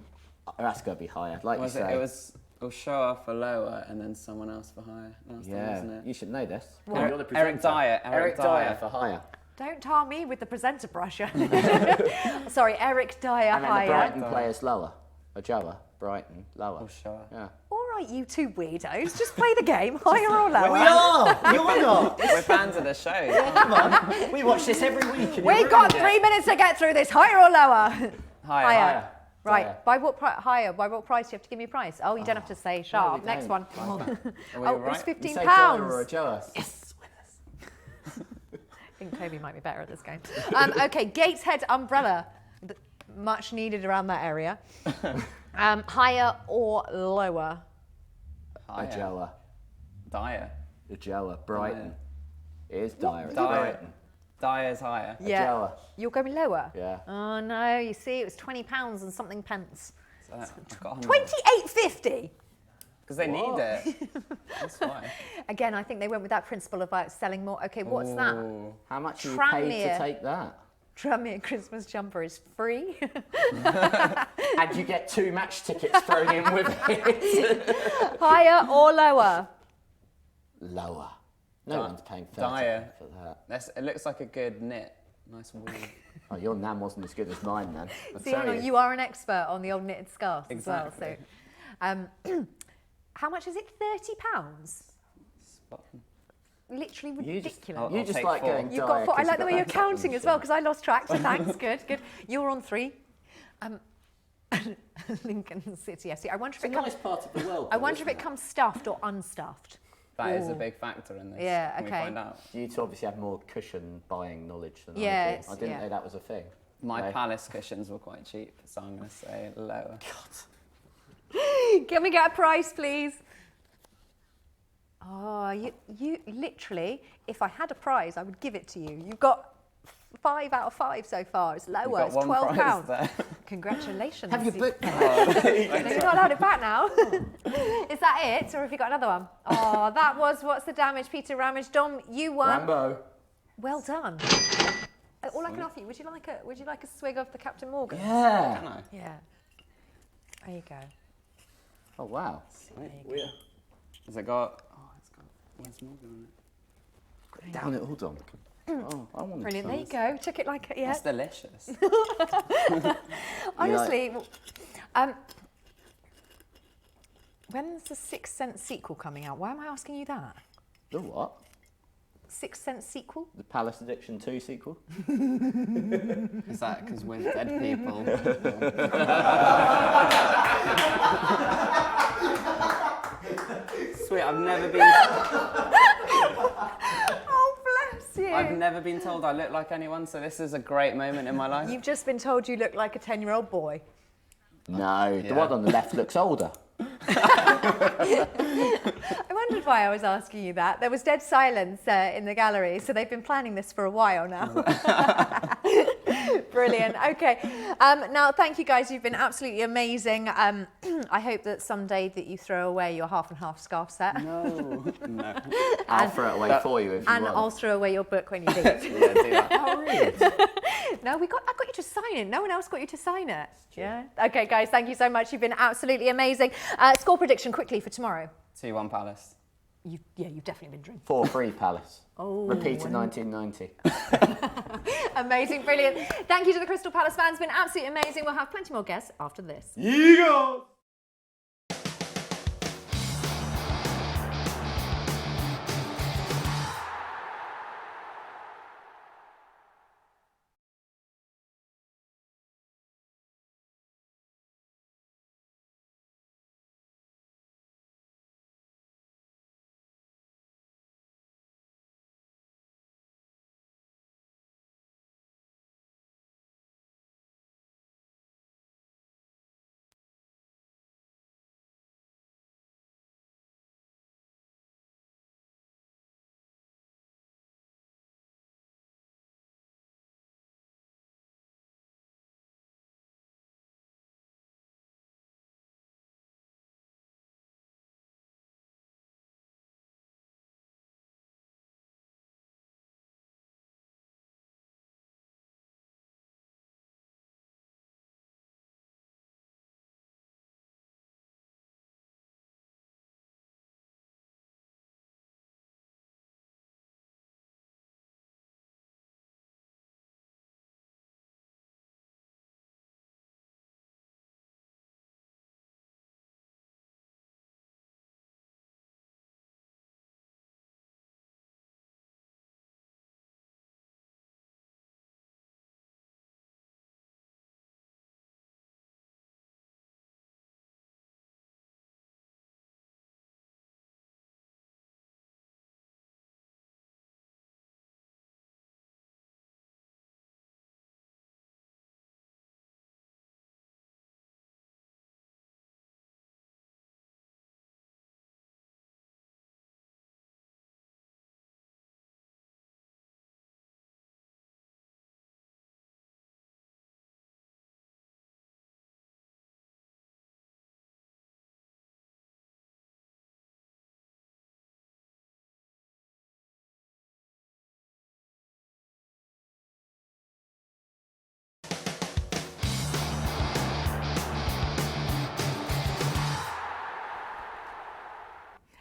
[SPEAKER 16] that's got to be higher. Like you say.
[SPEAKER 15] It was Shaw for lower and then someone else for higher. Wasn't it?
[SPEAKER 16] You should know this.
[SPEAKER 1] What?
[SPEAKER 16] You're the
[SPEAKER 15] Eric Dyer.
[SPEAKER 16] Eric Dyer for higher.
[SPEAKER 1] Don't tar me with the presenter brush. Sorry, Eric Dyer
[SPEAKER 16] And then
[SPEAKER 1] higher.
[SPEAKER 16] the Brighton players lower. Ojoa, Brighton, lower.
[SPEAKER 15] Shaw.
[SPEAKER 16] Yeah.
[SPEAKER 1] All right, you two weirdos, just play the game, higher or lower.
[SPEAKER 16] We are! You're not!
[SPEAKER 15] We're fans of the show.
[SPEAKER 16] Yeah, come on. We watch this every week.
[SPEAKER 1] We've got 3 minutes to get through this, higher or lower?
[SPEAKER 15] Higher.
[SPEAKER 1] Right,
[SPEAKER 16] Higher.
[SPEAKER 1] by what higher? By what price do you have to give me a price? Oh, you don't have to say sharp.
[SPEAKER 16] No, we
[SPEAKER 1] Next
[SPEAKER 16] don't.
[SPEAKER 1] one.
[SPEAKER 15] we
[SPEAKER 1] Oh,
[SPEAKER 15] right?
[SPEAKER 1] it's £15.
[SPEAKER 16] You say Dyer or Ojoa.
[SPEAKER 1] Yes, winners. I think Toby might be better at this game. Okay, Gateshead umbrella, much needed around that area. Higher or lower?
[SPEAKER 16] Ojoa.
[SPEAKER 15] Dyer.
[SPEAKER 16] Ojoa, Brighton. It is Dyer. It's
[SPEAKER 15] Dyer.
[SPEAKER 16] Brighton.
[SPEAKER 15] Dyer's higher.
[SPEAKER 1] Yeah.
[SPEAKER 16] Ojoa.
[SPEAKER 1] You're going lower?
[SPEAKER 16] Yeah.
[SPEAKER 1] Oh no, you see, it was £20 and something pence.
[SPEAKER 15] £28.50.
[SPEAKER 1] Because
[SPEAKER 15] they need it. That's why.
[SPEAKER 1] Again, I think they went with that principle about selling more. Okay, what's that?
[SPEAKER 16] How much are you paid to take that?
[SPEAKER 1] Tranmere Christmas jumper is free.
[SPEAKER 16] And you get 2 match tickets thrown in with it.
[SPEAKER 1] Higher or lower?
[SPEAKER 16] Lower. No one's paying 30
[SPEAKER 15] Dyer.
[SPEAKER 16] for that.
[SPEAKER 15] It looks like a good knit. Nice wool.
[SPEAKER 16] Oh, your nan wasn't as good as mine then.
[SPEAKER 1] See, Anna, you are an expert on the old knitted scarves as well. So, how much is it? £30? Literally ridiculous.
[SPEAKER 16] You just like going
[SPEAKER 1] You've got 4. I like the way you're counting as well because I lost track. So thanks. Good. You're on 3. Lincoln City FC. I wonder if
[SPEAKER 16] it's a nice part of the world.
[SPEAKER 1] I wonder if it comes stuffed or unstuffed.
[SPEAKER 15] That is a big factor in this.
[SPEAKER 1] Yeah,
[SPEAKER 15] Can we find out?
[SPEAKER 16] You two obviously have more cushion buying knowledge than
[SPEAKER 1] Yeah,
[SPEAKER 16] I do. I didn't know that was a thing.
[SPEAKER 15] My Palace cushions were quite cheap, so I'm going to say lower.
[SPEAKER 1] Can we get a price, please? Oh, you literally, if I had a prize, I would give it to you. You've got 5 out of 5 so far. It's lower. It's £12. Congratulations.
[SPEAKER 16] Have you booked
[SPEAKER 1] You've not allowed it back now. Is that it, or have you got another one? Oh, that was What's the Damage, Peter Ramage. Dom, you won.
[SPEAKER 16] Rambo.
[SPEAKER 1] Well done. All I can offer you. Would you like a swig of the Captain Morgan?
[SPEAKER 16] Yeah.
[SPEAKER 15] Can I?
[SPEAKER 1] Yeah. There you go.
[SPEAKER 16] Oh wow.
[SPEAKER 15] Has it got? Oh, it's got. Where's Morgan on it?
[SPEAKER 16] Down it all, Dom. Oh, I want
[SPEAKER 1] Brilliant. There you go. Took it like yeah.
[SPEAKER 15] That's delicious.
[SPEAKER 1] Honestly, when's the Sixth Sense sequel coming out? Why am I asking you that?
[SPEAKER 16] The what?
[SPEAKER 1] Sixth Sense sequel?
[SPEAKER 16] The Palace Addiction 2 sequel?
[SPEAKER 15] Is that because we're dead people? Sweet, I've never been...
[SPEAKER 1] Oh, bless you.
[SPEAKER 15] I've never been told I look like anyone, so this is a great moment in my life.
[SPEAKER 1] You've just been told you look like a 10-year-old boy.
[SPEAKER 16] No, the one on the left looks older.
[SPEAKER 1] I wondered why I was asking you that. There was dead silence in the gallery, so they've been planning this for a while now. Brilliant. Okay. Now, thank you guys. You've been absolutely amazing. I hope that someday that you throw away your half and half scarf set.
[SPEAKER 15] No.
[SPEAKER 16] I'll throw it away for you if you want.
[SPEAKER 1] And I'll throw away your book when you leave.
[SPEAKER 15] Yeah, do that.
[SPEAKER 16] Oh, really?
[SPEAKER 1] No, I got you to sign it. No one else got you to sign it. Yeah. Okay, guys, thank you so much. You've been absolutely amazing. Score prediction quickly for tomorrow.
[SPEAKER 15] 2-1 Palace.
[SPEAKER 1] You've definitely been drinking.
[SPEAKER 16] 4-3 Palace.
[SPEAKER 1] Oh,
[SPEAKER 16] Repeated 1990.
[SPEAKER 1] Amazing, brilliant. Thank you to the Crystal Palace fans. It's been absolutely amazing. We'll have plenty more guests after this.
[SPEAKER 2] Eagles!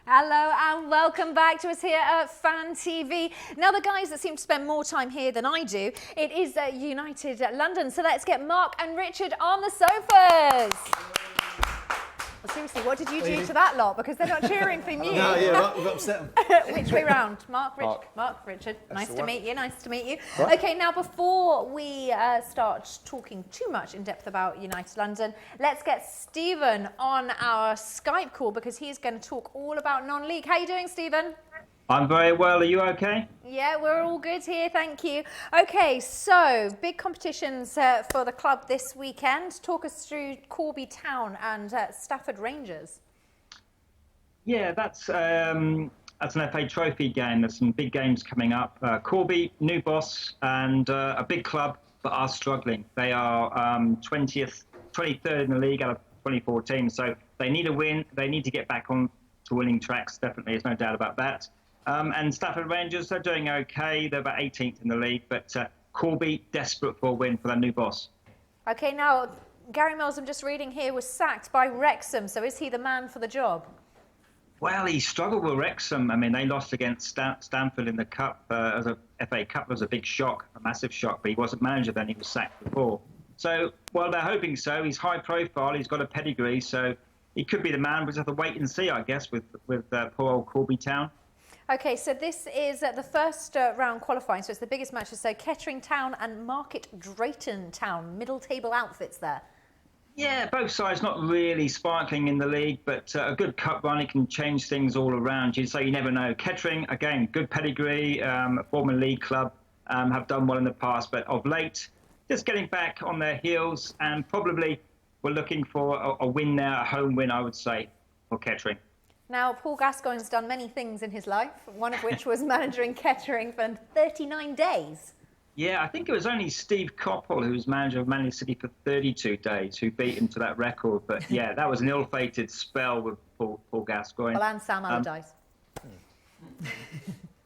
[SPEAKER 1] Hello and welcome back to us here at Fan TV. Now, the guys that seem to spend more time here than I do, it is United London. So let's get Mark and Richard on the sofas. Well, seriously, what did you do to that lot? Because they're not cheering for you.
[SPEAKER 18] No, yeah, we've upset them.
[SPEAKER 1] Which way round? Mark, Richard. Nice to meet you. Nice to meet you. Right. Okay, now before we start talking too much in depth about United London, let's get Stephen on our Skype call because he's going to talk all about non-league. How are you doing, Stephen?
[SPEAKER 19] I'm very well. Are you okay?
[SPEAKER 1] Yeah, we're all good here, thank you. Okay, so big competitions for the club this weekend. Talk us through Corby Town and Stafford Rangers.
[SPEAKER 19] Yeah, that's an FA Trophy game. There's some big games coming up. Corby, new boss, and a big club, but are struggling. They are 23rd in the league out of 24 teams, so they need a win. They need to get back on to winning tracks, definitely. There's no doubt about that. And Stafford Rangers, they're doing okay. They're about 18th in the league, but Corby desperate for a win for their new boss.
[SPEAKER 1] Okay, now, Gary Mills, I'm just reading here, was sacked by Wrexham, so is he the man for the job?
[SPEAKER 19] Well, he struggled with Wrexham. I mean, they lost against Stamford in the Cup. As a FA Cup was a big shock, a massive shock, but he wasn't manager then, he was sacked before. So, well, they're hoping so. He's high profile, he's got a pedigree, so he could be the man. We just have to wait and see, I guess, with poor old Corby Town.
[SPEAKER 1] Okay, so this is the first round qualifying, so it's the biggest matches. So Kettering Town and Market Drayton Town, middle table outfits there.
[SPEAKER 19] Yeah, both sides not really sparkling in the league, but a good cup run, it can change things all around you, so you never know. Kettering, again, good pedigree, a former league club, have done well in the past, but of late, just getting back on their heels, and probably we're looking for a win there, a home win, I would say, for Kettering.
[SPEAKER 1] Now, Paul Gascoigne's done many things in his life, one of which was managing Kettering for 39 days.
[SPEAKER 19] Yeah, I think it was only Steve Coppell, who was manager of Man City for 32 days, who beat him to that record. But yeah, that was an ill-fated spell with Paul Gascoigne.
[SPEAKER 1] Well, and Sam Allardyce.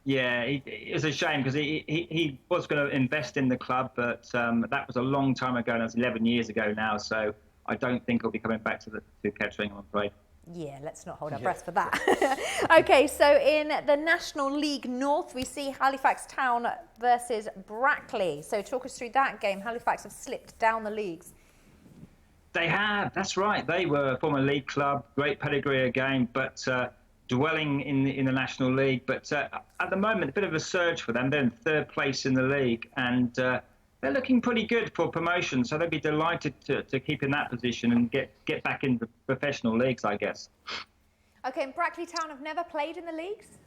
[SPEAKER 19] Yeah, it was a shame because he was going to invest in the club, but that was a long time ago, and that's 11 years ago now. So I don't think he'll be coming back to Kettering, I'm afraid.
[SPEAKER 1] Yeah, let's not hold our breath for that. Okay, so in the National League North, we see Halifax Town versus Brackley. So talk us through that game. Halifax have slipped down the leagues.
[SPEAKER 19] They have, that's right. They were a former league club, great pedigree again, but dwelling in the National League. But at the moment, a bit of a surge for them. They're in third place in the league, and they're looking pretty good for promotion, so they'd be delighted to keep in that position and get back into professional leagues, I guess.
[SPEAKER 1] Okay, and Brackley Town have never played in the leagues?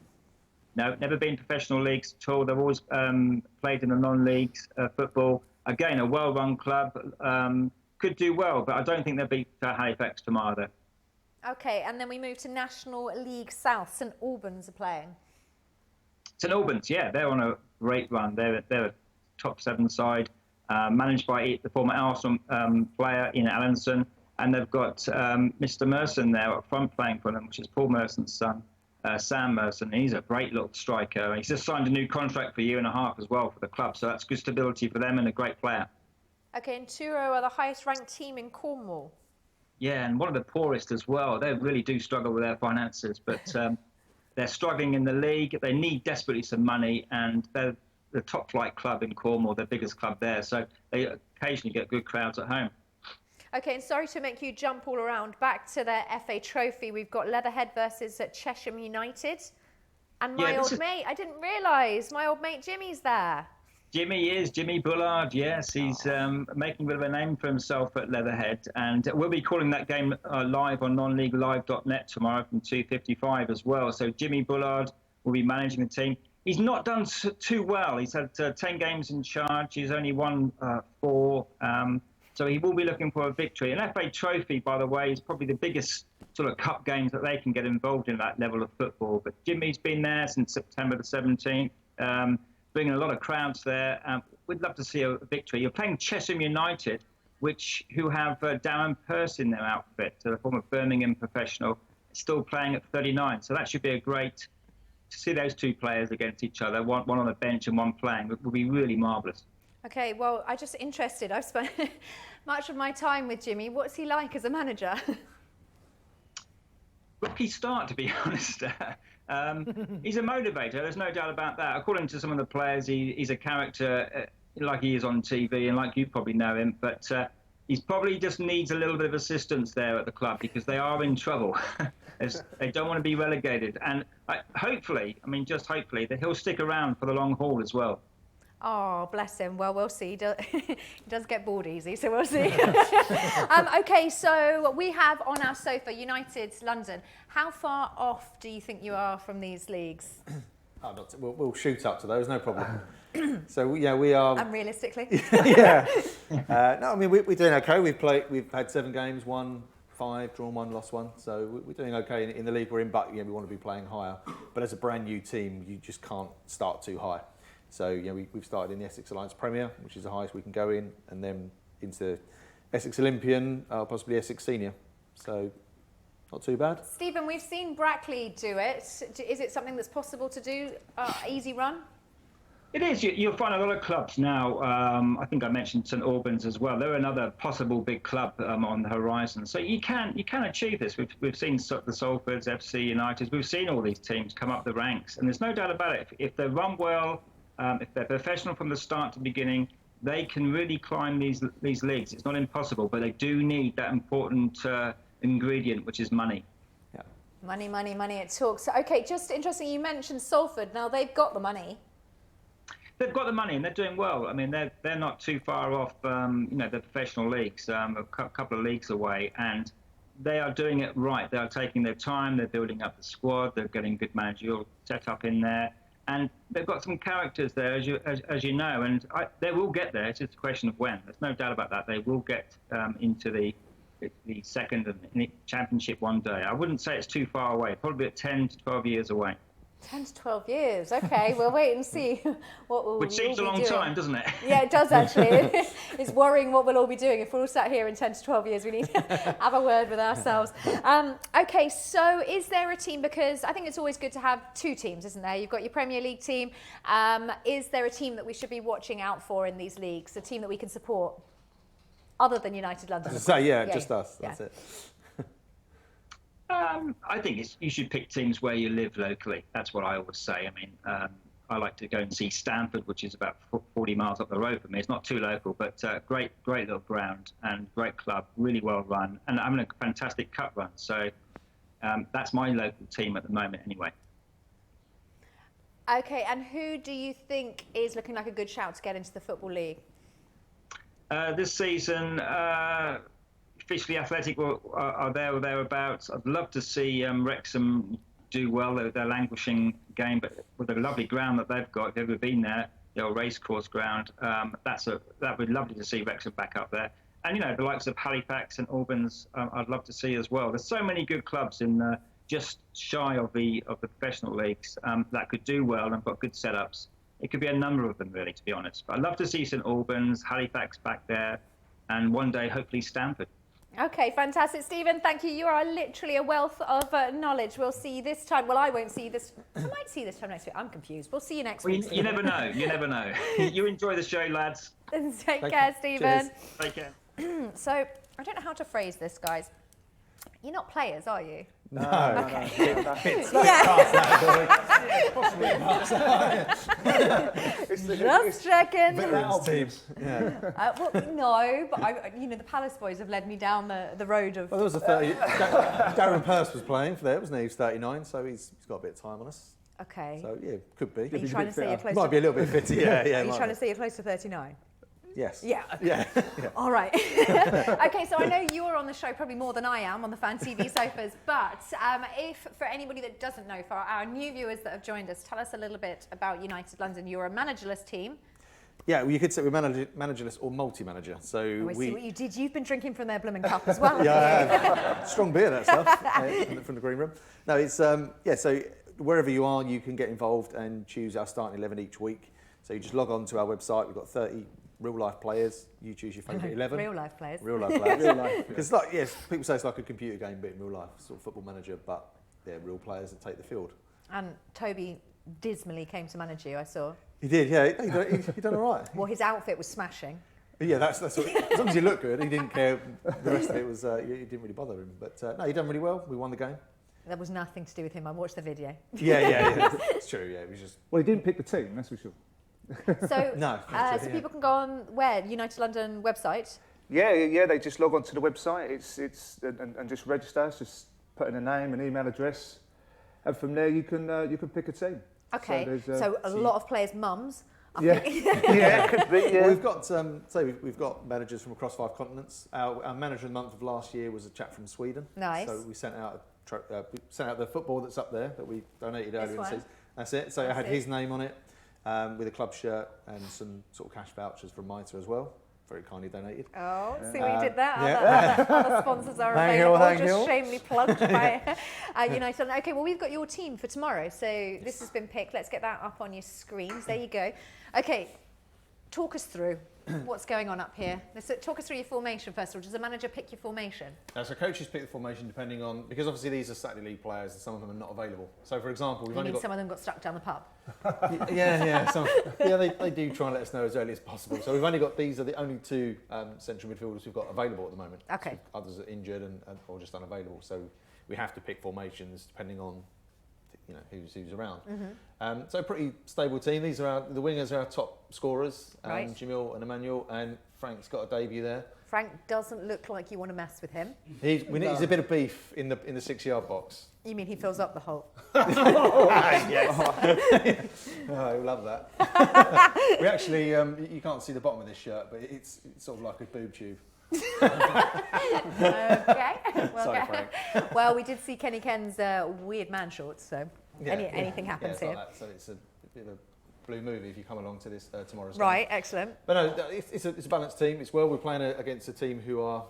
[SPEAKER 19] No, never been professional leagues at all. They've always played in the non-leagues football. Again, a well-run club, could do well, but I don't think they'll beat Halifax tomorrow, though.
[SPEAKER 1] Okay, and then we move to National League South. St Albans are playing.
[SPEAKER 19] St Albans, yeah, they're on a great run. They're a top 7 side, managed by the former Arsenal player Ian Allenson, and they've got Mr. Merson there up front playing for them, which is Paul Merson's son, Sam Merson. He's a great little striker. He's just signed a new contract for a year and a half as well for the club, so that's good stability for them and a great player.
[SPEAKER 1] Okay, and Truro are the highest ranked team in Cornwall.
[SPEAKER 19] Yeah, and one of the poorest as well. They really do struggle with their finances, but they're struggling in the league. They need desperately some money, and they're the top flight club in Cornwall, the biggest club there, so they occasionally get good crowds at home.
[SPEAKER 1] Okay, and sorry to make you jump all around. Back to the FA Trophy, we've got Leatherhead versus Chesham United. And my old mate, I didn't realise, my old mate Jimmy's there.
[SPEAKER 19] Jimmy Bullard, yes, he's making a bit of a name for himself at Leatherhead, and we'll be calling that game live on nonleaguelive.net tomorrow from 2:55 as well. So Jimmy Bullard will be managing the team. He's not done too well. He's had 10 games in charge. He's only won 4. So he will be looking for a victory. An FA Trophy, by the way, is probably the biggest sort of cup games that they can get involved in that level of football. But Jimmy's been there since September the 17th, bringing a lot of crowds there. We'd love to see a victory. You're playing Chesham United, who have Darren Pearce in their outfit, the former Birmingham professional, still playing at 39. So that should be a great... To see those two players against each other, one on the bench and one playing, would be really marvellous.
[SPEAKER 1] Okay, well, I'm just interested. I've spent much of my time with Jimmy. What's he like as a manager?
[SPEAKER 19] Rocky start, to be honest. He's a motivator, there's no doubt about that. According to some of the players, he's a character like he is on TV and like you probably know him, but he probably just needs a little bit of assistance there at the club because they are in trouble. They don't want to be relegated. And hopefully, I mean, just hopefully, that he'll stick around for the long haul as well.
[SPEAKER 1] Oh, bless him. Well, we'll see. He does get bored easy, so we'll see. Okay, so we have on our sofa United London. How far off do you think you are from these leagues?
[SPEAKER 18] We'll shoot up to those, no problem. So yeah, we are.
[SPEAKER 1] And realistically?
[SPEAKER 18] Yeah. No, I mean we're doing okay. We've had 7 games, won 5, drawn 1, lost 1. So we're doing okay in the league we're in. But we want to be playing higher. But as a brand new team, you just can't start too high. So we've started in the Essex Alliance Premier, which is the highest we can go in, and then into Essex Olympian, possibly Essex Senior. So not too bad.
[SPEAKER 1] Stephen, we've seen Brackley do it. Is it something that's possible to do? Easy run?
[SPEAKER 19] It is. You'll find a lot of clubs now. I think I mentioned St Albans as well. They're another possible big club on the horizon. So you can achieve this. We've seen the Salfords, FC United. We've seen all these teams come up the ranks, and there's no doubt about it. If they run well, if they're professional from the start to the beginning, they can really climb these leagues. It's not impossible, but they do need that important ingredient, which is money.
[SPEAKER 1] Yeah. Money, money, money. It talks. Okay, just interesting. You mentioned Salford. Now they've got the money.
[SPEAKER 19] They've got the money and they're doing well. I mean, they're not too far off, the professional leagues, a couple of leagues away, and they are doing it right. They are taking their time. They're building up the squad. They're getting good managerial setup in there. And they've got some characters there, as you know, and they will get there. It's just a question of when. There's no doubt about that. They will get into the second and championship one day. I wouldn't say it's too far away. Probably at 10 to 12 years away.
[SPEAKER 1] 10 to 12 years. Okay, we'll wait and see what we'll.
[SPEAKER 19] Which seems a long time, doesn't it?
[SPEAKER 1] Yeah, it does actually. It's worrying what we'll all be doing if we're all sat here in 10 to 12 years. We need to have a word with ourselves. Okay, so is there a team? Because I think it's always good to have 2 teams, isn't there? You've got your Premier League team. Is there a team that we should be watching out for in these leagues? A team that we can support, other than United London?
[SPEAKER 18] Just us. That's it.
[SPEAKER 19] I think you should pick teams where you live locally. That's what I always say. I mean, I like to go and see Stamford, which is about 40 miles up the road from me. It's not too local, but great little ground and great club, really well run, and having a fantastic cup run. So that's my local team at the moment anyway.
[SPEAKER 1] Okay, and who do you think is looking like a good shout to get into the Football League?
[SPEAKER 19] This season, Fishley Athletic are there or thereabouts. I'd love to see Wrexham do well. They're languishing game, but with the lovely ground that they've got, if you've ever been there, the old racecourse ground, that would be lovely to see Wrexham back up there. And the likes of Halifax and Albans, I'd love to see as well. There's so many good clubs in just shy of the professional leagues that could do well and got good setups. It could be a number of them, really, to be honest. But I'd love to see St Albans, Halifax back there, and one day hopefully Stamford.
[SPEAKER 1] Okay, fantastic. Stephen, thank you. You are literally a wealth of knowledge. We'll see you this time. Well, I won't see you this. I might see you this time next week. I'm confused. We'll see you next week.
[SPEAKER 19] You never know. You never know. You enjoy the show, lads.
[SPEAKER 1] Take care, Stephen.
[SPEAKER 19] Take care.
[SPEAKER 1] So, I don't know how to phrase this, guys. You're not players, are you?
[SPEAKER 18] No.
[SPEAKER 1] Okay. Just checking.
[SPEAKER 18] Teams. Yeah.
[SPEAKER 1] Well, no, but the Palace boys have led me down the road of.
[SPEAKER 18] Well, there was a 30. Darren Purse was playing for there, wasn't he? He was 39, so he's got a bit of time on us.
[SPEAKER 1] Okay.
[SPEAKER 18] So yeah, could be.
[SPEAKER 1] Are you trying to say you're close?
[SPEAKER 18] Might be a little bit fitter. Yeah.
[SPEAKER 1] Are you trying to say you're close to 39?
[SPEAKER 18] Yes.
[SPEAKER 1] Yeah. Okay.
[SPEAKER 18] Yeah.
[SPEAKER 1] All right. Okay, so I know you're on the show probably more than I am on the Fan TV sofas, but if for anybody that doesn't know, for our new viewers that have joined us, tell us a little bit about United London. You're a managerless team.
[SPEAKER 18] Yeah, well, you could say we're managerless or multi-manager. So
[SPEAKER 1] I see what you did. You've been drinking from their blooming cup as well.
[SPEAKER 18] Yeah, strong beer, that stuff, from the green room. No, it's so wherever you are, you can get involved and choose our starting 11 each week. So you just log on to our website. We've got 30 real-life players. You choose your favourite 11.
[SPEAKER 1] Real-life players.
[SPEAKER 18] Real-life players. Real life. Because people say it's like a computer game, but in real life, sort of Football Manager, but they're real players that take the field.
[SPEAKER 1] And Toby dismally came to manage you, I saw.
[SPEAKER 18] He did, yeah. He done all right.
[SPEAKER 1] Well, his outfit was smashing.
[SPEAKER 18] Yeah, that's what, as long as he looked good, he didn't care. The rest of it was, it didn't really bother him. But no, he done really well. We won the game.
[SPEAKER 1] There was nothing to do with him. I watched the video.
[SPEAKER 18] Yeah. It's true, yeah. It was just...
[SPEAKER 20] Well, he didn't pick the team, that's for sure.
[SPEAKER 1] So, so people can go on where? United London website?
[SPEAKER 20] Yeah. They just log onto the website. And just register. It's just put in a name, an email address, and from there you can pick a team.
[SPEAKER 1] Okay. So a lot of players' mums.
[SPEAKER 20] Yeah, could be. Yeah.
[SPEAKER 18] Well, we've got we've got managers from across 5 continents. Our manager of the month of last year was a chap from Sweden.
[SPEAKER 1] Nice.
[SPEAKER 18] So we sent out the football that's up there that we donated earlier in the season. That's it. So it had his name on it with a club shirt and some sort of cash vouchers from Mitre as well. Very kindly donated.
[SPEAKER 1] Oh, see what you did there? Other sponsors are available, just shamelessly plugged by United. Okay, well, we've got your team for tomorrow. So this has been picked. Let's get that up on your screens. There you go. Okay, talk us through what's going on up here. Talk us through your formation first of all. Does the manager pick your formation?
[SPEAKER 18] So coaches pick the formation depending on, because obviously these are Saturday League players and some of them are not available. So for example, we've only got...
[SPEAKER 1] some of them got stuck down the pub?
[SPEAKER 18] They do try and let us know as early as possible. So we've only got, these are the only 2 central midfielders we've got available at the moment.
[SPEAKER 1] Okay.
[SPEAKER 18] So others are injured or just unavailable. So we have to pick formations depending on who's around. So a pretty stable team. These are the wingers are our top scorers, Jamil and Emmanuel, and Frank's got a debut there.
[SPEAKER 1] Frank doesn't look like you want to mess with him.
[SPEAKER 18] He's a bit of beef in the 6-yard box.
[SPEAKER 1] You mean he fills up the hole?
[SPEAKER 18] Yes. I love that. We actually, you can't see the bottom of this shirt, but it's sort of like a boob tube.
[SPEAKER 1] Okay.
[SPEAKER 18] Sorry, Frank.
[SPEAKER 1] Well, we did see Kenny Ken's weird man shorts, so anything happens here.
[SPEAKER 18] Like that. So it's a bit of a blue movie if you come along to this tomorrow's game.
[SPEAKER 1] Right, excellent.
[SPEAKER 18] But no, it's a balanced team. It's well, we're playing against a team who are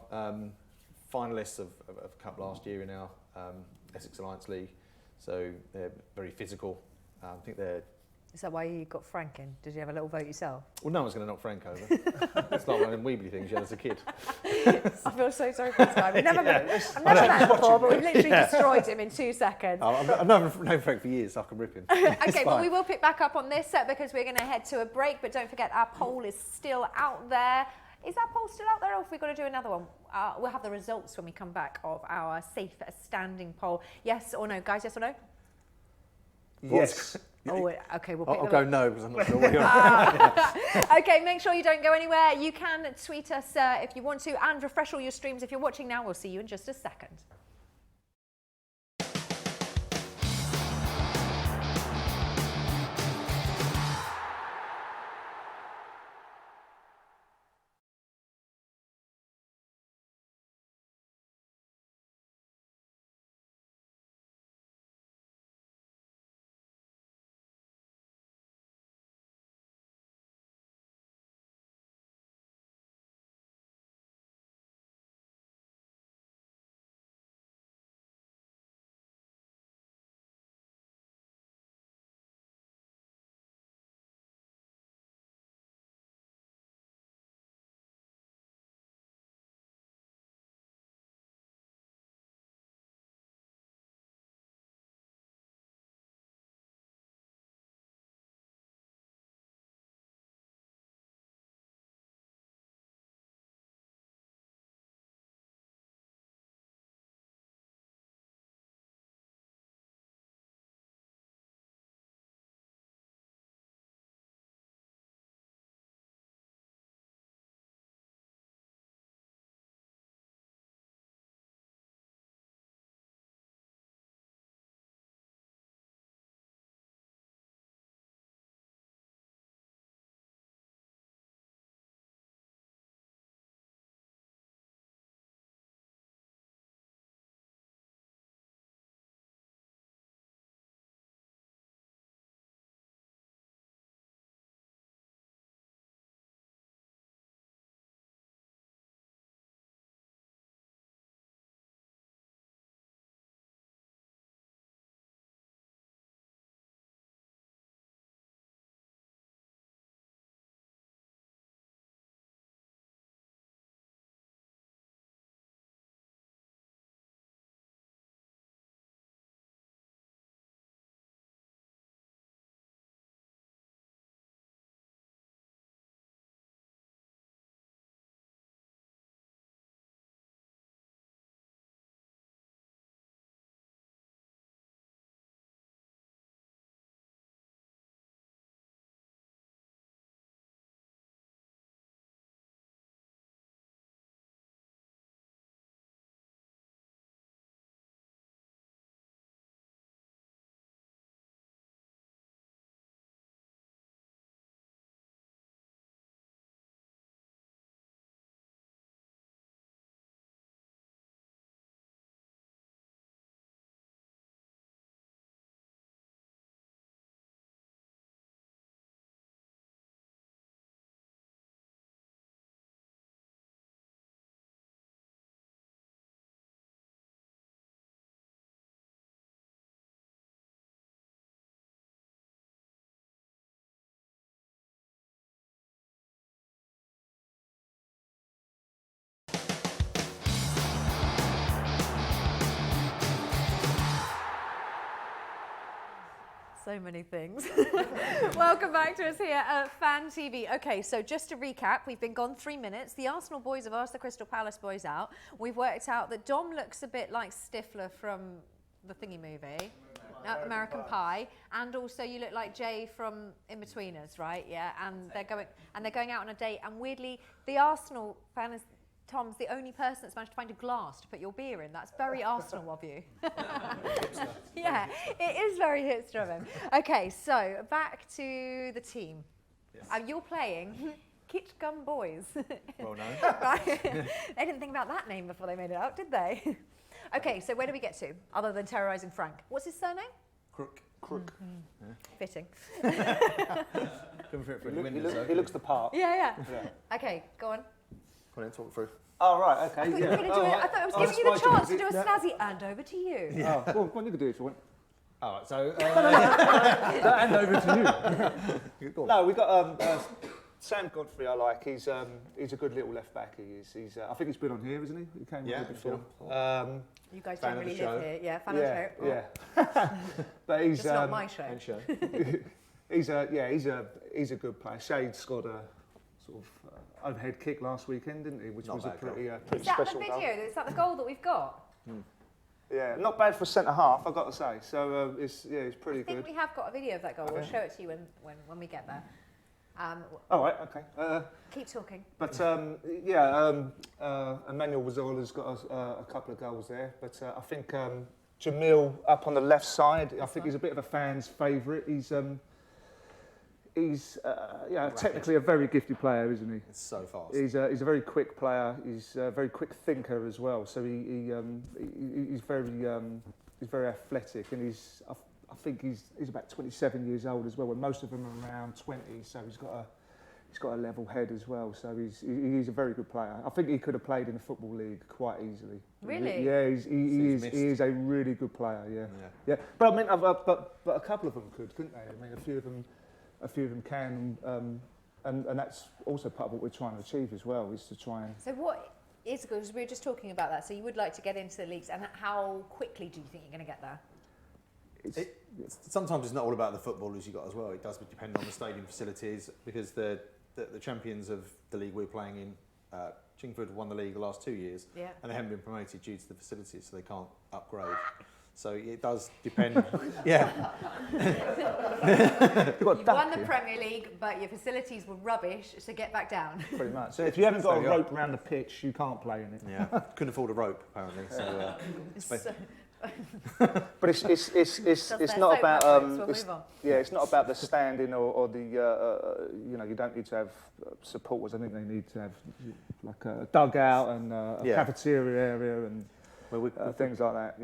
[SPEAKER 18] finalists of a cup last year in our Essex Alliance League. So they're very physical. I think they're...
[SPEAKER 1] Is that why you got Frank in? Did you have a little vote yourself?
[SPEAKER 18] Well, no one's going to knock Frank over. It's like one of them Weebly things you had as a kid.
[SPEAKER 1] I feel so sorry for this guy. I've never met him before, but we've literally destroyed him in 2 seconds.
[SPEAKER 18] I've known Frank for years, so I can rip him.
[SPEAKER 1] Okay, but we will pick back up on this because we're going to head to a break. But don't forget, our poll is still out there. Is that poll still out there, or have we got to do another one? We'll have the results when we come back of our safe standing poll. Yes or no, guys? Yes or no?
[SPEAKER 18] Yes.
[SPEAKER 1] Oh, okay, we'll pick
[SPEAKER 18] I'll go no because I'm not sure what you're on.
[SPEAKER 1] Okay, make sure you don't go anywhere. You can tweet us if you want to, and refresh all your streams if you're watching now. We'll see you in just a second. So many things. Welcome back to us here at Fan TV. Okay, so just to recap, we've been gone 3 minutes. The Arsenal boys have asked the Crystal Palace boys out. We've worked out that Dom looks a bit like Stifler from the thingy movie, American Pie, and also you look like Jay from In-Betweeners, right? Yeah, and they're going out on a date. And weirdly, the Arsenal fan is. Tom's the only person that's managed to find a glass to put your beer in. That's very Arsenal of you. Yeah, it is very hipster of him. Okay, so back to the team. Yes. You're playing Kit Gum Boys.
[SPEAKER 18] Well known.
[SPEAKER 1] Right? They didn't think about that name before they made it up, did they? Okay, so where do we get to, other than terrorising Frank? What's his surname?
[SPEAKER 18] Crook.
[SPEAKER 1] Yeah. Fitting.
[SPEAKER 20] He looks the part.
[SPEAKER 1] Yeah. Okay, go on.
[SPEAKER 18] Come on, talk through.
[SPEAKER 20] Oh, right, okay.
[SPEAKER 1] I thought I was giving you the chance to do a snazzy and over to you.
[SPEAKER 20] Yeah. Oh, well, you can do it if you want.
[SPEAKER 18] All right, so...
[SPEAKER 20] and over to you. No, we got Sam Godfrey. I like. He's a good little left back. He is. I think he's been on here, isn't he? He came here before.
[SPEAKER 1] You guys don't really live here. Yeah, fan of the show.
[SPEAKER 20] Yeah. But he's
[SPEAKER 1] just not my show.
[SPEAKER 20] He's a good player. Shade's got a sort of overhead kick last weekend, didn't he? Which was a pretty special goal.
[SPEAKER 1] Is that the video? Is that the goal that we've got?
[SPEAKER 20] Yeah, not bad for a centre half, I've got to say. So it's pretty good.
[SPEAKER 1] I think we have got a video of that goal. We'll show it to you when we get there.
[SPEAKER 20] All right, okay.
[SPEAKER 1] Keep talking.
[SPEAKER 20] But Emmanuel Wazzola's got a couple of goals there. But I think Jamil up on the left side, I think he's a bit of a fan's favourite. He's technically a very gifted player, isn't he?
[SPEAKER 18] It's so fast.
[SPEAKER 20] He's a very quick player. He's a very quick thinker as well. So he's very athletic, and I think he's about 27 years old as well. When most of them are around 20, so he's got a level head as well. So he's a very good player. I think he could have played in the Football League quite easily.
[SPEAKER 1] Really?
[SPEAKER 20] Yeah, he is a really good player. Yeah. But I mean, but a couple of them couldn't they? I mean, a few of them can, and that's also part of what we're trying to achieve as well, is to try and...
[SPEAKER 1] So what is, because we were just talking about that, so you would like to get into the leagues, and how quickly do you think you're going to get there?
[SPEAKER 18] Sometimes it's not all about the footballers you got as well. It does depend on the stadium facilities, because the champions of the league we're playing in, Chingford won the league the last 2 years, and they haven't been promoted due to the facilities, so they can't upgrade. So it does depend. Yeah.
[SPEAKER 1] You won the Premier League, but your facilities were rubbish, so get back down.
[SPEAKER 20] Pretty much. So if you haven't got a rope around the pitch, you can't play in it.
[SPEAKER 18] Yeah. Couldn't afford a rope, apparently. So,
[SPEAKER 20] but it's not about it's not about the standing or the you don't need to have supporters. I think they need to have like a dugout and a cafeteria area and things like that.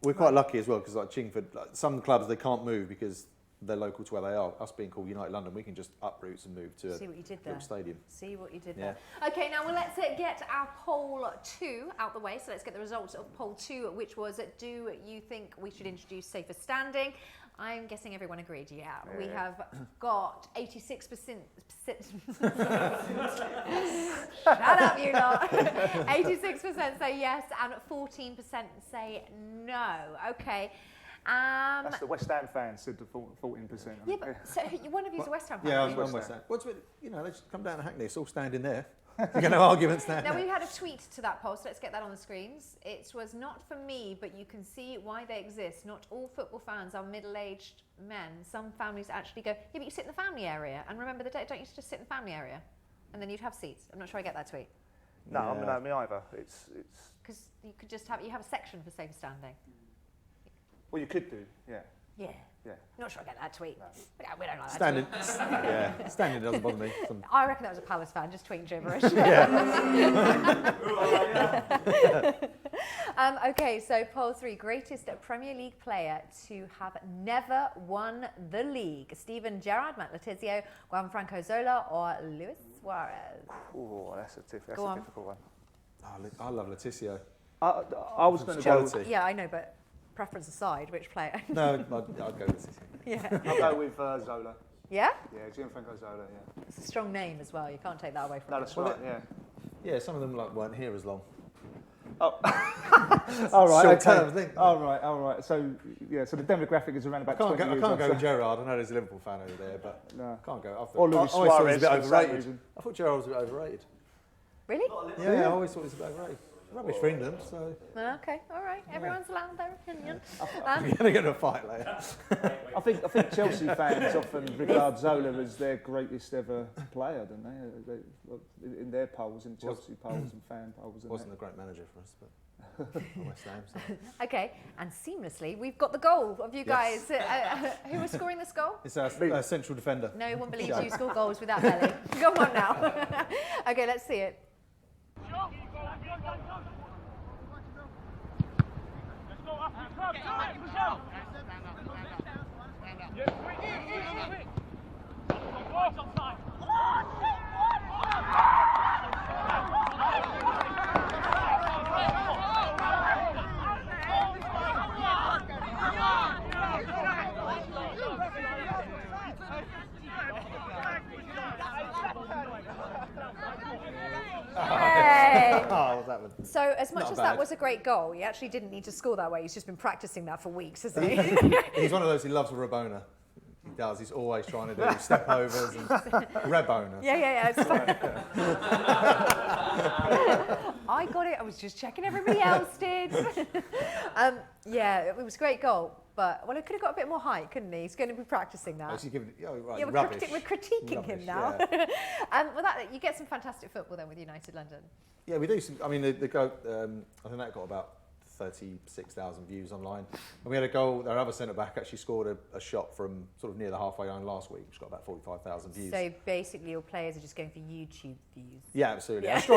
[SPEAKER 18] We're quite lucky as well, because like Chingford, some clubs they can't move because they're local to where they are. Us being called United London, we can just up routes and move to a stadium.
[SPEAKER 1] See what you did there. Okay, now let's get our poll 2 out the way. So let's get the results of poll 2, which was, do you think we should introduce safer standing? I'm guessing everyone agreed, yeah. We have got 86%. Shut up, you lot. 86% say yes and 14% say no. Okay.
[SPEAKER 20] That's the West Ham fans said the 14%.
[SPEAKER 1] Yeah, but so one of you's a West Ham fan.
[SPEAKER 18] Yeah, I'm West Ham. What's with, let's come down to Hackney. It's all standing there. You get no arguments there.
[SPEAKER 1] Now, we had a tweet to that poll, so let's get that on the screens. It was not for me, but you can see why they exist. Not all football fans are middle-aged men. Some families actually go, yeah, but you sit in the family area. And remember the day, don't you just sit in the family area? And then you'd have seats. I'm not sure I get that tweet.
[SPEAKER 20] No, no, me either. It's
[SPEAKER 1] because you could just have a section for safer standing.
[SPEAKER 20] Well, you could do, yeah.
[SPEAKER 1] Yeah. Yeah. Not sure I get that tweet. No. We don't like
[SPEAKER 18] standing,
[SPEAKER 1] that tweet.
[SPEAKER 18] Standing doesn't bother me.
[SPEAKER 1] I reckon that was a Palace fan just tweeting gibberish. Okay, so poll 3, greatest Premier League player to have never won the league. Steven Gerrard, Matt Letizia, Gianfranco Zola, or Luis Suarez?
[SPEAKER 20] Oh, that's a difficult one.
[SPEAKER 18] Oh, I love Letizia.
[SPEAKER 20] I was going to go...
[SPEAKER 1] Yeah, I know, but... Preference aside, which player?
[SPEAKER 18] No, I'd go with City.
[SPEAKER 1] Yeah.
[SPEAKER 20] I'll go with Zola.
[SPEAKER 1] Yeah?
[SPEAKER 20] Yeah, Gianfranco Zola, yeah.
[SPEAKER 1] It's a strong name as well. You can't take that away from
[SPEAKER 20] him. That's right, yeah.
[SPEAKER 18] Yeah, some of them weren't here as long.
[SPEAKER 20] All right.
[SPEAKER 18] Short-term thing.
[SPEAKER 20] All right. So yeah, so the demographic is around about 20 years.
[SPEAKER 18] I can't go
[SPEAKER 20] old,
[SPEAKER 18] with Gerrard. I know there's a Liverpool fan over there, but
[SPEAKER 20] no.
[SPEAKER 18] Can't go.
[SPEAKER 20] Or Luis
[SPEAKER 18] I always thought he was a
[SPEAKER 20] Suarez
[SPEAKER 18] bit
[SPEAKER 20] for some
[SPEAKER 18] overrated.
[SPEAKER 20] reason.
[SPEAKER 18] I thought Gerrard was a bit overrated.
[SPEAKER 1] Really?
[SPEAKER 18] Yeah, I always thought he was a bit overrated. Rubbish for England, so.
[SPEAKER 1] Okay, all right. Everyone's allowed their opinion.
[SPEAKER 18] We're going to get in a fight later.
[SPEAKER 20] I think Chelsea fans often regard Zola as their greatest ever player, don't they? In their polls, in Chelsea polls and fan polls.
[SPEAKER 18] Wasn't a great manager for us, but West Ham. So.
[SPEAKER 1] Okay, and seamlessly, we've got the goal of you guys. Who was scoring this goal?
[SPEAKER 18] It's our central defender.
[SPEAKER 1] No one believes you score goals without belly. Go on now. Okay, let's see it. So as much as that was a great goal, he actually didn't need to score that way. He's just been practicing that for weeks, hasn't he?
[SPEAKER 18] He's one of those who loves a Rabona. He does. He's always trying to do step overs and Rabona.
[SPEAKER 1] Yeah. It's fine. I got it. I was just checking everybody else did. Yeah, it was a great goal. But, well, it could have got a bit more height, couldn't he? He's going to be practicing that. We're critiquing him now. Yeah. You get some fantastic football then with United London.
[SPEAKER 18] Yeah, we do. I mean, the goal, I think that got about 36,000 views online. And we had a goal, our other centre-back actually scored a shot from sort of near the halfway line last week, which got about 45,000 views.
[SPEAKER 1] So basically your players are just going for YouTube views.
[SPEAKER 18] Yeah, absolutely. Yeah. We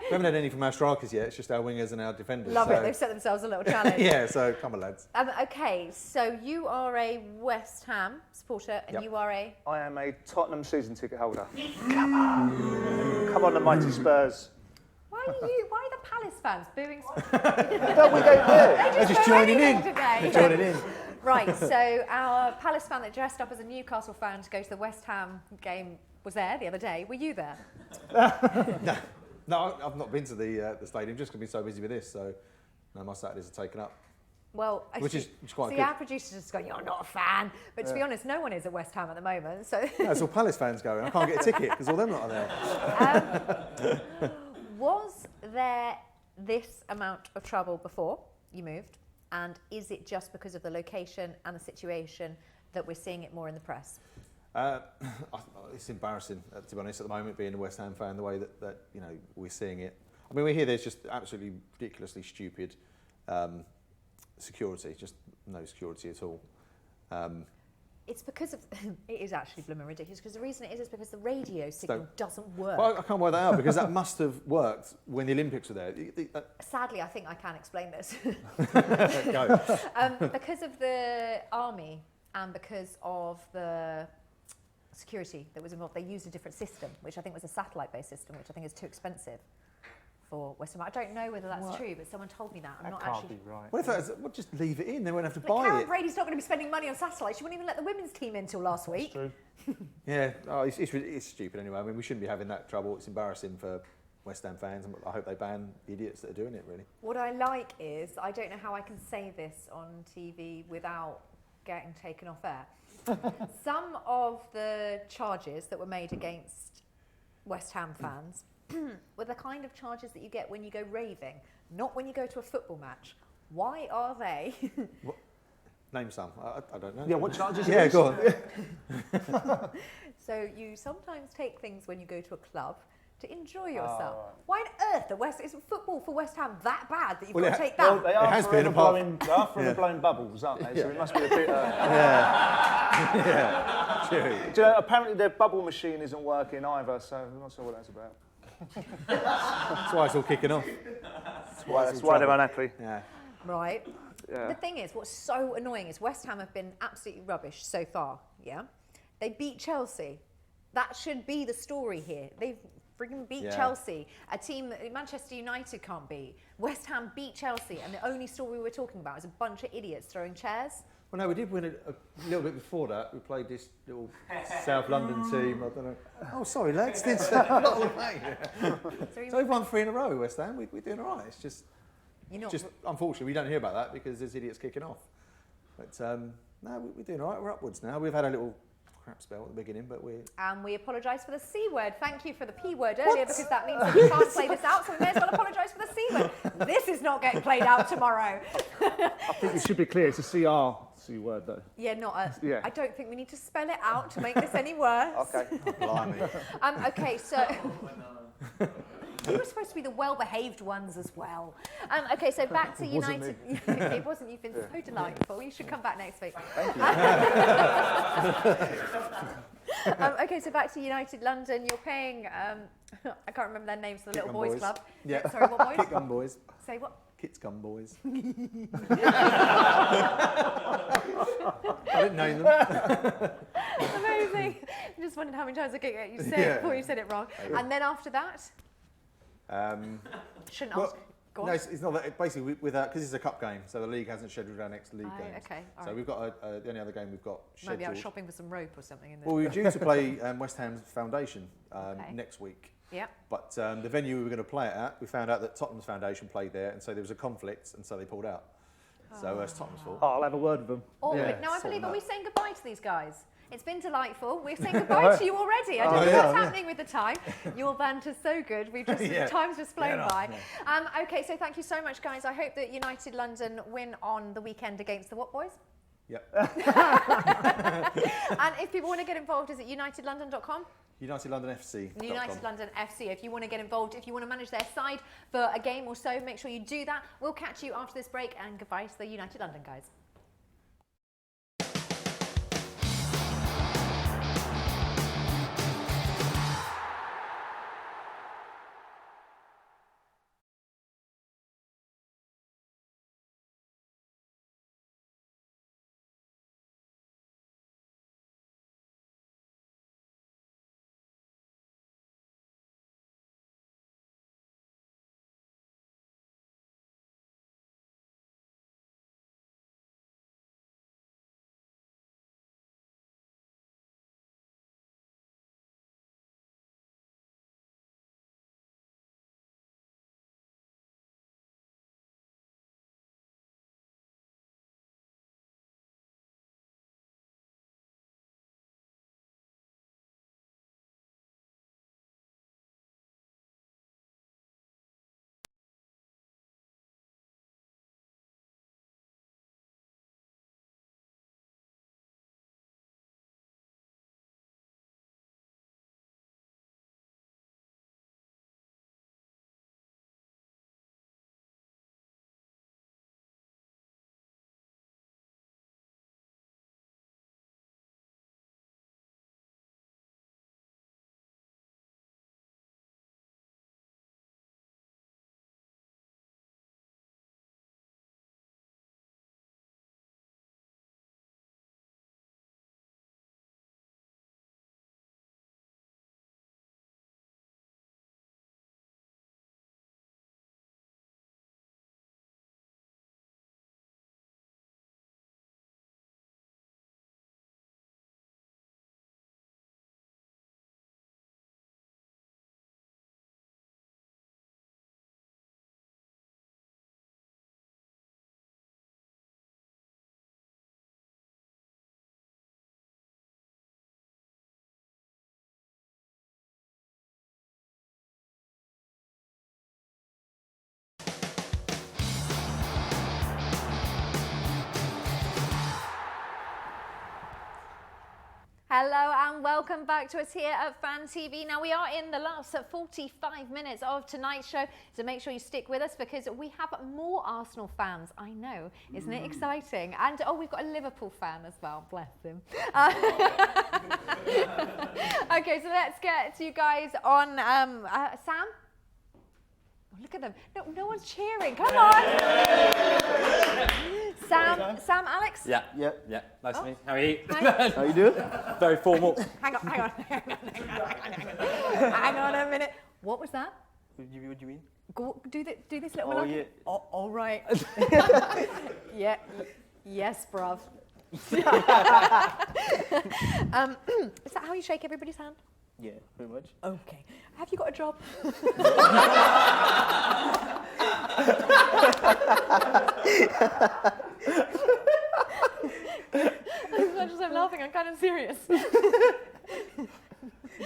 [SPEAKER 18] haven't had any from our strikers yet, it's just our wingers and our defenders.
[SPEAKER 1] Love it, they've set themselves a little challenge.
[SPEAKER 18] Yeah, so come on lads.
[SPEAKER 1] Okay, so you are a West Ham supporter and you are a...
[SPEAKER 20] I am a Tottenham season ticket holder. Come on the mighty Spurs.
[SPEAKER 1] Why are the Palace fans booing?
[SPEAKER 18] They're just joining in. They're joining in.
[SPEAKER 1] Right, so our Palace fan that dressed up as a Newcastle fan to go to the West Ham game was there the other day. Were you there?
[SPEAKER 18] No, I've not been to the stadium just because I've been so busy with this. So, no, my Saturdays are taken up.
[SPEAKER 1] Well,
[SPEAKER 18] which is quite good.
[SPEAKER 1] Our producers just go, "You're not a fan," but to be honest, no one is at West Ham at the moment. So
[SPEAKER 18] it's all Palace fans going. I can't get a ticket because all them lot are there.
[SPEAKER 1] Was there this amount of trouble before you moved? And is it just because of the location and the situation that we're seeing it more in the press?
[SPEAKER 18] It's embarrassing, to be honest, at the moment, being a West Ham fan, the way that we're seeing it. I mean, we hear there's just absolutely ridiculously stupid security, just no security at all.
[SPEAKER 1] It's because of, it is actually blooming ridiculous, because the reason it is because the radio signal doesn't work.
[SPEAKER 18] Well, I can't work that out, because that must have worked when the Olympics were there.
[SPEAKER 1] Sadly, I think I can explain this.
[SPEAKER 18] Go.
[SPEAKER 1] Because of the army and because of the security that was involved, they used a different system, which I think was a satellite-based system, which I think is too expensive for West Ham. I don't know whether that's true, but someone told me that. I'm not actually.
[SPEAKER 20] Be right.
[SPEAKER 18] What if that's, well, just leave it in? They won't have to buy
[SPEAKER 1] Karen
[SPEAKER 18] it.
[SPEAKER 1] Brady's not going to be spending money on satellites. She wouldn't even let the women's team in till last week.
[SPEAKER 20] True.
[SPEAKER 18] Yeah, it's stupid anyway. I mean, we shouldn't be having that trouble. It's embarrassing for West Ham fans, and I hope they ban the idiots that are doing it, really.
[SPEAKER 1] What I like is, I don't know how I can say this on TV without getting taken off air. Some of the charges that were made against West Ham fans were the kind of charges that you get when you go raving, not when you go to a football match. Why are they?
[SPEAKER 18] Name some. I don't know.
[SPEAKER 20] Yeah, what charges?
[SPEAKER 18] Yeah, go on.
[SPEAKER 1] So you sometimes take things when you go to a club to enjoy yourself. Why on earth is football for West Ham that bad that you've got to take that?
[SPEAKER 20] Well, they are forever blowing bubbles, aren't they? So it must be a bit...
[SPEAKER 18] Yeah, true.
[SPEAKER 20] Do you know, apparently their bubble machine isn't working either, so I'm not sure what that's about.
[SPEAKER 18] That's why it's all kicking off.
[SPEAKER 20] That's why they're unhappy.
[SPEAKER 18] Yeah.
[SPEAKER 1] Right.
[SPEAKER 20] Yeah.
[SPEAKER 1] The thing is, what's so annoying is West Ham have been absolutely rubbish so far, yeah? They beat Chelsea. That should be the story here. They've freaking beat Chelsea, a team that Manchester United can't beat. West Ham beat Chelsea, and the only story we were talking about is a bunch of idiots throwing chairs.
[SPEAKER 18] Well, no, we did win a little bit before that. We played this little South London team. I don't know. Oh, sorry, lads. So we've won 3 in a row, West Ham. We're doing all right. It's just Just unfortunately, we don't hear about that because there's idiots kicking off. But no, we're doing all right. We're upwards now. We've had a little crap spell at the beginning, but we.
[SPEAKER 1] And we apologise for the C word. Thank you for the P word earlier because that means that we can't play this out, so we may as well apologise for the C word. This is not getting played out tomorrow.
[SPEAKER 20] I think it should be clear. It's a CR word, though.
[SPEAKER 1] Yeah, not a.
[SPEAKER 20] Yeah.
[SPEAKER 1] I don't think we need to spell it out to make this any worse.
[SPEAKER 20] Okay.
[SPEAKER 18] Blimey.
[SPEAKER 1] Okay, so. You were supposed to be the well-behaved ones as well. Okay, so back to United. It wasn't. You've been so delightful. You should come back next week.
[SPEAKER 20] Thank you.
[SPEAKER 1] Okay, so back to United London. You're paying. I can't remember their names. The Little Boys Club.
[SPEAKER 18] Yeah.
[SPEAKER 1] Sorry, what boys?
[SPEAKER 18] Kit Gun Boys.
[SPEAKER 1] Say what?
[SPEAKER 18] Kits Gun Boys. I didn't name them.
[SPEAKER 1] Amazing. I just wondered how many times I could get you to say it before you said it wrong. And then after that. Shouldn't ask. Go on.
[SPEAKER 18] No, it's not that. Basically, because it's a cup game, so the league hasn't scheduled our next league game.
[SPEAKER 1] Okay.
[SPEAKER 18] So we've got the only other game we've got scheduled.
[SPEAKER 1] Maybe out shopping for some rope or something. In there.
[SPEAKER 18] Well, we were due to play West Ham's Foundation next week.
[SPEAKER 1] Yeah.
[SPEAKER 18] But the venue we were going to play it at, we found out that Tottenham's Foundation played there, and so there was a conflict, and so they pulled out. So it's Tottenham's fault.
[SPEAKER 20] Oh, I'll have a word with them.
[SPEAKER 1] Now I believe, are we saying goodbye to these guys? It's been delightful. We're saying goodbye to you already. I don't know what's happening with the time. Your banter's so good. We just time's just flown by. Okay, so thank you so much, guys. I hope that United London win on the weekend against the what boys?
[SPEAKER 18] Yep.
[SPEAKER 1] And if people want to get involved, is it unitedlondon.com?
[SPEAKER 18] United London FC.
[SPEAKER 1] United London FC. If you want to get involved, if you want to manage their side for a game or so, make sure you do that. We'll catch you after this break, and goodbye to the United London guys. Hello and welcome back to us here at Fan TV. Now we are in the last 45 minutes of tonight's show, so make sure you stick with us because we have more Arsenal fans. I know, isn't it exciting? And we've got a Liverpool fan as well, bless him. Okay, so let's get to you guys on Sam. Oh, look at them. No one's cheering. Come on. Sam, Alex?
[SPEAKER 21] Yeah. Nice to meet you. How are you?
[SPEAKER 20] How you doing?
[SPEAKER 21] Very formal.
[SPEAKER 1] Hang on. Hang on a minute. What was that?
[SPEAKER 21] What do you mean?
[SPEAKER 1] Go, do this little
[SPEAKER 21] Oh,
[SPEAKER 1] one.
[SPEAKER 21] yeah.
[SPEAKER 1] Oh, all right. Yes, bruv. Is that how you shake everybody's hand?
[SPEAKER 3] Yeah, pretty much.
[SPEAKER 1] Okay. Have you got a job? As much as I'm laughing, I'm kind of serious.
[SPEAKER 3] No,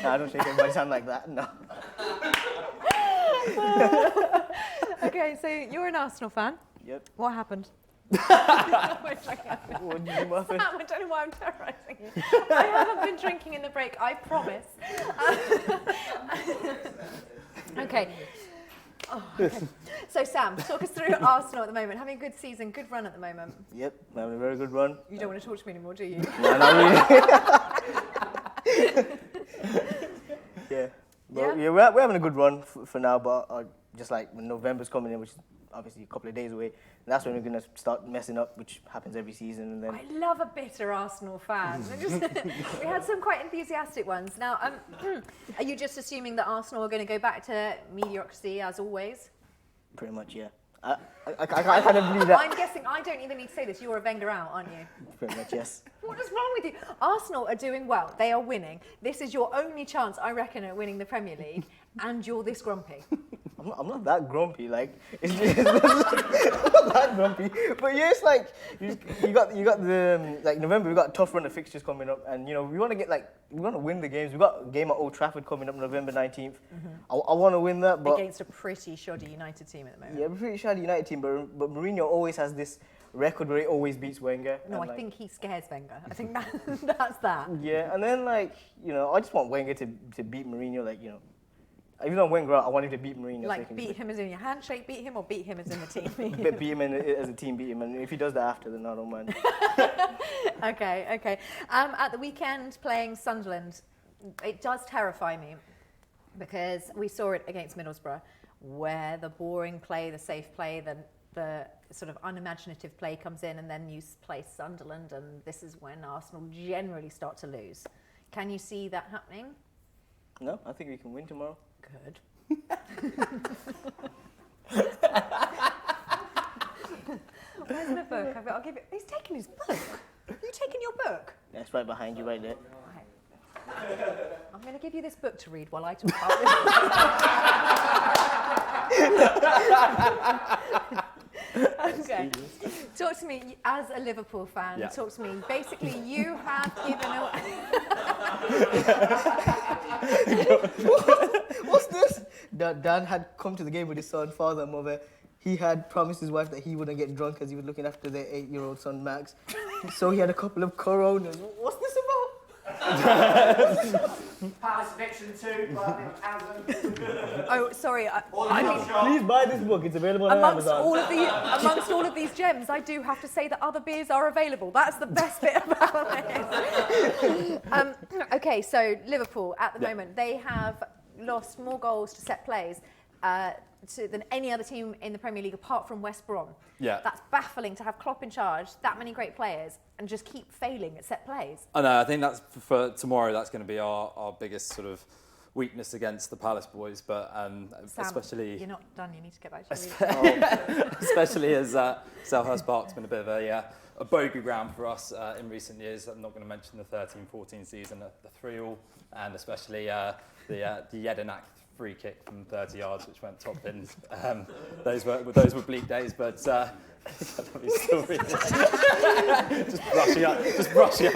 [SPEAKER 3] I don't think everybody sound like that, no.
[SPEAKER 1] Okay, so you're an Arsenal fan.
[SPEAKER 3] Yep.
[SPEAKER 1] What happened? What
[SPEAKER 3] did you do, Muffin?
[SPEAKER 1] Sam, I don't know why I'm terrorising you. I haven't been drinking in the break, I promise. Okay. Oh, okay. So Sam, talk us through Arsenal at the moment. Having a good season, good run at the moment.
[SPEAKER 3] Yep, having a very good run.
[SPEAKER 1] You don't want to talk to me anymore, do you?
[SPEAKER 3] No, not really. Yeah. Well, yeah, we're having a good run for now, but just like when November's coming in, which is obviously a couple of days away, that's when we're going to start messing up, which happens every season. And then
[SPEAKER 1] I love a bitter Arsenal fan. We had some quite enthusiastic ones. Now, are you just assuming that Arsenal are going to go back to mediocrity as always?
[SPEAKER 3] Pretty much, yeah. I kind of believe that.
[SPEAKER 1] I'm guessing, I don't even need to say this, you're a Wenger out, aren't you?
[SPEAKER 3] Pretty much, yes.
[SPEAKER 1] What is wrong with you? Arsenal are doing well. They are winning. This is your only chance, I reckon, at winning the Premier League, and you're this grumpy.
[SPEAKER 3] I'm not that grumpy, like, it's just, I'm not that grumpy. But yeah, it's like, you got the, like, November, we got a tough run of fixtures coming up, and, you know, we want to win the games. We got a game at Old Trafford coming up November 19th. I want to win that, but...
[SPEAKER 1] Against a pretty shoddy United team at the moment.
[SPEAKER 3] Yeah, a pretty shoddy United team, but Mourinho always has this record where he always beats Wenger.
[SPEAKER 1] No, I think he scares Wenger. I think that's that.
[SPEAKER 3] Yeah, and then, like, you know, I just want Wenger to beat Mourinho, like, you know. Even though Wenger, I want him to beat Mourinho.
[SPEAKER 1] Like, beat him as in your handshake, beat him, or beat him as in the team?
[SPEAKER 3] Beat him as a team, beat him. And if he does that after, then I don't mind.
[SPEAKER 1] Okay. At the weekend, playing Sunderland, it does terrify me because we saw it against Middlesbrough, where the boring play, the safe play, the sort of unimaginative play comes in, and then you play Sunderland, and this is when Arsenal generally start to lose. Can you see that happening?
[SPEAKER 3] No, I think we can win tomorrow.
[SPEAKER 1] Good. Where's my book? I'll give it. He's taking his book. Are you taking your book?
[SPEAKER 3] Yeah, it's right behind you, right there.
[SPEAKER 1] I'm going to give you this book to read while I talk about this. Okay. Talk to me as a Liverpool fan.
[SPEAKER 5] Yeah.
[SPEAKER 1] Talk to me. Basically, you have given away.
[SPEAKER 3] What's this? Dan had come to the game with his son, father, and mother. He had promised his wife that he wouldn't get drunk as he was looking after their 8-year-old son, Max. So he had a couple of Coronas. What's this about?
[SPEAKER 7] Palace Eviction 2, but I think it hasn't.
[SPEAKER 1] Oh, sorry.
[SPEAKER 3] Please buy this book. It's available on Amazon.
[SPEAKER 1] Amongst all of these gems, I do have to say that other beers are available. That's the best bit about this. Okay, so Liverpool at the moment, they have lost more goals to set plays than any other team in the Premier League apart from West Brom.
[SPEAKER 5] Yeah.
[SPEAKER 1] That's baffling to have Klopp in charge, that many great players, and just keep failing at set plays.
[SPEAKER 21] I know, I think that's for tomorrow, that's going to be our biggest sort of weakness against the Palace boys, but
[SPEAKER 1] Sam,
[SPEAKER 21] especially...
[SPEAKER 1] You're not done, you need to get back to your reading.
[SPEAKER 21] Especially as Selhurst Park's been a bit of a bogey ground for us in recent years. I'm not going to mention the 13-14 season, the 3-3, and especially the Jedinak free kick from 30 yards, which went top bins. Those were bleak days, but still reading. just brushing up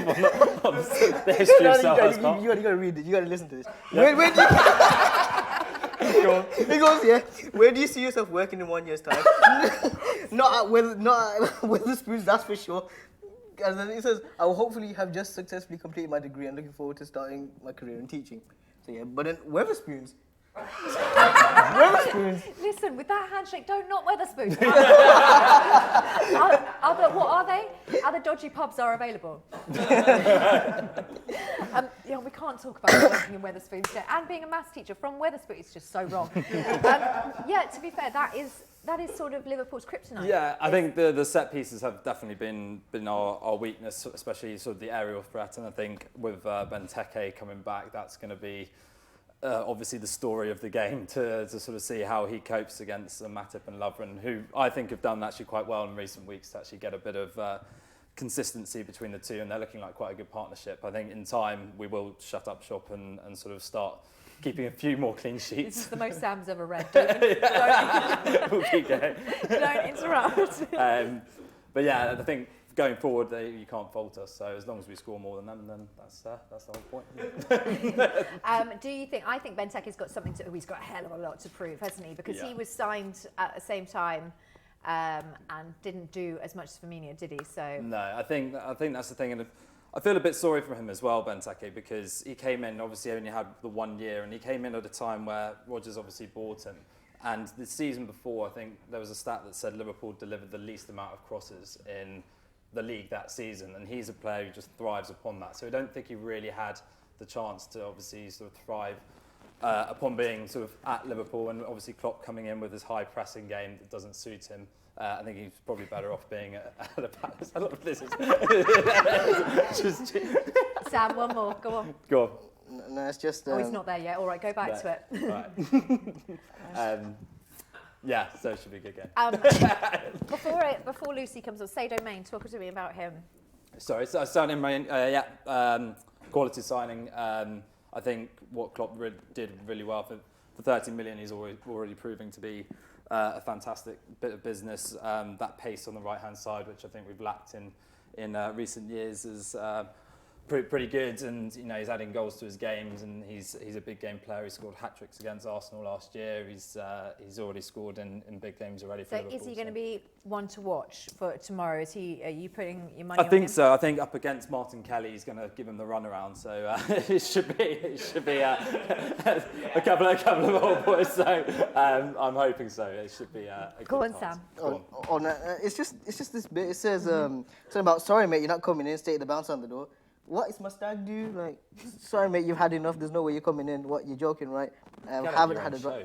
[SPEAKER 21] on the history of Selhurst Park.
[SPEAKER 3] You gotta read it. You gotta listen to this. Yeah. He goes, yeah. Where do you see yourself working in 1 year's time? not at Wetherspoons, that's for sure. And then he says, I will hopefully have just successfully completed my degree and looking forward to starting my career in teaching. So yeah, but then Wetherspoons.
[SPEAKER 1] Listen, with that handshake, don't knock Wetherspoons. What are they? Other dodgy pubs are available. We can't talk about working in Wetherspoons today. And being a maths teacher from Wetherspoons is just so wrong. To be fair, that is sort of Liverpool's kryptonite.
[SPEAKER 21] Yeah, I think the set pieces have definitely been our weakness, especially sort of the aerial threat. And I think with Benteke coming back, that's going to be obviously the story of the game to sort of see how he copes against Matip and Lovren, who I think have done actually quite well in recent weeks to actually get a bit of consistency between the two, and they're looking like quite a good partnership. I think in time we will shut up shop and sort of start keeping a few more clean sheets.
[SPEAKER 1] This is the most Sam's ever read.
[SPEAKER 21] We'll keep going.
[SPEAKER 1] Don't interrupt.
[SPEAKER 21] But yeah, I think going forward, you can't fault us. So as long as we score more than them, then that's the whole point.
[SPEAKER 1] Do you think? I think Benteke's got something to. He's got a hell of a lot to prove, hasn't he? Because he was signed at the same time and didn't do as much as Firmino, did he? So
[SPEAKER 21] no, I think that's the thing, and I feel a bit sorry for him as well, Benteke, because he came in, obviously only had the 1 year, and he came in at a time where Rodgers obviously bought him. And the season before, I think there was a stat that said Liverpool delivered the least amount of crosses in the league that season, and he's a player who just thrives upon that. So I don't think he really had the chance to obviously sort of thrive upon being sort of at Liverpool, and obviously Klopp coming in with his high pressing game that doesn't suit him. I think he's probably better off being at a Palace. I love this.
[SPEAKER 1] Sam, one more. Go on.
[SPEAKER 21] Go on.
[SPEAKER 3] No, it's just.
[SPEAKER 1] Oh, he's not there yet. All right, go back to it.
[SPEAKER 21] Right. Yeah, so it should be a good game.
[SPEAKER 1] Before Lucy comes on, say Domain, talk to me about him.
[SPEAKER 21] Sorry, so signing quality signing. I think what Klopp did really well for 30 million. He's already proving to be a fantastic bit of business. That pace on the right hand side, which I think we've lacked in recent years, is pretty good, and he's adding goals to his games, and he's a big game player. He scored hat-tricks against Arsenal last year. He's already scored in big games already for Liverpool.
[SPEAKER 1] So is he going to be one to watch for tomorrow? Are you putting your money on him?
[SPEAKER 21] I think so. I think up against Martin Kelly, he's going to give him the runaround. So it should be a couple of old boys. So I'm hoping so. It should be a good
[SPEAKER 1] Go on,
[SPEAKER 21] chance.
[SPEAKER 1] Sam.
[SPEAKER 3] It's just this bit. It says something about, sorry mate, you're not coming in. State the bounce on the door. What is my stag do? Like, sorry mate, you've had enough. There's no way you're coming in. What, you're joking, right? Haven't had a drop.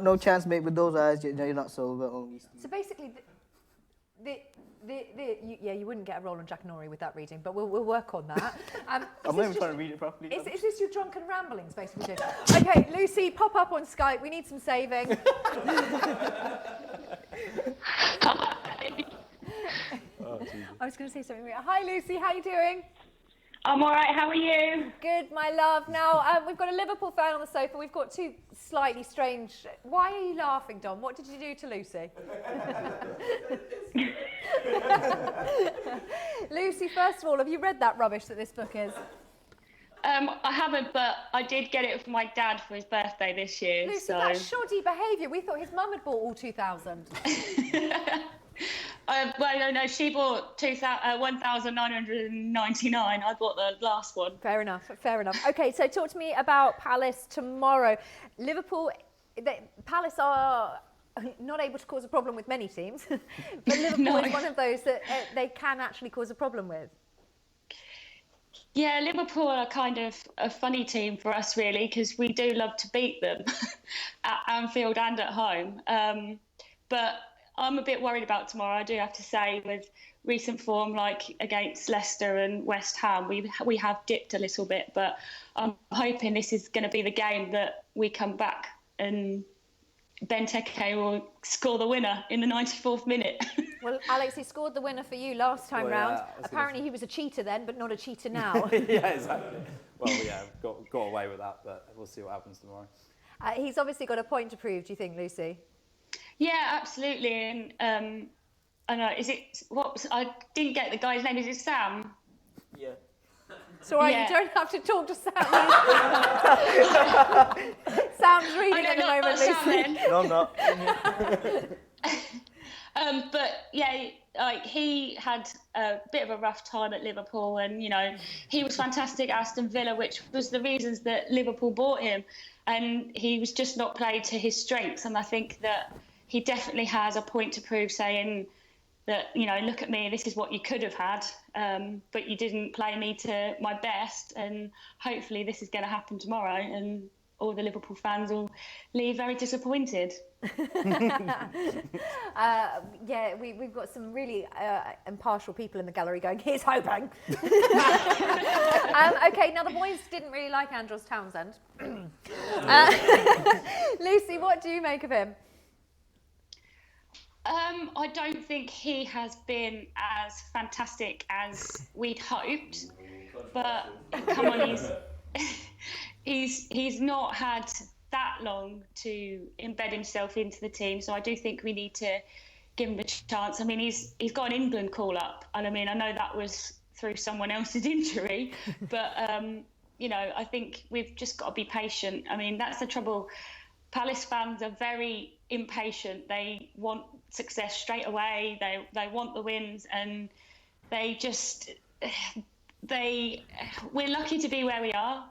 [SPEAKER 3] No chance, mate. With those eyes, you're not sober.
[SPEAKER 1] So basically, you wouldn't get a role on Jack Norrie with that reading, but we'll work on that.
[SPEAKER 3] I'm not even trying to read it properly.
[SPEAKER 1] Is this your drunken ramblings, basically? Okay, Lucy, pop up on Skype. We need some saving. I was going to say something weird. Hi, Lucy. How are you doing?
[SPEAKER 4] I'm all right. How are you?
[SPEAKER 1] Good, my love. Now, we've got a Liverpool fan on the sofa. We've got two slightly strange... Why are you laughing, Dom? What did you do to Lucy? Lucy, first of all, have you read that rubbish that this book is?
[SPEAKER 4] I haven't, but I did get it from my dad for his birthday this year.
[SPEAKER 1] Lucy,
[SPEAKER 4] so.
[SPEAKER 1] that's shoddy behaviour. We thought his mum had bought all 2,000.
[SPEAKER 4] Well, no, she bought 1,999. I bought the last one.
[SPEAKER 1] Fair enough. Okay, so talk to me about Palace tomorrow. Palace are not able to cause a problem with many teams, but Liverpool is one of those that they can actually cause a problem with.
[SPEAKER 4] Yeah, Liverpool are kind of a funny team for us, really, because we do love to beat them at Anfield and at home. But I'm a bit worried about tomorrow, I do have to say, with recent form like against Leicester and West Ham. We have dipped a little bit, but I'm hoping this is going to be the game that we come back and Benteke will score the winner in the 94th minute.
[SPEAKER 1] Well, Alex, he scored the winner for you last time round. Apparently he was a cheater then, but not a cheater now.
[SPEAKER 21] Yeah, exactly. Well, yeah, got away with that, but we'll see what happens tomorrow.
[SPEAKER 1] He's obviously got a point to prove, do you think, Lucy?
[SPEAKER 4] Yeah, absolutely. And I know, I didn't get the guy's name. Is it Sam?
[SPEAKER 3] Yeah.
[SPEAKER 1] It's all right, you don't have to talk to Sam. Sam's reading at the moment, Lucy.
[SPEAKER 3] No, I'm not.
[SPEAKER 4] But yeah, like he had a bit of a rough time at Liverpool, and he was fantastic at Aston Villa, which was the reasons that Liverpool bought him, and he was just not played to his strengths. And I think that he definitely has a point to prove, saying that, look at me, this is what you could have had, but you didn't play me to my best, and hopefully this is going to happen tomorrow, and all the Liverpool fans will leave very disappointed.
[SPEAKER 1] Yeah, we've got some really impartial people in the gallery going, here's hoping. Okay, now the boys didn't really like Andros Townsend. Lucy, what do you make of him?
[SPEAKER 4] I don't think he has been as fantastic as we'd hoped, but come on, he's not had that long to embed himself into the team. So I do think we need to give him a chance. I mean, he's got an England call up, and I mean, I know that was through someone else's injury, but you know, I think we've just got to be patient. I mean, that's the trouble. Palace fans are very impatient. They want success straight away. They want the wins, and we're lucky to be where we are.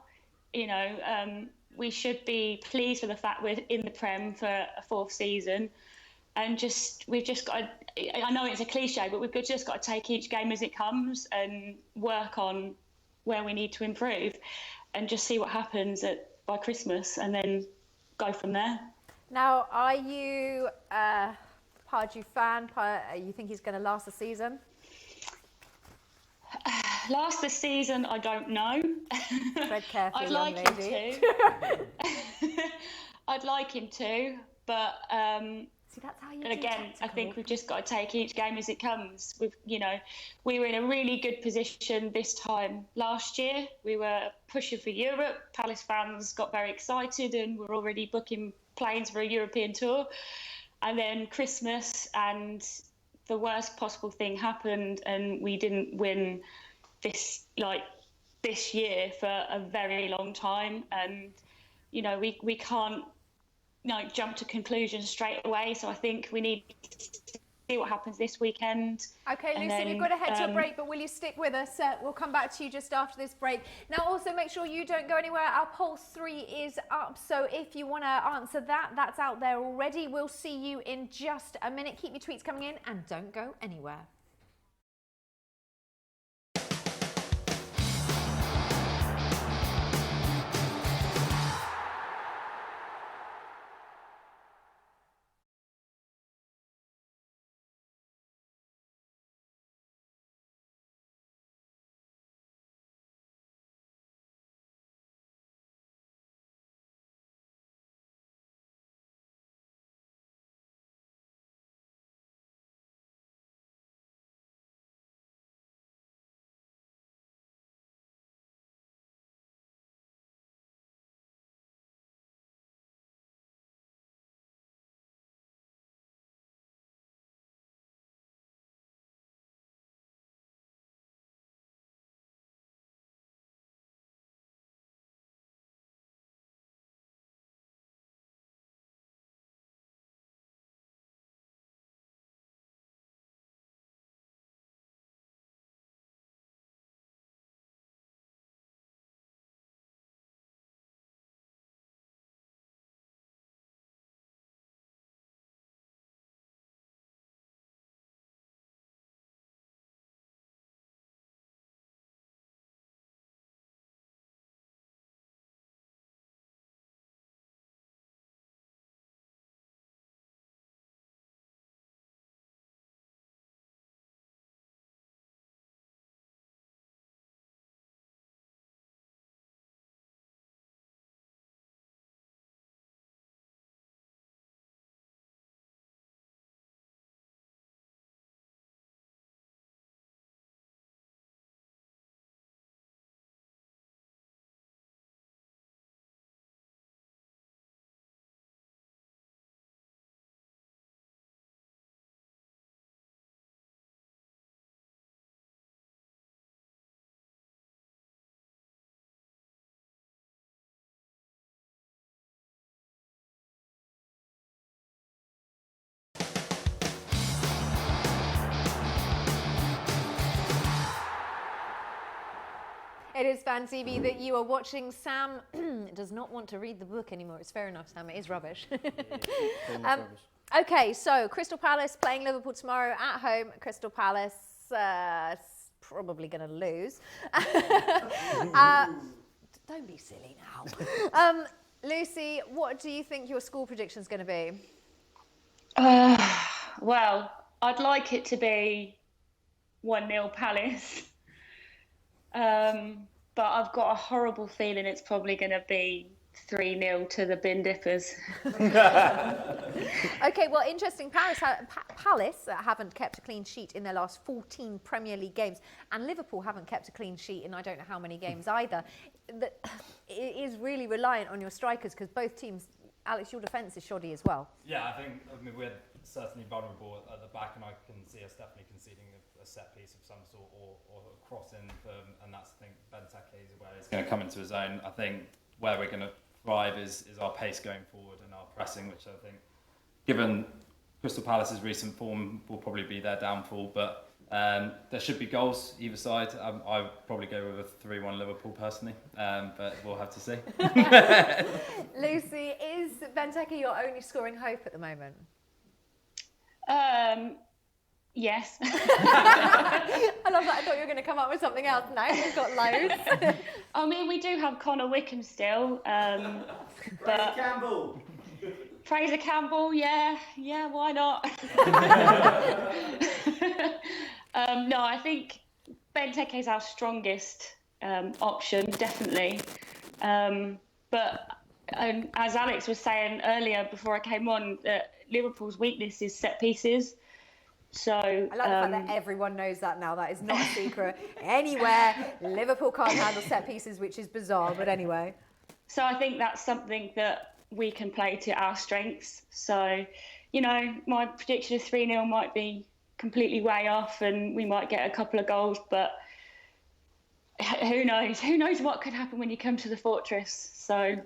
[SPEAKER 4] You know, we should be pleased with the fact we're in the Prem for a 4th season, and we've just got to, I know it's a cliche, but we've just got to take each game as it comes and work on where we need to improve, and just see what happens by Christmas, and then go from there.
[SPEAKER 1] Now, are you a Pardew fan? You think he's going to last the season?
[SPEAKER 4] Last the season, I don't know.
[SPEAKER 1] Tread carefully,
[SPEAKER 4] I'd like
[SPEAKER 1] young lady.
[SPEAKER 4] him to. I'd like him to, but
[SPEAKER 1] see, that's how you
[SPEAKER 4] and again, I think we've just got to take each game as it comes. We were in a really good position this time last year. We were pushing for Europe. Palace fans got very excited and were already booking planes for a European tour. And then Christmas and the worst possible thing happened, and we didn't win this year for a very long time. And you know, we can't jump to conclusions straight away. So I think we need to see what happens this weekend.
[SPEAKER 1] Okay, Lucy, we've got to head to a break, but will you stick with us? We'll come back to you just after this break. Now, also make sure you don't go anywhere. Our poll 3 is up, so if you want to answer that, that's out there already. We'll see you in just a minute. Keep your tweets coming in and don't go anywhere. It is Fan TV that you are watching. Sam does not want to read the book anymore. It's fair enough, Sam. It is rubbish. Okay, so Crystal Palace playing Liverpool tomorrow at home. Crystal Palace probably going to lose. Don't be silly now. Lucy, what do you think your score prediction is going to be?
[SPEAKER 4] Well, I'd like it to be 1-0 Palace. But I've got a horrible feeling it's probably going to be 3-0 to the bin dippers.
[SPEAKER 1] Okay, well, interesting. Palace haven't kept a clean sheet in their last 14 Premier League games, and Liverpool haven't kept a clean sheet in I don't know how many games either. It is really reliant on your strikers because both teams. Alex, your defence is shoddy as well.
[SPEAKER 21] Yeah, I mean, we're certainly vulnerable at the back, and I can see us definitely conceding a set piece of some sort or a cross in, and that's, I think, Benteke is where he's going to come into his own. I think where we're going to thrive is our pace going forward and our pressing, which I think, given Crystal Palace's recent form, will probably be their downfall. But there should be goals either side. I would probably go with a 3-1 Liverpool personally, but we'll have to see.
[SPEAKER 1] Lucy, is Benteke your only scoring hope at the moment?
[SPEAKER 4] Yes.
[SPEAKER 1] I love that. I thought you were going to come up with something else. No, we've got loads.
[SPEAKER 4] I mean, we do have Connor Wickham still. But
[SPEAKER 6] Campbell.
[SPEAKER 4] Fraser Campbell, yeah, why not? No, I think Benteke is our strongest option, definitely. But as Alex was saying earlier before I came on, Liverpool's weakness is set pieces. So
[SPEAKER 1] I like the fact that everyone knows that now. That is not a secret anywhere. Liverpool can't handle set pieces, which is bizarre, but anyway.
[SPEAKER 4] So I think that's something that we can play to our strengths. So, you know, my prediction of 3-0 might be completely way off and we might get a couple of goals, but who knows? Who knows what could happen when you come to the fortress? So,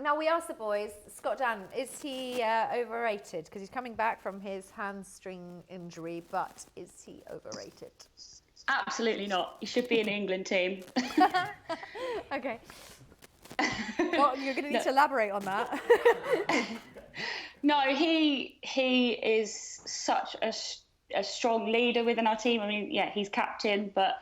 [SPEAKER 1] now we asked the boys, Scott Dann, is he overrated? Because he's coming back from his hamstring injury, but is he overrated?
[SPEAKER 4] Absolutely not. He should be in the England team.
[SPEAKER 1] Okay. Well, you're going to need to elaborate on that.
[SPEAKER 4] No, he is such a strong leader within our team. I mean, yeah, he's captain, but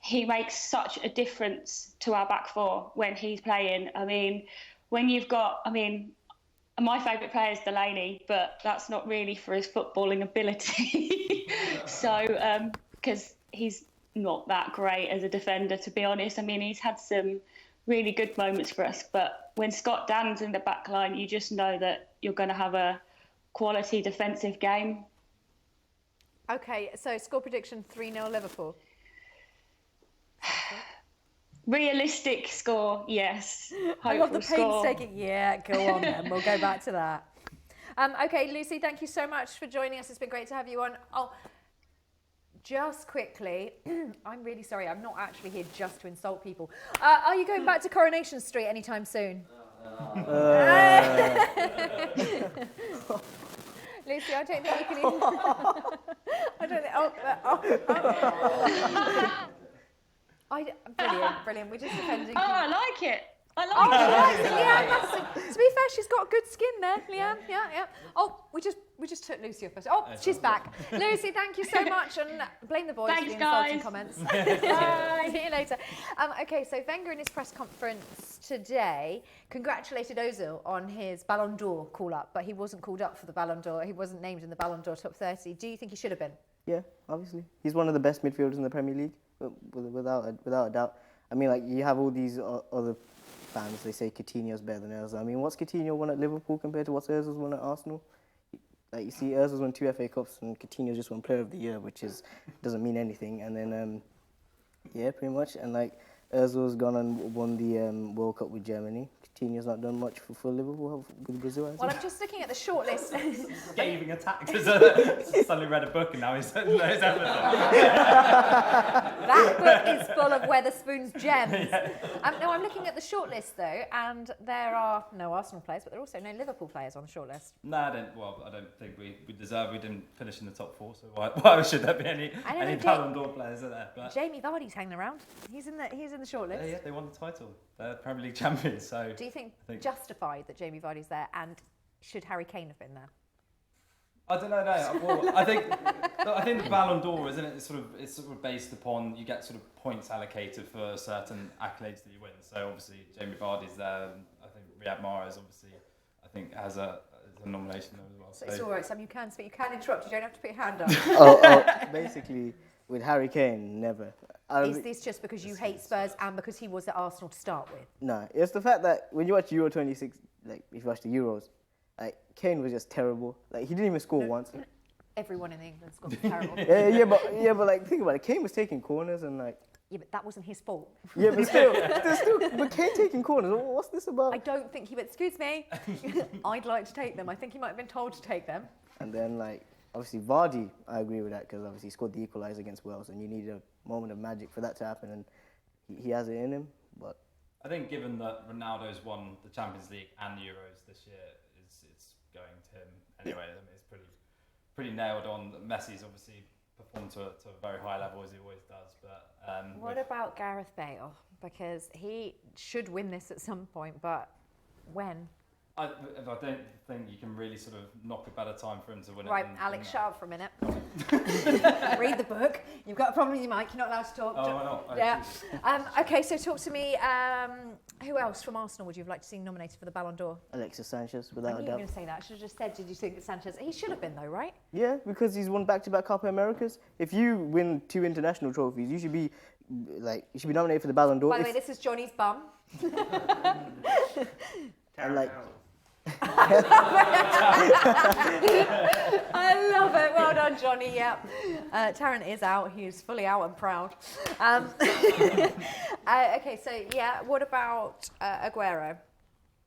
[SPEAKER 4] he makes such a difference to our back four when he's playing. I mean, when you've got, my favourite player is Delaney, but that's not really for his footballing ability. So, because he's not that great as a defender, to be honest. I mean, he's had some really good moments for us, but when Scott Dann's in the back line, you just know that you're going to have a quality defensive game.
[SPEAKER 1] Okay, so score prediction 3-0 Liverpool.
[SPEAKER 4] Realistic score, yes.
[SPEAKER 1] I love the
[SPEAKER 4] score.
[SPEAKER 1] painstaking. Yeah, go on then. We'll go back to that. Okay, Lucy, thank you so much for joining us. It's been great to have you on. Oh, just quickly, I'm really sorry. I'm not actually here just to insult people. Are you going back to Coronation Street anytime soon? Lucy, I don't think you can even... I don't think... Brilliant. We're just defending...
[SPEAKER 4] Oh, I like it.
[SPEAKER 1] She likes it. Leanne, to be fair, she's got good skin there, Leanne. Yeah. Oh, we just took Lucy off first. Oh, she's back. Lucy, thank you so much, and blame the boys for the insulting comments. Bye. See you later. Okay, so Wenger in his press conference today congratulated Ozil on his Ballon d'Or call-up, but he wasn't called up for the Ballon d'Or. He wasn't named in the Ballon d'Or top 30. Do you think he should have been?
[SPEAKER 3] Yeah, obviously. He's one of the best midfielders in the Premier League, without a doubt. I mean, like, you have all these other fans, they say Coutinho's better than Ozil. I mean, what's Coutinho won at Liverpool compared to what's Ozil's won at Arsenal? Like, you see, Ozil's won 2 FA Cups and Coutinho's just won Player of the Year, which doesn't mean anything. And then, yeah, pretty much. And, like, Ozil's gone and won the World Cup with Germany. Coutinho's not done much for Liverpool, with Brazil.
[SPEAKER 1] Well, I'm just looking at the shortlist.
[SPEAKER 21] Getting attacked because suddenly read a book and now he's knows everything.
[SPEAKER 1] That book is full of Weatherspoon's gems. No, I'm looking at the shortlist though, and there are no Arsenal players, but there are also no Liverpool players on the shortlist.
[SPEAKER 21] No, I don't think we deserve. We didn't finish in the top 4, so why should there be any Ballon d'Or players in there? But
[SPEAKER 1] Jamie Vardy's hanging around. He's in the shortlist.
[SPEAKER 21] Yeah, they won the title. They're Premier League champions. So
[SPEAKER 1] do you think justified that Jamie Vardy's there, and should Harry Kane have been there?
[SPEAKER 21] I don't know. No. Well, I think the Ballon d'Or, isn't it? It's sort of based upon you get sort of points allocated for certain accolades that you win. So obviously Jamie Vardy's there. And I think Riyad Mahrez obviously has a nomination there as well.
[SPEAKER 1] So it's all right, Sam. You can speak. You can interrupt. You don't have to put your hand up.
[SPEAKER 3] Oh, basically with Harry Kane, never.
[SPEAKER 1] Is this just because you hate Spurs and because he was at Arsenal to start with?
[SPEAKER 3] No, it's the fact that when you watch Euro 26, like if you watch the Euros, like Kane was just terrible. Like he didn't even score once.
[SPEAKER 1] Everyone in England scored terrible.
[SPEAKER 3] but like think about it. Kane was taking corners and like.
[SPEAKER 1] Yeah, but that wasn't his fault.
[SPEAKER 3] Yeah, but but Kane taking corners. What's this about?
[SPEAKER 1] I don't think he went. Excuse me, I'd like to take them. I think he might have been told to take them.
[SPEAKER 3] And then like obviously Vardy, I agree with that because obviously he scored the equaliser against Wales, and you need a moment of magic for that to happen, and he has it in him. But
[SPEAKER 21] I think given that Ronaldo's won the Champions League and the Euros this year, it's going to him anyway. I mean, it's pretty nailed on. Messi's obviously performed to a very high level as he always does. But
[SPEAKER 1] what about Gareth Bale? Because he should win this at some point, but when?
[SPEAKER 21] I don't think you can really sort of knock a better time for him to win it.
[SPEAKER 1] Right, Alex, shut up for a minute. Read the book. You've got a problem with your mic. You're not allowed to talk.
[SPEAKER 21] Oh, why not?
[SPEAKER 1] Yeah. Okay, so talk to me. Who else from Arsenal would you have liked to see nominated for the Ballon d'Or?
[SPEAKER 3] Alexis Sanchez,
[SPEAKER 1] I
[SPEAKER 3] without
[SPEAKER 1] knew
[SPEAKER 3] a
[SPEAKER 1] you were
[SPEAKER 3] doubt.
[SPEAKER 1] going to say that. I should have just said, did you think that Sanchez? He should have been though, right?
[SPEAKER 3] Yeah, because he's won back-to-back Copa Americas. If you win 2 international trophies, you should be nominated for the Ballon d'Or.
[SPEAKER 1] By the way, this is Johnny's bum.
[SPEAKER 3] And like.
[SPEAKER 1] I love it. Well done, Johnny. Yep. Tarrant is out. He's fully out and proud. Okay, so yeah, what about Aguero?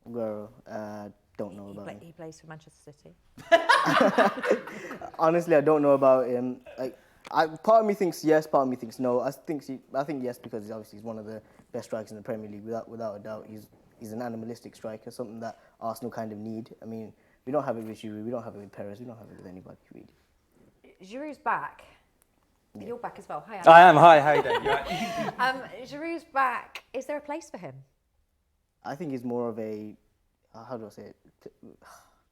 [SPEAKER 3] Aguero, don't know about him.
[SPEAKER 1] He plays for Manchester City.
[SPEAKER 3] Honestly, I don't know about him. Like, part of me thinks yes, part of me thinks no. I think yes because he's one of the best strikers in the Premier League without a doubt. He's an animalistic striker, something that Arsenal kind of need. I mean, we don't have it with Giroud, we don't have it with Perez, we don't have it with anybody really.
[SPEAKER 1] Giroud's back. Yeah. You're back as well. Hi, Alex.
[SPEAKER 21] I am. Hi, how you doing? You right?
[SPEAKER 1] Giroud's back. Is there a place for him?
[SPEAKER 3] I think he's more of a, how do I say it?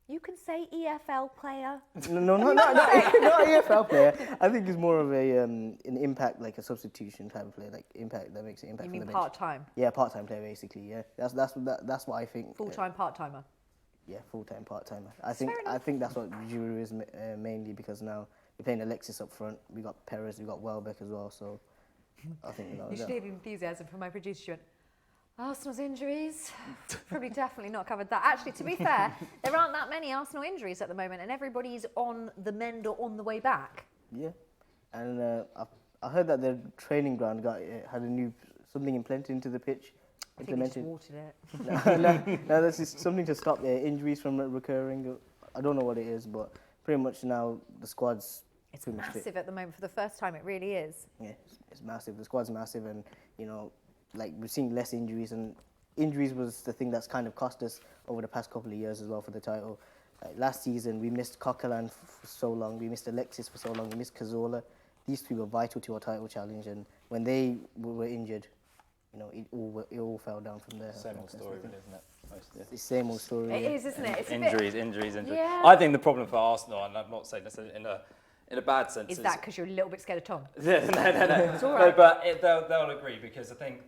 [SPEAKER 1] You can say EFL player.
[SPEAKER 3] No, not EFL player. I think he's more of an impact, like a substitution type of player, like impact that makes an impact.
[SPEAKER 1] You
[SPEAKER 3] from
[SPEAKER 1] mean
[SPEAKER 3] the
[SPEAKER 1] part-time?
[SPEAKER 3] Yeah, part-time player basically. Yeah, that's what I think.
[SPEAKER 1] Full-time part-timer.
[SPEAKER 3] Yeah, full-time part-timer. I think that's what Giroud is mainly because now we're playing Alexis up front. We got Perez, we got Welbeck as well. So I think
[SPEAKER 1] you should hear the enthusiasm from my producer. She went, Arsenal's injuries, probably definitely not covered that. Actually, to be fair, there aren't that many Arsenal injuries at the moment, and everybody's on the mend or on the way back.
[SPEAKER 3] Yeah, and I heard that their training ground had something implanted into the pitch.
[SPEAKER 1] I think they just watered it.
[SPEAKER 3] No, that's just something to stop injuries from recurring. I don't know what it is, but pretty much now the squad's pretty much fit.
[SPEAKER 1] Massive at the moment. For the first time, it really is.
[SPEAKER 3] Yeah, it's massive. The squad's massive, and like we're seeing less injuries, and injuries was the thing that's kind of cost us over the past couple of years as well for the title. Last season we missed Coquelin for so long, we missed Alexis for so long, we missed Cazorla. These three were vital to our title challenge, and when they were injured, it all fell down from there.
[SPEAKER 21] Same old story, really, isn't it?
[SPEAKER 3] It's the same old story.
[SPEAKER 1] It is, isn't it? It's
[SPEAKER 21] injuries.
[SPEAKER 1] Yeah.
[SPEAKER 21] I think the problem for Arsenal, and I'm not saying this in a bad sense,
[SPEAKER 1] is that because you're a little bit scared of Tom?
[SPEAKER 21] No.
[SPEAKER 1] It's all right.
[SPEAKER 21] No, but they'll agree because I think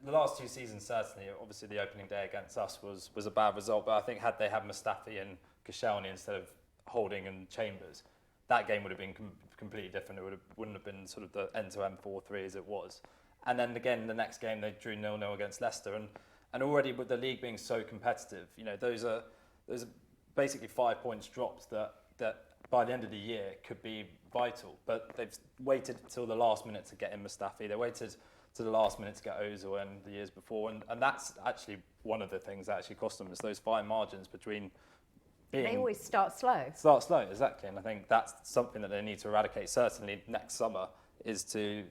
[SPEAKER 21] the last 2 seasons, certainly, obviously the opening day against us was a bad result, but I think had they had Mustafi and Koscielny instead of Holding and Chambers, that game would have been completely different. It wouldn't have been sort of the end-to-end 4-3 as it was. And then again, the next game they drew 0-0 against Leicester, and already with the league being so competitive, those are basically 5 points dropped that by the end of the year could be vital. But they've waited till the last minute to get in Mustafi. They waited to the last minute to get Ozil in the years before, and that's actually one of the things that actually cost them is those fine margins between.
[SPEAKER 1] They always start slow.
[SPEAKER 21] Start slow, exactly, and I think that's something that they need to eradicate. Certainly next summer is to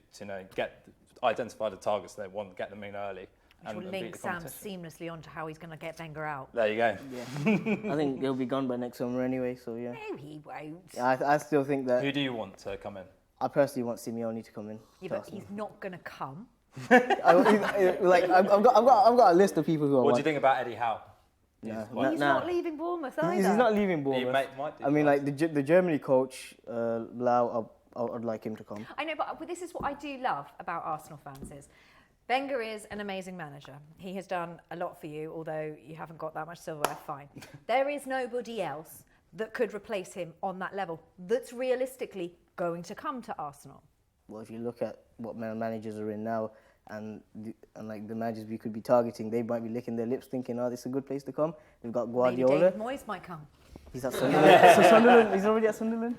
[SPEAKER 21] identify the targets they want, get them in early.
[SPEAKER 1] Which will link Sam seamlessly onto how he's going to get Wenger out.
[SPEAKER 21] There you go.
[SPEAKER 3] Yeah. I think he'll be gone by next summer anyway, so yeah.
[SPEAKER 1] No, he won't.
[SPEAKER 3] Yeah, I still think that.
[SPEAKER 21] Who do you want to come in?
[SPEAKER 3] I personally want Simeone to come in.
[SPEAKER 1] Yeah, but he's not going to come.
[SPEAKER 3] I've got a list of people who I want.
[SPEAKER 21] What do you think about Eddie Howe?
[SPEAKER 1] He's not leaving Bournemouth either.
[SPEAKER 3] He's not leaving Bournemouth.
[SPEAKER 21] Might do.
[SPEAKER 3] I mean, like the Germany coach, Lau, I'd like him to come.
[SPEAKER 1] I know, but this is what I do love about Arsenal fans is Wenger is an amazing manager. He has done a lot for you, although you haven't got that much silverware, fine. There is nobody else that could replace him on that level that's realistically going to come to Arsenal.
[SPEAKER 3] well, if you look at what managers are in now, and like the managers we could be targeting, they might be licking their lips thinking, oh, this is a good place to come. They've got Guardiola.
[SPEAKER 1] Maybe David Moyes might come.
[SPEAKER 3] He's at Sunderland. So Sunderland, he's already at Sunderland.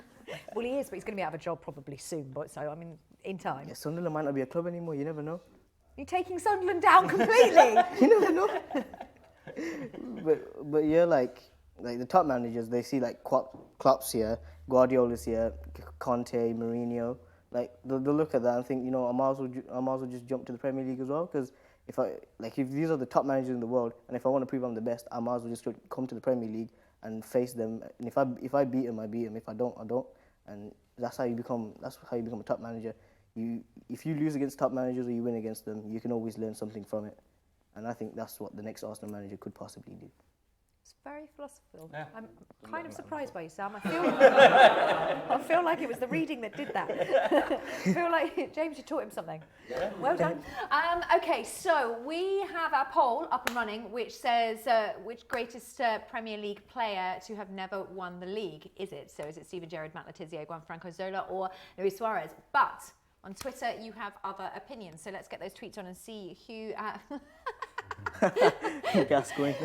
[SPEAKER 1] Well, he is, but he's going to be out of a job probably soon. But so, I mean, in time.
[SPEAKER 3] Yeah, Sunderland might not be a club anymore, you never know.
[SPEAKER 1] You're taking Sunderland down completely.
[SPEAKER 3] You never know. but yeah, like the top managers, they see like Klopp's here, Guardiola's here, Conte, Mourinho. Like they'll look at that and think, you know, I might as well just jump to the Premier League as well. Because if these are the top managers in the world, and if I want to prove I'm the best, I might as well just come to the Premier League and face them. And if I beat them, I beat them. If I don't, I don't. And that's how you become a top manager. If you lose against top managers or you win against them, you can always learn something from it. And I think that's what the next Arsenal manager could possibly do.
[SPEAKER 1] It's very philosophical.
[SPEAKER 3] Yeah.
[SPEAKER 1] I'm kind of surprised by you, Sam. I feel like it was the reading that did that. I feel like James, you taught him something. Yeah. Well done. Okay, so we have our poll up and running, which says which greatest Premier League player to have never won the league is it? So is it Steven Gerrard, Matt Letizia, Gianfranco Zola, or Luis Suarez? But on Twitter, you have other opinions. So let's get those tweets on and see who...
[SPEAKER 3] Gascoigne.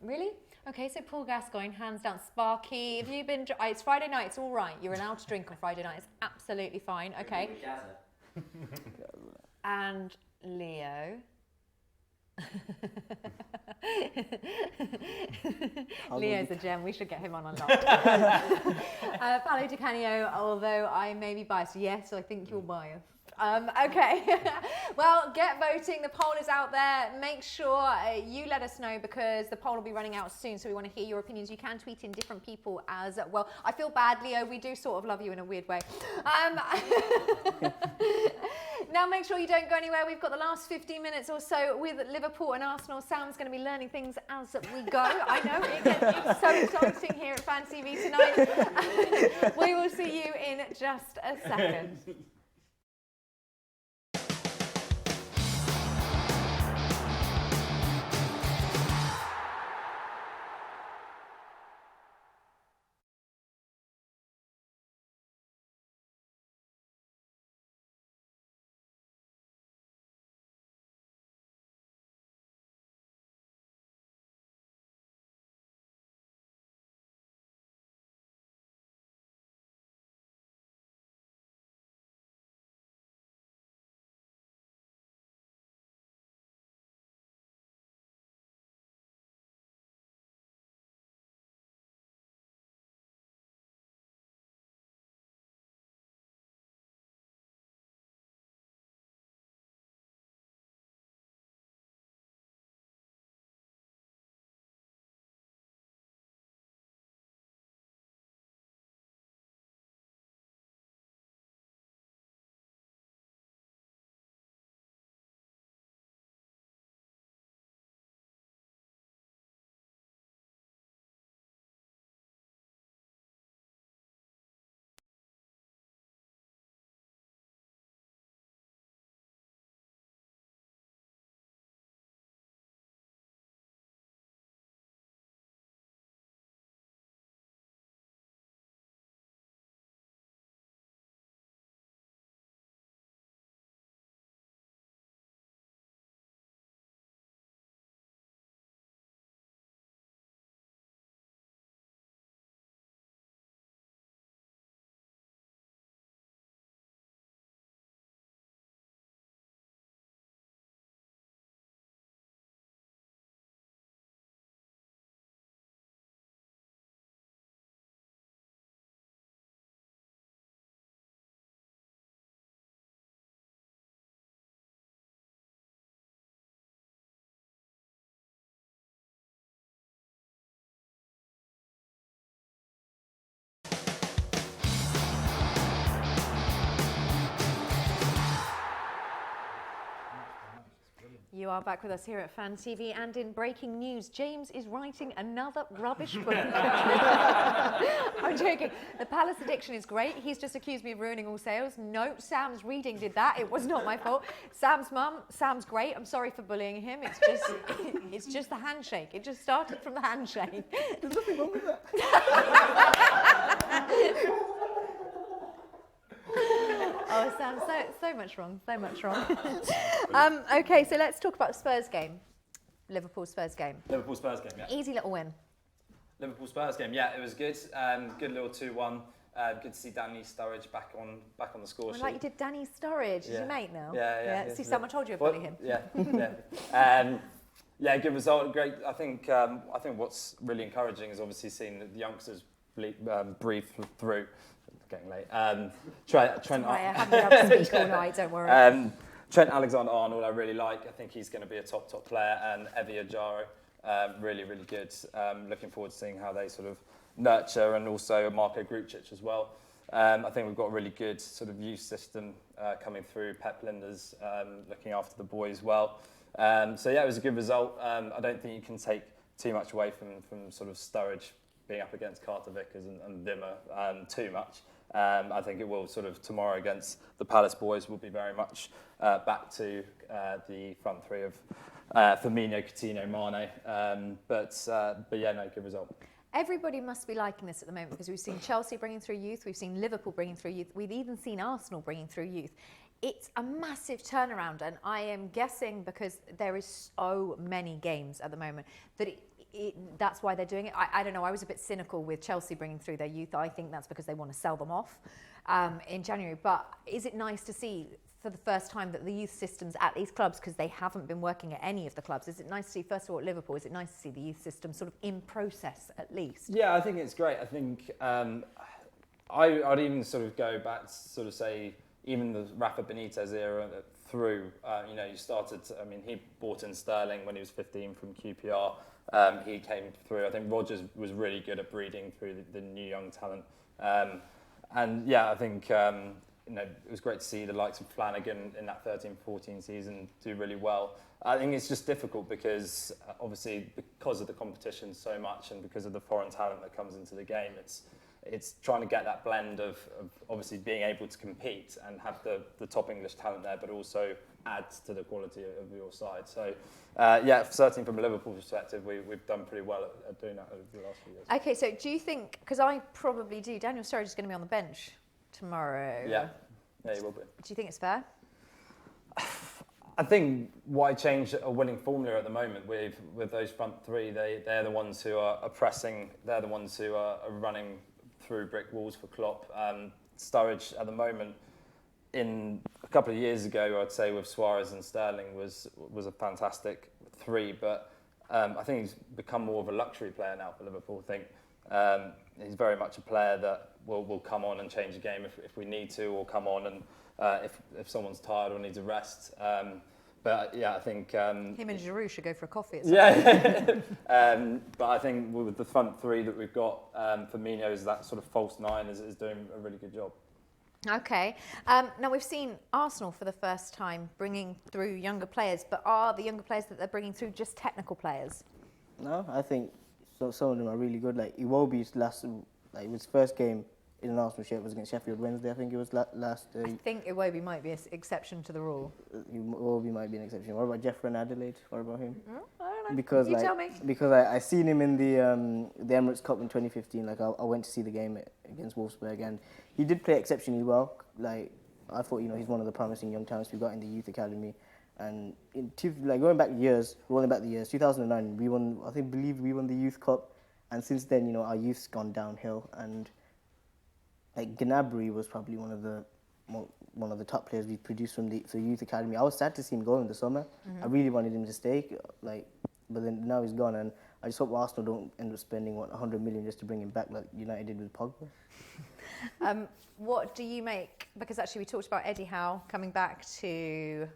[SPEAKER 1] Really? Okay, so Paul Gascoigne, hands down. Sparky, have you been... It's Friday night, it's all right. You're allowed to drink on Friday night. It's absolutely fine. Okay. And Leo. Leo's a gem. We should get him on a lot. Paolo Di Canio, although I may be biased. Yes, I think you're biased. Okay, well, get voting. The poll is out there. Make sure you let us know because the poll will be running out soon, so we want to hear your opinions. You can tweet in different people as well. I feel bad, Leo. We do sort of love you in a weird way. Now, make sure you don't go anywhere. We've got the last 15 minutes or so with Liverpool and Arsenal. Sam's going to be learning things as we go. I know, it's so exciting here at Fan TV tonight. We will see you in just a second. You are back with us here at Fan TV, and in breaking news, James is writing another rubbish book. I'm joking. The Palace Addiction is great. He's just accused me of ruining all sales. No, Sam's reading did that. It was not my fault. Sam's mum, Sam's great. I'm sorry for bullying him. It's just the handshake. It just started from the handshake.
[SPEAKER 3] There's nothing wrong with that.
[SPEAKER 1] Oh, Sam, so much wrong, so much wrong. Okay, so let's talk about Spurs game. Liverpool Spurs game.
[SPEAKER 21] Liverpool Spurs game, yeah.
[SPEAKER 1] Easy little win.
[SPEAKER 21] Liverpool Spurs game, yeah, it was good. Good little 2-1. Good to see Danny Sturridge back on the score sheet.
[SPEAKER 1] Like you did Danny Sturridge, is your mate now?
[SPEAKER 21] Yeah.
[SPEAKER 1] See, Sam, I told you about him.
[SPEAKER 21] Yeah, good result. Great. I think what's really encouraging is obviously seeing the youngsters breathe through. Getting late. Trent.
[SPEAKER 1] I haven't been able to speak all night. Don't worry.
[SPEAKER 21] Trent Alexander-Arnold, I really like. I think he's going to be a top player, and Evie Ajaro, really good. Looking forward to seeing how they sort of nurture, and also Marko Grucic as well. I think we've got a really good sort of youth system coming through. Pep Linders looking after the boys well. So yeah, it was a good result. I don't think you can take too much away from sort of Sturridge being up against Carter Vickers and Wimmer too much. I think it will sort of tomorrow against the Palace boys will be very much back to the front three of Firmino, Coutinho, Mane. But yeah, no, good result.
[SPEAKER 1] Everybody must be liking this at the moment because we've seen Chelsea bringing through youth, we've seen Liverpool bringing through youth, we've even seen Arsenal bringing through youth. It's a massive turnaround, and I am guessing because there is so many games at the moment that that's why they're doing it. I don't know, I was a bit cynical with Chelsea bringing through their youth. I think that's because they want to sell them off in January. But is it nice to see for the first time that the youth systems at these clubs, because they haven't been working at any of the clubs, is it nice to see, first of all, at Liverpool, is it nice to see the youth system sort of in process at least?
[SPEAKER 21] Yeah, I think it's great. I think I'd even sort of go back to sort of say, even the Rafa Benitez era through, you started, he bought in Sterling when he was 15 from QPR. He came through. I think Rodgers was really good at breeding through the new young talent. And yeah, I think, it was great to see the likes of Flanagan in that 13-14 season do really well. I think it's just difficult because obviously because of the competition so much and because of the foreign talent that comes into the game, it's trying to get that blend of obviously being able to compete and have the top English talent there, but also adds to the quality of your side. So, yeah, certainly from a Liverpool perspective, we've done pretty well at doing that over the last few years.
[SPEAKER 1] Okay, so do you think, because I probably do, Daniel Sturridge is going to be on the bench tomorrow.
[SPEAKER 21] Yeah, he will be.
[SPEAKER 1] Do you think it's fair?
[SPEAKER 21] I think why change a winning formula at the moment with those front three? They're the ones who are pressing. They're the ones who are running through brick walls for Klopp. Sturridge at the moment, in a couple of years ago, I'd say with Suarez and Sterling was a fantastic three, but I think he's become more of a luxury player now for Liverpool. I think he's very much a player that will come on and change the game if we need to, or come on and if someone's tired or needs a rest. But yeah, I think
[SPEAKER 1] him and Giroud should go for a coffee.
[SPEAKER 21] But I think with the front three that we've got, Firmino is that sort of false nine is doing a really good job.
[SPEAKER 1] Okay. Now we've seen Arsenal for the first time bringing through younger players, but are the younger players that they're bringing through just technical players?
[SPEAKER 3] No, I think some of them are really good. Like Iwobi's his first game in an Arsenal shirt was against Sheffield Wednesday. I think it was last.
[SPEAKER 1] I think Iwobi might be an exception to the rule.
[SPEAKER 3] Iwobi might be an exception. What about Jeffrey Adelaide? What about him?
[SPEAKER 1] I don't know.
[SPEAKER 3] Because
[SPEAKER 1] you tell me.
[SPEAKER 3] Because I seen him in the Emirates Cup in 2015. Like I went to see the game against Wolfsburg, and he did play exceptionally well. Like I thought, he's one of the promising young talents we got in the youth academy. And rolling back the years, 2009, we won. Believe we won the Youth Cup, and since then, our youth's gone downhill. And like Gnabry was probably one of the top players we produced from the youth academy. I was sad to see him go in the summer.
[SPEAKER 1] Mm-hmm.
[SPEAKER 3] I really wanted him to stay, but then now he's gone, and I just hope Arsenal don't end up spending 100 million just to bring him back, like United did with Pogba.
[SPEAKER 1] What do you make? Because actually, we talked about Eddie Howe going to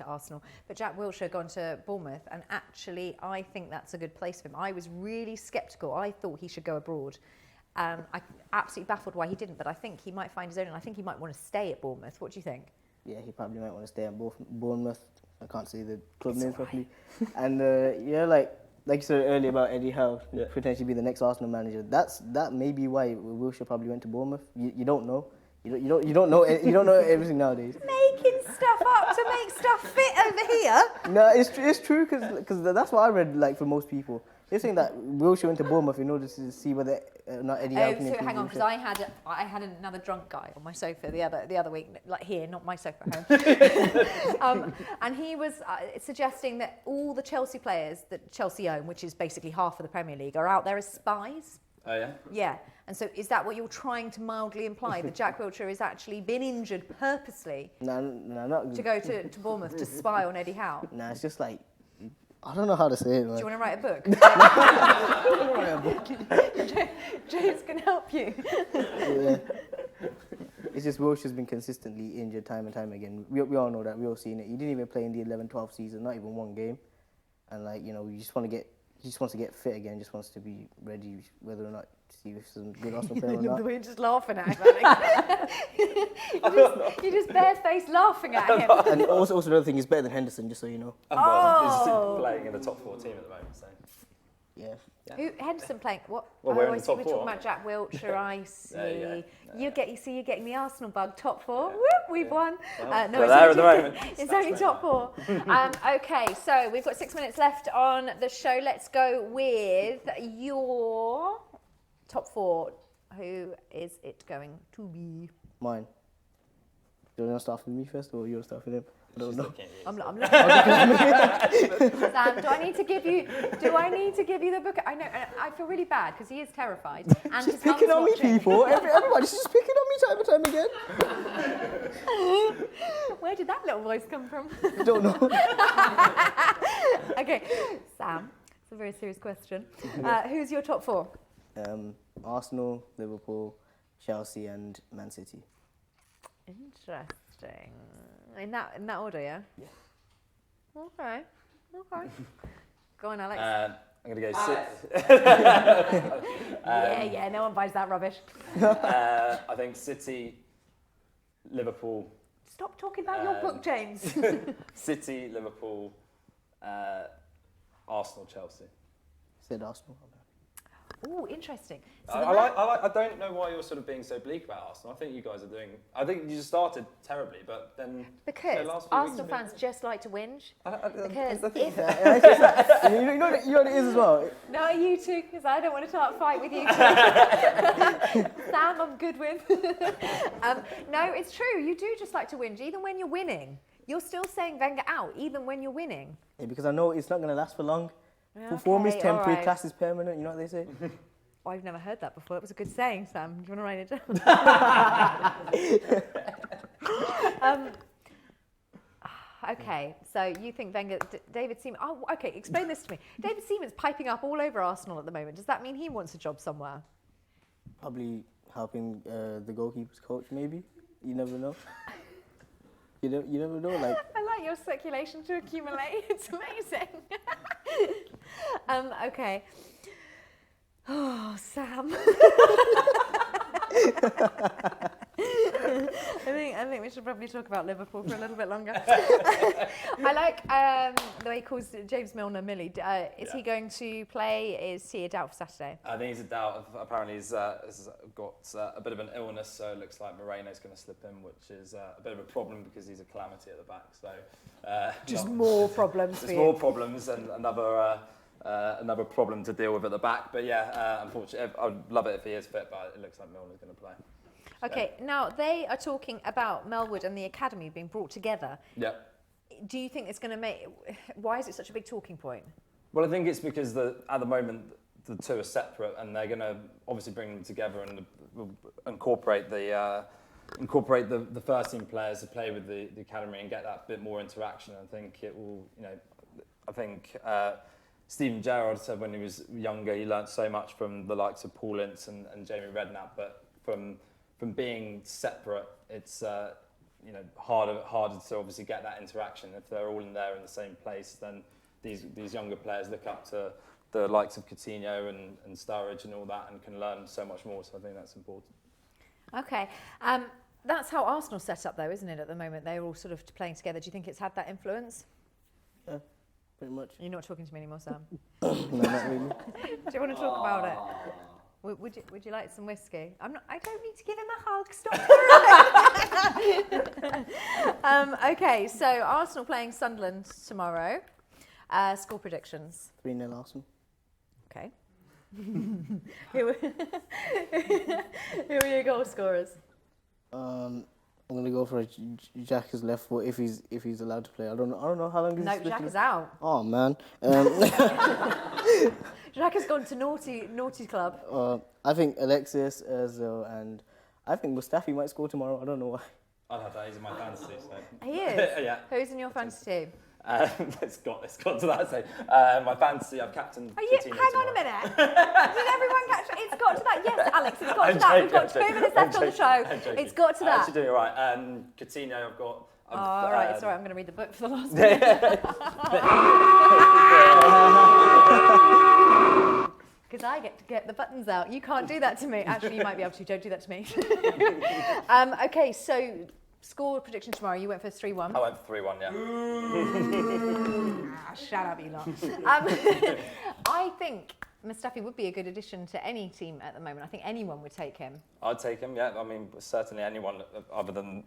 [SPEAKER 1] Arsenal, but Jack Wilshere gone to Bournemouth, and actually, I think that's a good place for him. I was really sceptical. I thought he should go abroad. I'm absolutely baffled why he didn't, but I think he might find his own, and I think he might want to stay at Bournemouth. What do you think?
[SPEAKER 3] Yeah, he probably might want to stay at Bournemouth. I can't say the club name properly. And like you said earlier about Eddie Howe potentially be the next Arsenal manager. That may be why Wilshere probably went to Bournemouth. You don't know. You don't know everything nowadays.
[SPEAKER 1] Making stuff up to make stuff fit over here.
[SPEAKER 3] No, it's true because that's what I read. Like for most people, They're saying that Wilshere went to Bournemouth in order to see whether not Eddie Howe can
[SPEAKER 1] so
[SPEAKER 3] improve
[SPEAKER 1] hang on, because
[SPEAKER 3] Wilshere.
[SPEAKER 1] I had another drunk guy on my sofa the other week, like here, not my sofa at home, and he was suggesting that all the Chelsea players that Chelsea own, which is basically half of the Premier League, are out there as spies.
[SPEAKER 21] Oh yeah.
[SPEAKER 1] Yeah, and so is that what you're trying to mildly imply, that Jack Wilshere has actually been injured purposely
[SPEAKER 3] No, not
[SPEAKER 1] to go to Bournemouth to spy on Eddie Howe?
[SPEAKER 3] Nah, it's just like, I don't know how to say it.
[SPEAKER 1] Do you want to write a book? James can help you.
[SPEAKER 3] Yeah. It's just Wilshere's been consistently injured time and time again. We all know that. We all seen it. He didn't even play in the 11-12 season, not even one game. And like, you know, he just wants to get fit again. Just wants to be ready, whether or not to see if some good Arsenal player or not.
[SPEAKER 1] You're just laughing at him. You're just barefaced laughing at him.
[SPEAKER 3] And also the other thing, he's better than Henderson, just so you know.
[SPEAKER 21] Well, he's playing in the top 4 team at the moment, so.
[SPEAKER 3] Yeah.
[SPEAKER 1] Who Henderson playing? What?
[SPEAKER 21] Well, we're in
[SPEAKER 1] I
[SPEAKER 21] the
[SPEAKER 1] see.
[SPEAKER 21] top
[SPEAKER 1] We're
[SPEAKER 21] 4.
[SPEAKER 1] talking about Jack Wilshere. I see.
[SPEAKER 21] There you go.
[SPEAKER 1] You're getting the Arsenal bug. Top 4. Whoop, we've won.
[SPEAKER 21] Well,
[SPEAKER 1] No,
[SPEAKER 21] we're there at the moment.
[SPEAKER 1] It's only top 4. Okay, so we've got 6 minutes left on the show. Let's go with your top 4. Who is it going to be?
[SPEAKER 3] Mine. Do you want to start with me first, or you want to start with him? I don't know.
[SPEAKER 1] I'm looking. Sam, do I need to give you the book? I know. I feel really bad because he is terrified. And
[SPEAKER 3] She's picking on me, people. Everybody's just picking on me time and time again.
[SPEAKER 1] Where did that little voice come from?
[SPEAKER 3] I don't know.
[SPEAKER 1] Okay, Sam. It's a very serious question. Who's your top 4?
[SPEAKER 3] Arsenal, Liverpool, Chelsea, and Man City.
[SPEAKER 1] Interesting. In that order, yeah?
[SPEAKER 3] Yeah.
[SPEAKER 1] Okay. Go on, Alex.
[SPEAKER 21] I'm going to go City.
[SPEAKER 1] Yeah, no one buys that rubbish.
[SPEAKER 21] I think City, Liverpool.
[SPEAKER 1] Stop talking about your book, James.
[SPEAKER 21] City, Liverpool, Arsenal, Chelsea.
[SPEAKER 3] Said Arsenal.
[SPEAKER 1] Oh, interesting. So
[SPEAKER 21] I don't know why you're sort of being so bleak about Arsenal. I think you guys are doing. I think you just started terribly, but then
[SPEAKER 1] because
[SPEAKER 21] last few
[SPEAKER 1] Arsenal
[SPEAKER 21] weeks
[SPEAKER 1] fans just like to whinge. Because
[SPEAKER 3] you know what it is as well.
[SPEAKER 1] No, you two, because I don't want to start a fight with you two. Sam, I'm good with. No, it's true. You do just like to whinge, even when you're winning. You're still saying Wenger out, even when you're winning.
[SPEAKER 3] Yeah, because I know it's not going to last for long.
[SPEAKER 1] Okay,
[SPEAKER 3] Form is temporary,
[SPEAKER 1] right.
[SPEAKER 3] class is permanent. You know what they say?
[SPEAKER 1] Oh, I've never heard that before. It was a good saying, Sam. Do you want to write it down? Okay, so you think Wenger, David Seaman. Oh, okay. Explain this to me. David Seaman's piping up all over Arsenal at the moment. Does that mean he wants a job somewhere?
[SPEAKER 3] Probably helping the goalkeepers coach, maybe. You never know. You never know. Like
[SPEAKER 1] I like your circulation to accumulate. It's amazing. Okay. Oh, Sam. I think we should probably talk about Liverpool for a little bit longer. I like the way he calls James Milner Millie. Is he going to play? Is he a doubt for Saturday?
[SPEAKER 21] I think he's a doubt. Apparently he's got a bit of an illness, so it looks like Moreno's going to slip in, which is a bit of a problem because he's a calamity at the back. So
[SPEAKER 1] just more problems.
[SPEAKER 21] Just more problems and another problem to deal with at the back. But yeah, unfortunately, I'd love it if he is fit, but it looks like Milner's going to play.
[SPEAKER 1] Okay, now they are talking about Melwood and the academy being brought together.
[SPEAKER 21] Yeah.
[SPEAKER 1] Do you think it's going to make? Why is it such a big talking point?
[SPEAKER 21] Well, I think it's because at the moment the two are separate, and they're going to obviously bring them together and incorporate the first team players to play with the academy and get that bit more interaction. I think it will, I think Steven Gerrard said when he was younger he learnt so much from the likes of Paul Ince and Jamie Redknapp, but from being separate, it's harder to obviously get that interaction. If they're all in there in the same place, then these younger players look up to the likes of Coutinho and Sturridge and all that, and can learn so much more. So I think that's important.
[SPEAKER 1] Okay, that's how Arsenal set up, though, isn't it? At the moment, they're all sort of playing together. Do you think it's had that influence?
[SPEAKER 3] Yeah, pretty much.
[SPEAKER 1] You're not talking to me anymore, Sam.
[SPEAKER 3] No, not really.
[SPEAKER 1] Do you want to talk about it? Would you like some whiskey? I don't need to give him a hug. Stop. Okay, so Arsenal playing Sunderland tomorrow. Score predictions.
[SPEAKER 3] 3-0 Arsenal.
[SPEAKER 1] Okay. Who are your goal scorers?
[SPEAKER 3] I'm gonna go for Jack is left foot if he's allowed to play. I don't know how long he's.
[SPEAKER 1] No, Jack is out.
[SPEAKER 3] Oh man.
[SPEAKER 1] Jack has gone to naughty club.
[SPEAKER 3] I think Alexis and I think Mustafi might score tomorrow. I don't know why.
[SPEAKER 21] I'll have that. He's in my fantasy. So.
[SPEAKER 1] He is.
[SPEAKER 21] Yeah.
[SPEAKER 1] Who's in your fantasy team?
[SPEAKER 21] It's got to that stage. My fantasy, I've captained.
[SPEAKER 1] Hang on a minute. Did everyone catch? It's got to that. Yes, Alex. It's got to that. We've got 2 minutes left on the show. It's got to that.
[SPEAKER 21] Actually doing all right. Coutinho, I've got.
[SPEAKER 1] All right. Sorry, I'm going to read the book for the last because I get to get the buttons out. You can't do that to me. Actually, you might be able to. Don't do that to me. Okay, so score prediction tomorrow. You went for 3-1.
[SPEAKER 21] I went for 3-1, yeah.
[SPEAKER 1] Shut up, you lot. I think Mustafi would be a good addition to any team at the moment. I think anyone would take him.
[SPEAKER 21] I'd take him, yeah. I mean, certainly anyone other than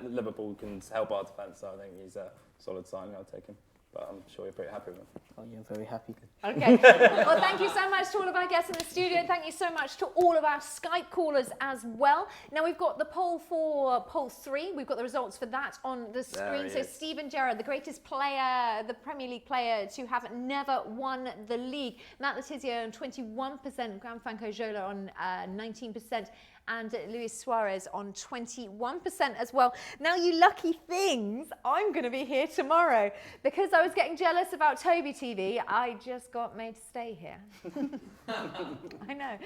[SPEAKER 21] Liverpool can help our defence, so I think he's a solid signing. I'd take him. But I'm sure you're pretty happy with him.
[SPEAKER 3] Oh, yeah, I'm very happy.
[SPEAKER 1] Okay. Well, thank you so much to all of our guests in the studio. Thank you so much to all of our Skype callers as well. Now, we've got the poll for poll 3. We've got the results for that on the screen. So, Steven Gerrard, the greatest player, the Premier League player to have never won the league. Matt Letizia on 21%, Gianfranco Zola on 19%. And Luis Suarez on 21% as well. Now, you lucky things, I'm going to be here tomorrow. Because I was getting jealous about Toby TV, I just got made to stay here. I know.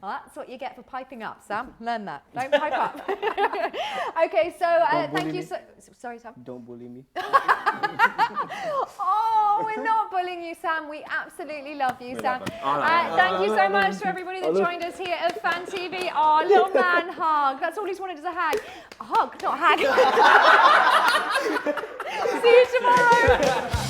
[SPEAKER 1] Well, that's what you get for piping up, Sam. Learn that. Don't pipe up. Okay, so thank you. Sorry, Sam?
[SPEAKER 3] Don't bully me.
[SPEAKER 1] Oh, we're not bullying you, Sam. We absolutely love you, Sam. Thank you so much to everybody that joined us here at Fan TV. Oh, little man hug. That's all he's wanted is a hag. A hug, not a hag. See you tomorrow.